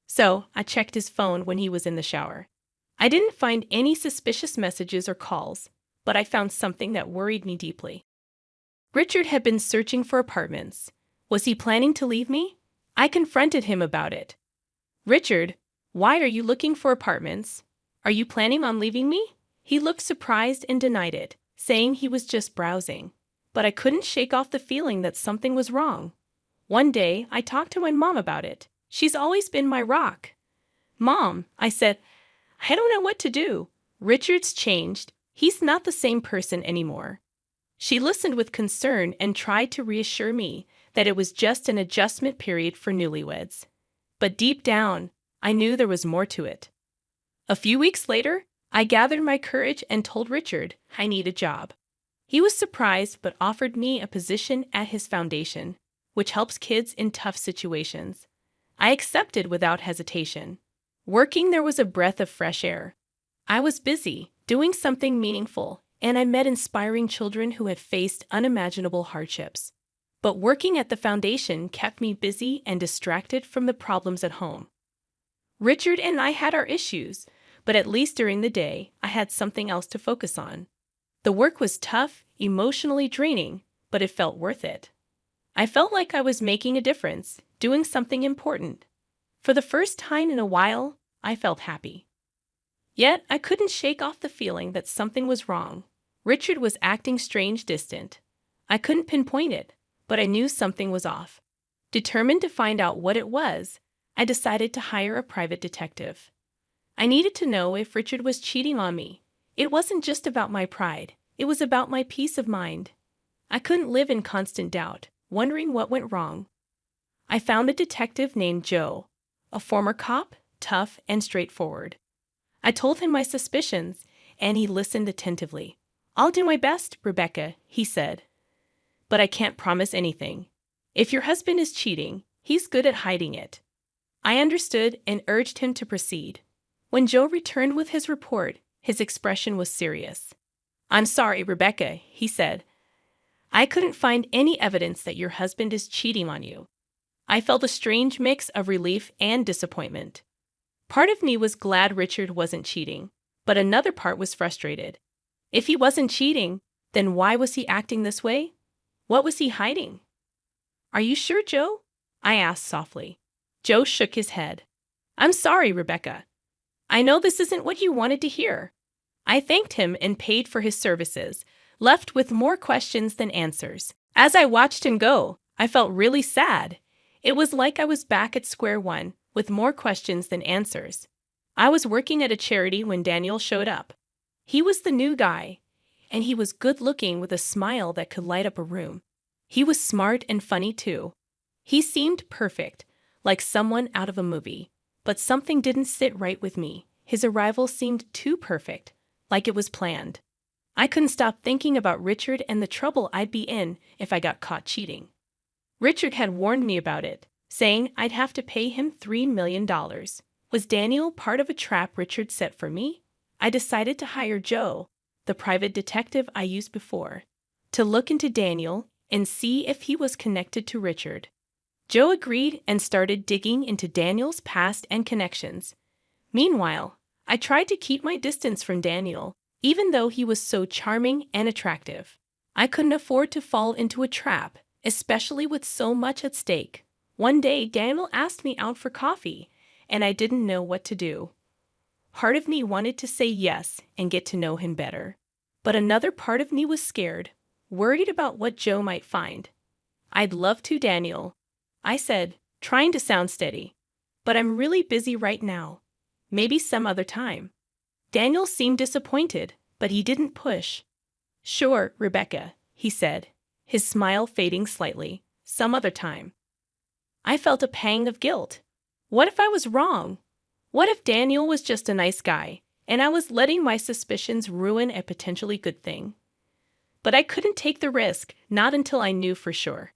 So I checked his phone when he was in the shower. I didn't find any suspicious messages or calls, but I found something that worried me deeply. Richard had been searching for apartments. Was he planning to leave me? I confronted him about it. "Richard, why are you looking for apartments? Are you planning on leaving me?" He looked surprised and denied it, saying he was just browsing. But I couldn't shake off the feeling that something was wrong. One day, I talked to my mom about it. She's always been my rock. "Mom," I said, "I don't know what to do. Richard's changed. He's not the same person anymore." She listened with concern and tried to reassure me that it was just an adjustment period for newlyweds. But deep down, I knew there was more to it. A few weeks later, I gathered my courage and told Richard I need a job. He was surprised but offered me a position at his foundation, which helps kids in tough situations. I accepted without hesitation. Working there was a breath of fresh air. I was busy, doing something meaningful, and I met inspiring children who had faced unimaginable hardships. But working at the foundation kept me busy and distracted from the problems at home. Richard and I had our issues, but at least during the day, I had something else to focus on. The work was tough, emotionally draining, but it felt worth it. I felt like I was making a difference, doing something important. For the first time in a while, I felt happy. Yet, I couldn't shake off the feeling that something was wrong. Richard was acting strange, distant. I couldn't pinpoint it, but I knew something was off. Determined to find out what it was, I decided to hire a private detective. I needed to know if Richard was cheating on me. It wasn't just about my pride. It was about my peace of mind. I couldn't live in constant doubt, wondering what went wrong. I found a detective named Joe, a former cop, tough and straightforward. I told him my suspicions, and he listened attentively. "I'll do my best, Rebecca," he said. "But I can't promise anything. If your husband is cheating, he's good at hiding it." I understood and urged him to proceed. When Joe returned with his report, his expression was serious. "I'm sorry, Rebecca," he said. "I couldn't find any evidence that your husband is cheating on you." I felt a strange mix of relief and disappointment. Part of me was glad Richard wasn't cheating, but another part was frustrated. If he wasn't cheating, then why was he acting this way? What was he hiding? "Are you sure, Joe?" I asked softly. Joe shook his head. "I'm sorry, Rebecca. I know this isn't what you wanted to hear." I thanked him and paid for his services, left with more questions than answers. As I watched him go, I felt really sad. It was like I was back at square one, with more questions than answers. I was working at a charity when Daniel showed up. He was the new guy, and he was good-looking with a smile that could light up a room. He was smart and funny too. He seemed perfect, like someone out of a movie. But something didn't sit right with me. His arrival seemed too perfect, like it was planned. I couldn't stop thinking about Richard and the trouble I'd be in if I got caught cheating. Richard had warned me about it, saying I'd have to pay him $3 million. Was Daniel part of a trap Richard set for me? I decided to hire Joe, the private detective I used before, to look into Daniel and see if he was connected to Richard. Joe agreed and started digging into Daniel's past and connections. Meanwhile, I tried to keep my distance from Daniel, even though he was so charming and attractive. I couldn't afford to fall into a trap, especially with so much at stake. One day, Daniel asked me out for coffee, and I didn't know what to do. Part of me wanted to say yes and get to know him better. But another part of me was scared, worried about what Joe might find. "I'd love to, Daniel," I said, trying to sound steady. "But I'm really busy right now. Maybe some other time." Daniel seemed disappointed, but he didn't push. "Sure, Rebecca," he said, his smile fading slightly. "Some other time." I felt a pang of guilt. What if I was wrong? What if Daniel was just a nice guy, and I was letting my suspicions ruin a potentially good thing? But I couldn't take the risk, not until I knew for sure.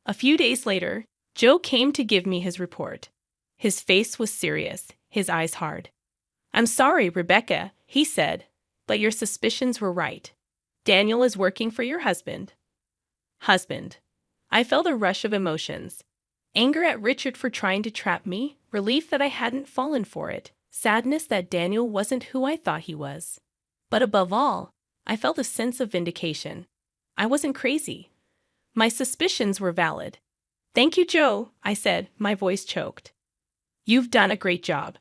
A few days later, Joe came to give me his report. His face was serious, his eyes hard. "I'm sorry, Rebecca," he said, "but your suspicions were right. Daniel is working for your husband." Husband. I felt a rush of emotions. Anger at Richard for trying to trap me, relief that I hadn't fallen for it, sadness that Daniel wasn't who I thought he was. But above all, I felt a sense of vindication. I wasn't crazy. My suspicions were valid. "Thank you, Joe," I said, my voice choked. "You've done a great job."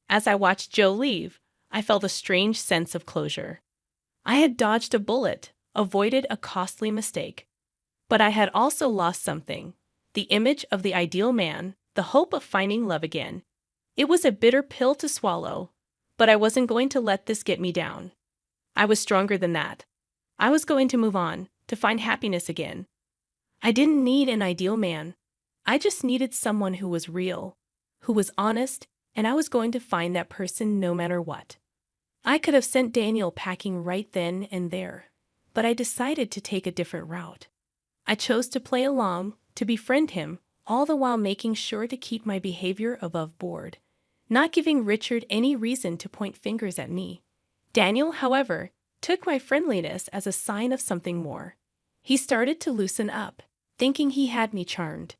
As I watched Joe leave, I felt a strange sense of closure. I had dodged a bullet, avoided a costly mistake. But I had also lost something. The image of the ideal man, the hope of finding love again. It was a bitter pill to swallow, but I wasn't going to let this get me down. I was stronger than that. I was going to move on, to find happiness again. I didn't need an ideal man. I just needed someone who was real, who was honest, and I was going to find that person no matter what. I could have sent Daniel packing right then and there, but I decided to take a different route. I chose to play along, to befriend him, all the while making sure to keep my behavior above board, not giving Richard any reason to point fingers at me. Daniel, however, took my friendliness as a sign of something more. He started to loosen up, thinking he had me charmed.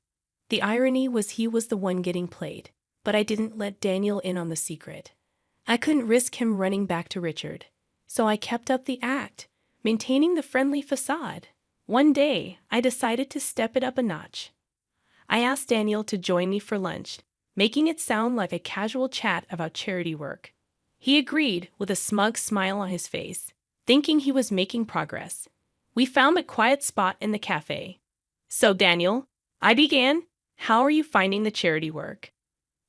The irony was he was the one getting played, but I didn't let Daniel in on the secret. I couldn't risk him running back to Richard, so I kept up the act, maintaining the friendly facade. One day, I decided to step it up a notch. I asked Daniel to join me for lunch, making it sound like a casual chat about charity work. He agreed with a smug smile on his face, thinking he was making progress. We found a quiet spot in the cafe. "So, Daniel," I began, "how are you finding the charity work?"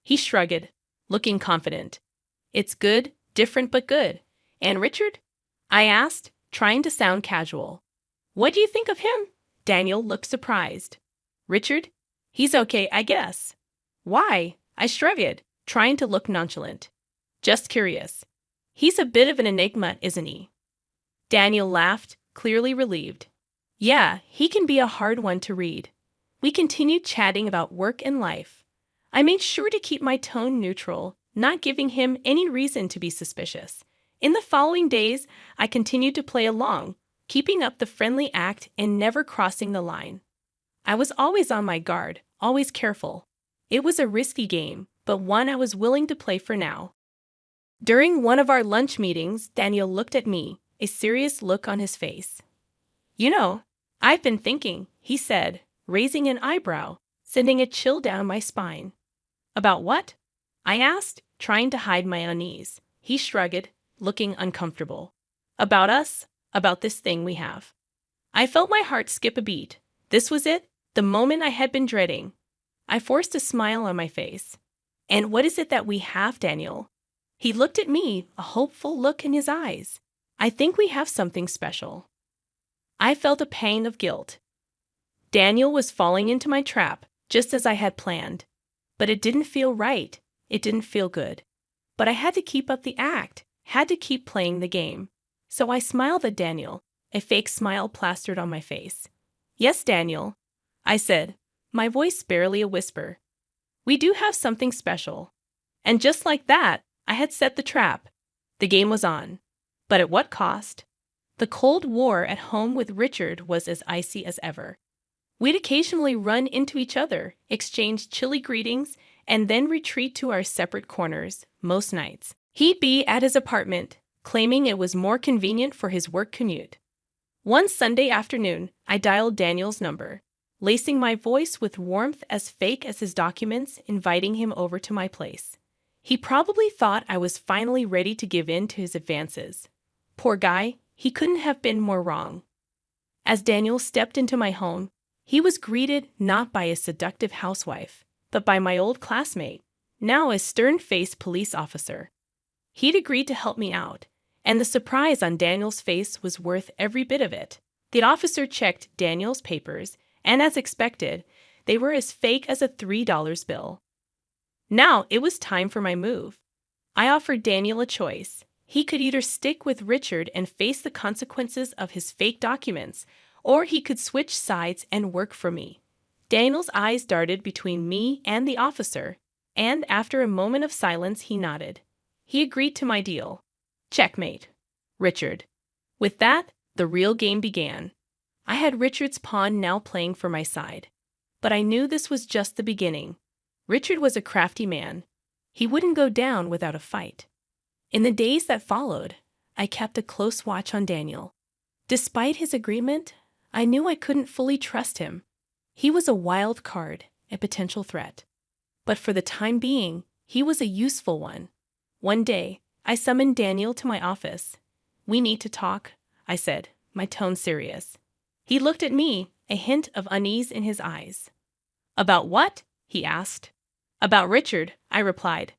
He shrugged, looking confident. "It's good, different but good. And Richard?" I asked, trying to sound casual. "What do you think of him?" Daniel looked surprised. "Richard? He's okay, I guess." "Why?" I shrugged, trying to look nonchalant. "Just curious. He's a bit of an enigma, isn't he?" Daniel laughed, clearly relieved. "Yeah, he can be a hard one to read." We continued chatting about work and life. I made sure to keep my tone neutral, not giving him any reason to be suspicious. In the following days, I continued to play along, keeping up the friendly act and never crossing the line. I was always on my guard, always careful. It was a risky game, but one I was willing to play for now. During one of our lunch meetings, Daniel looked at me, a serious look on his face. "You know, I've been thinking," he said, raising an eyebrow, sending a chill down my spine. "About what?" I asked, trying to hide my unease. He shrugged, looking uncomfortable. "About us, about this thing we have." I felt my heart skip a beat. This was it, the moment I had been dreading. I forced a smile on my face. "And what is it that we have, Daniel?" He looked at me, a hopeful look in his eyes. "I think we have something special." I felt a pang of guilt. Daniel was falling into my trap, just as I had planned. But it didn't feel right. It didn't feel good. But I had to keep up the act, had to keep playing the game. So I smiled at Daniel, a fake smile plastered on my face. "Yes, Daniel," I said, my voice barely a whisper. "We do have something special." And just like that, I had set the trap. The game was on. But at what cost? The Cold War at home with Richard was as icy as ever. We'd occasionally run into each other, exchange chilly greetings, and then retreat to our separate corners, most nights. He'd be at his apartment, claiming it was more convenient for his work commute. One Sunday afternoon, I dialed Daniel's number, lacing my voice with warmth as fake as his documents, inviting him over to my place. He probably thought I was finally ready to give in to his advances. Poor guy, he couldn't have been more wrong. As Daniel stepped into my home, he was greeted not by a seductive housewife, but by my old classmate, now a stern-faced police officer. He'd agreed to help me out, and the surprise on Daniel's face was worth every bit of it. The officer checked Daniel's papers, and as expected, they were as fake as a $3 bill. Now it was time for my move. I offered Daniel a choice. He could either stick with Richard and face the consequences of his fake documents, or he could switch sides and work for me. Daniel's eyes darted between me and the officer, and after a moment of silence he nodded. He agreed to my deal. Checkmate. Richard. With that, the real game began. I had Richard's pawn now playing for my side. But I knew this was just the beginning. Richard was a crafty man. He wouldn't go down without a fight. In the days that followed, I kept a close watch on Daniel. Despite his agreement, I knew I couldn't fully trust him. He was a wild card, a potential threat. But for the time being, he was a useful one. One day, I summoned Daniel to my office. "We need to talk," I said, my tone serious. He looked at me, a hint of unease in his eyes. "About what?" he asked. "About Richard," I replied.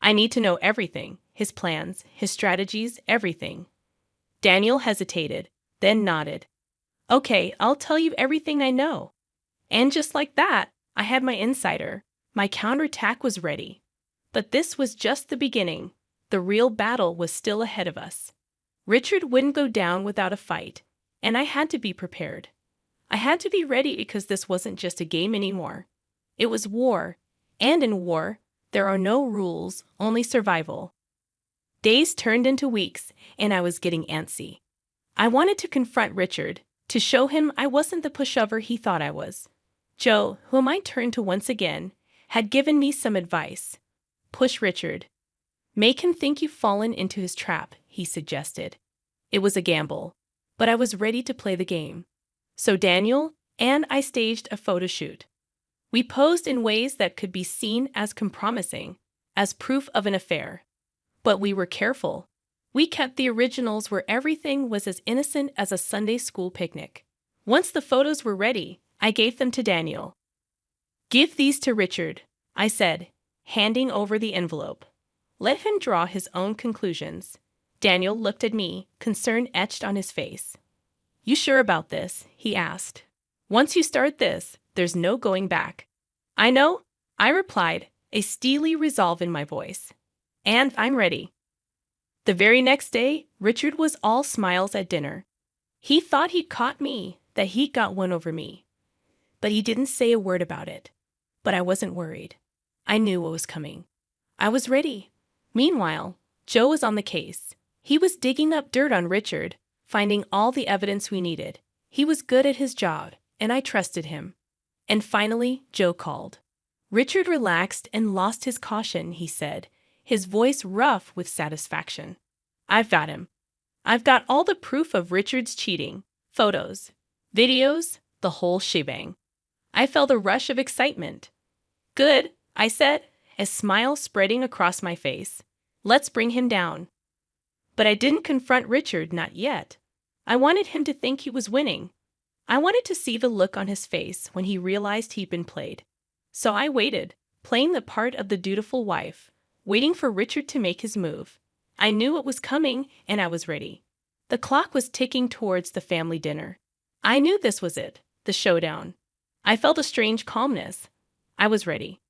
"I need to know everything, his plans, his strategies, everything." Daniel hesitated, then nodded. "Okay, I'll tell you everything I know." And just like that, I had my insider. My counterattack was ready. But this was just the beginning. The real battle was still ahead of us. Richard wouldn't go down without a fight, and I had to be prepared. I had to be ready because this wasn't just a game anymore. It was war, and in war, there are no rules, only survival. Days turned into weeks, and I was getting antsy. I wanted to confront Richard, to show him I wasn't the pushover he thought I was. Joe, whom I turned to once again, had given me some advice. "Push Richard. Make him think you've fallen into his trap," he suggested. It was a gamble, but I was ready to play the game. So Daniel and I staged a photo shoot. We posed in ways that could be seen as compromising, as proof of an affair. But we were careful. We kept the originals where everything was as innocent as a Sunday school picnic. Once the photos were ready, I gave them to Daniel. "Give these to Richard," I said, handing over the envelope. "Let him draw his own conclusions." Daniel looked at me, concern etched on his face. "You sure about this?" he asked. "Once you start this, there's no going back." "I know," I replied, a steely resolve in my voice. "And I'm ready." The very next day, Richard was all smiles at dinner. He thought he'd caught me, that he'd got one over me. But he didn't say a word about it. But I wasn't worried. I knew what was coming. I was ready. Meanwhile, Joe was on the case. He was digging up dirt on Richard, finding all the evidence we needed. He was good at his job, and I trusted him. And finally, Joe called. Richard relaxed and lost his caution, he said, his voice rough with satisfaction. "I've got him. I've got all the proof of Richard's cheating. Photos, videos, the whole shebang." I felt a rush of excitement. "Good," I said, a smile spreading across my face. "Let's bring him down." But I didn't confront Richard, not yet. I wanted him to think he was winning. I wanted to see the look on his face when he realized he'd been played. So I waited, playing the part of the dutiful wife, waiting for Richard to make his move. I knew it was coming, and I was ready. The clock was ticking towards the family dinner. I knew this was it, the showdown. I felt a strange calmness. I was ready.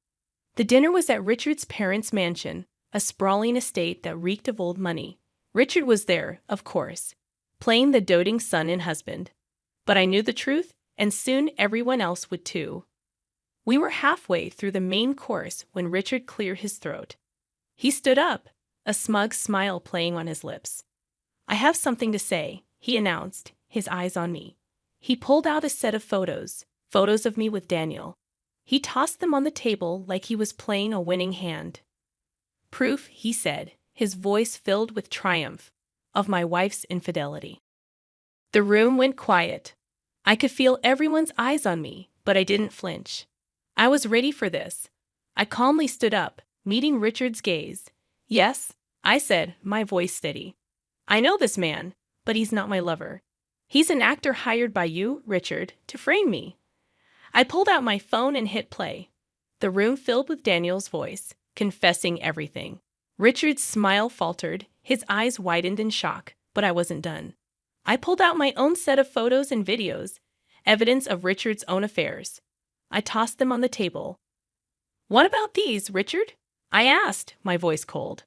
The dinner was at Richard's parents' mansion, a sprawling estate that reeked of old money. Richard was there, of course, playing the doting son and husband. But I knew the truth, and soon everyone else would too. We were halfway through the main course when Richard cleared his throat. He stood up, a smug smile playing on his lips. "I have something to say," he announced, his eyes on me. He pulled out a set of photos of me with Daniel. He tossed them on the table like he was playing a winning hand. "Proof," he said, his voice filled with triumph, "of my wife's infidelity." The room went quiet. I could feel everyone's eyes on me, but I didn't flinch. I was ready for this. I calmly stood up, meeting Richard's gaze. "Yes," I said, my voice steady. "I know this man, but he's not my lover. He's an actor hired by you, Richard, to frame me." I pulled out my phone and hit play. The room filled with Daniel's voice, confessing everything. Richard's smile faltered, his eyes widened in shock, but I wasn't done. I pulled out my own set of photos and videos, evidence of Richard's own affairs. I tossed them on the table. "What about these, Richard?" I asked, my voice cold.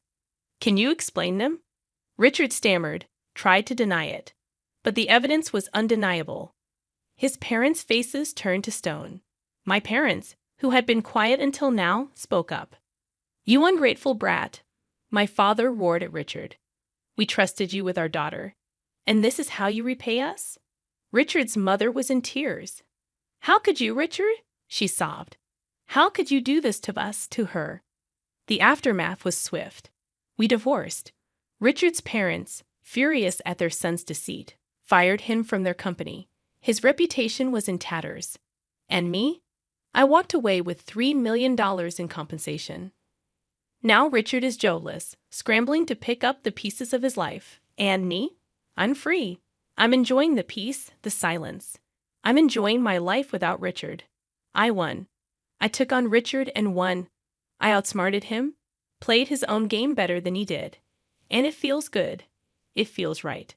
"Can you explain them?" Richard stammered, tried to deny it. But the evidence was undeniable. His parents' faces turned to stone. My parents, who had been quiet until now, spoke up. "You ungrateful brat," my father roared at Richard. "We trusted you with our daughter. And this is how you repay us?" Richard's mother was in tears. "How could you, Richard?" she sobbed. "How could you do this to us, to her?" The aftermath was swift. We divorced. Richard's parents, furious at their son's deceit, fired him from their company. His reputation was in tatters. And me? I walked away with $3 million in compensation. Now Richard is jobless, scrambling to pick up the pieces of his life. And me? I'm free. I'm enjoying the peace, the silence. I'm enjoying my life without Richard. I won. I took on Richard and won. I outsmarted him, played his own game better than he did. And it feels good. It feels right.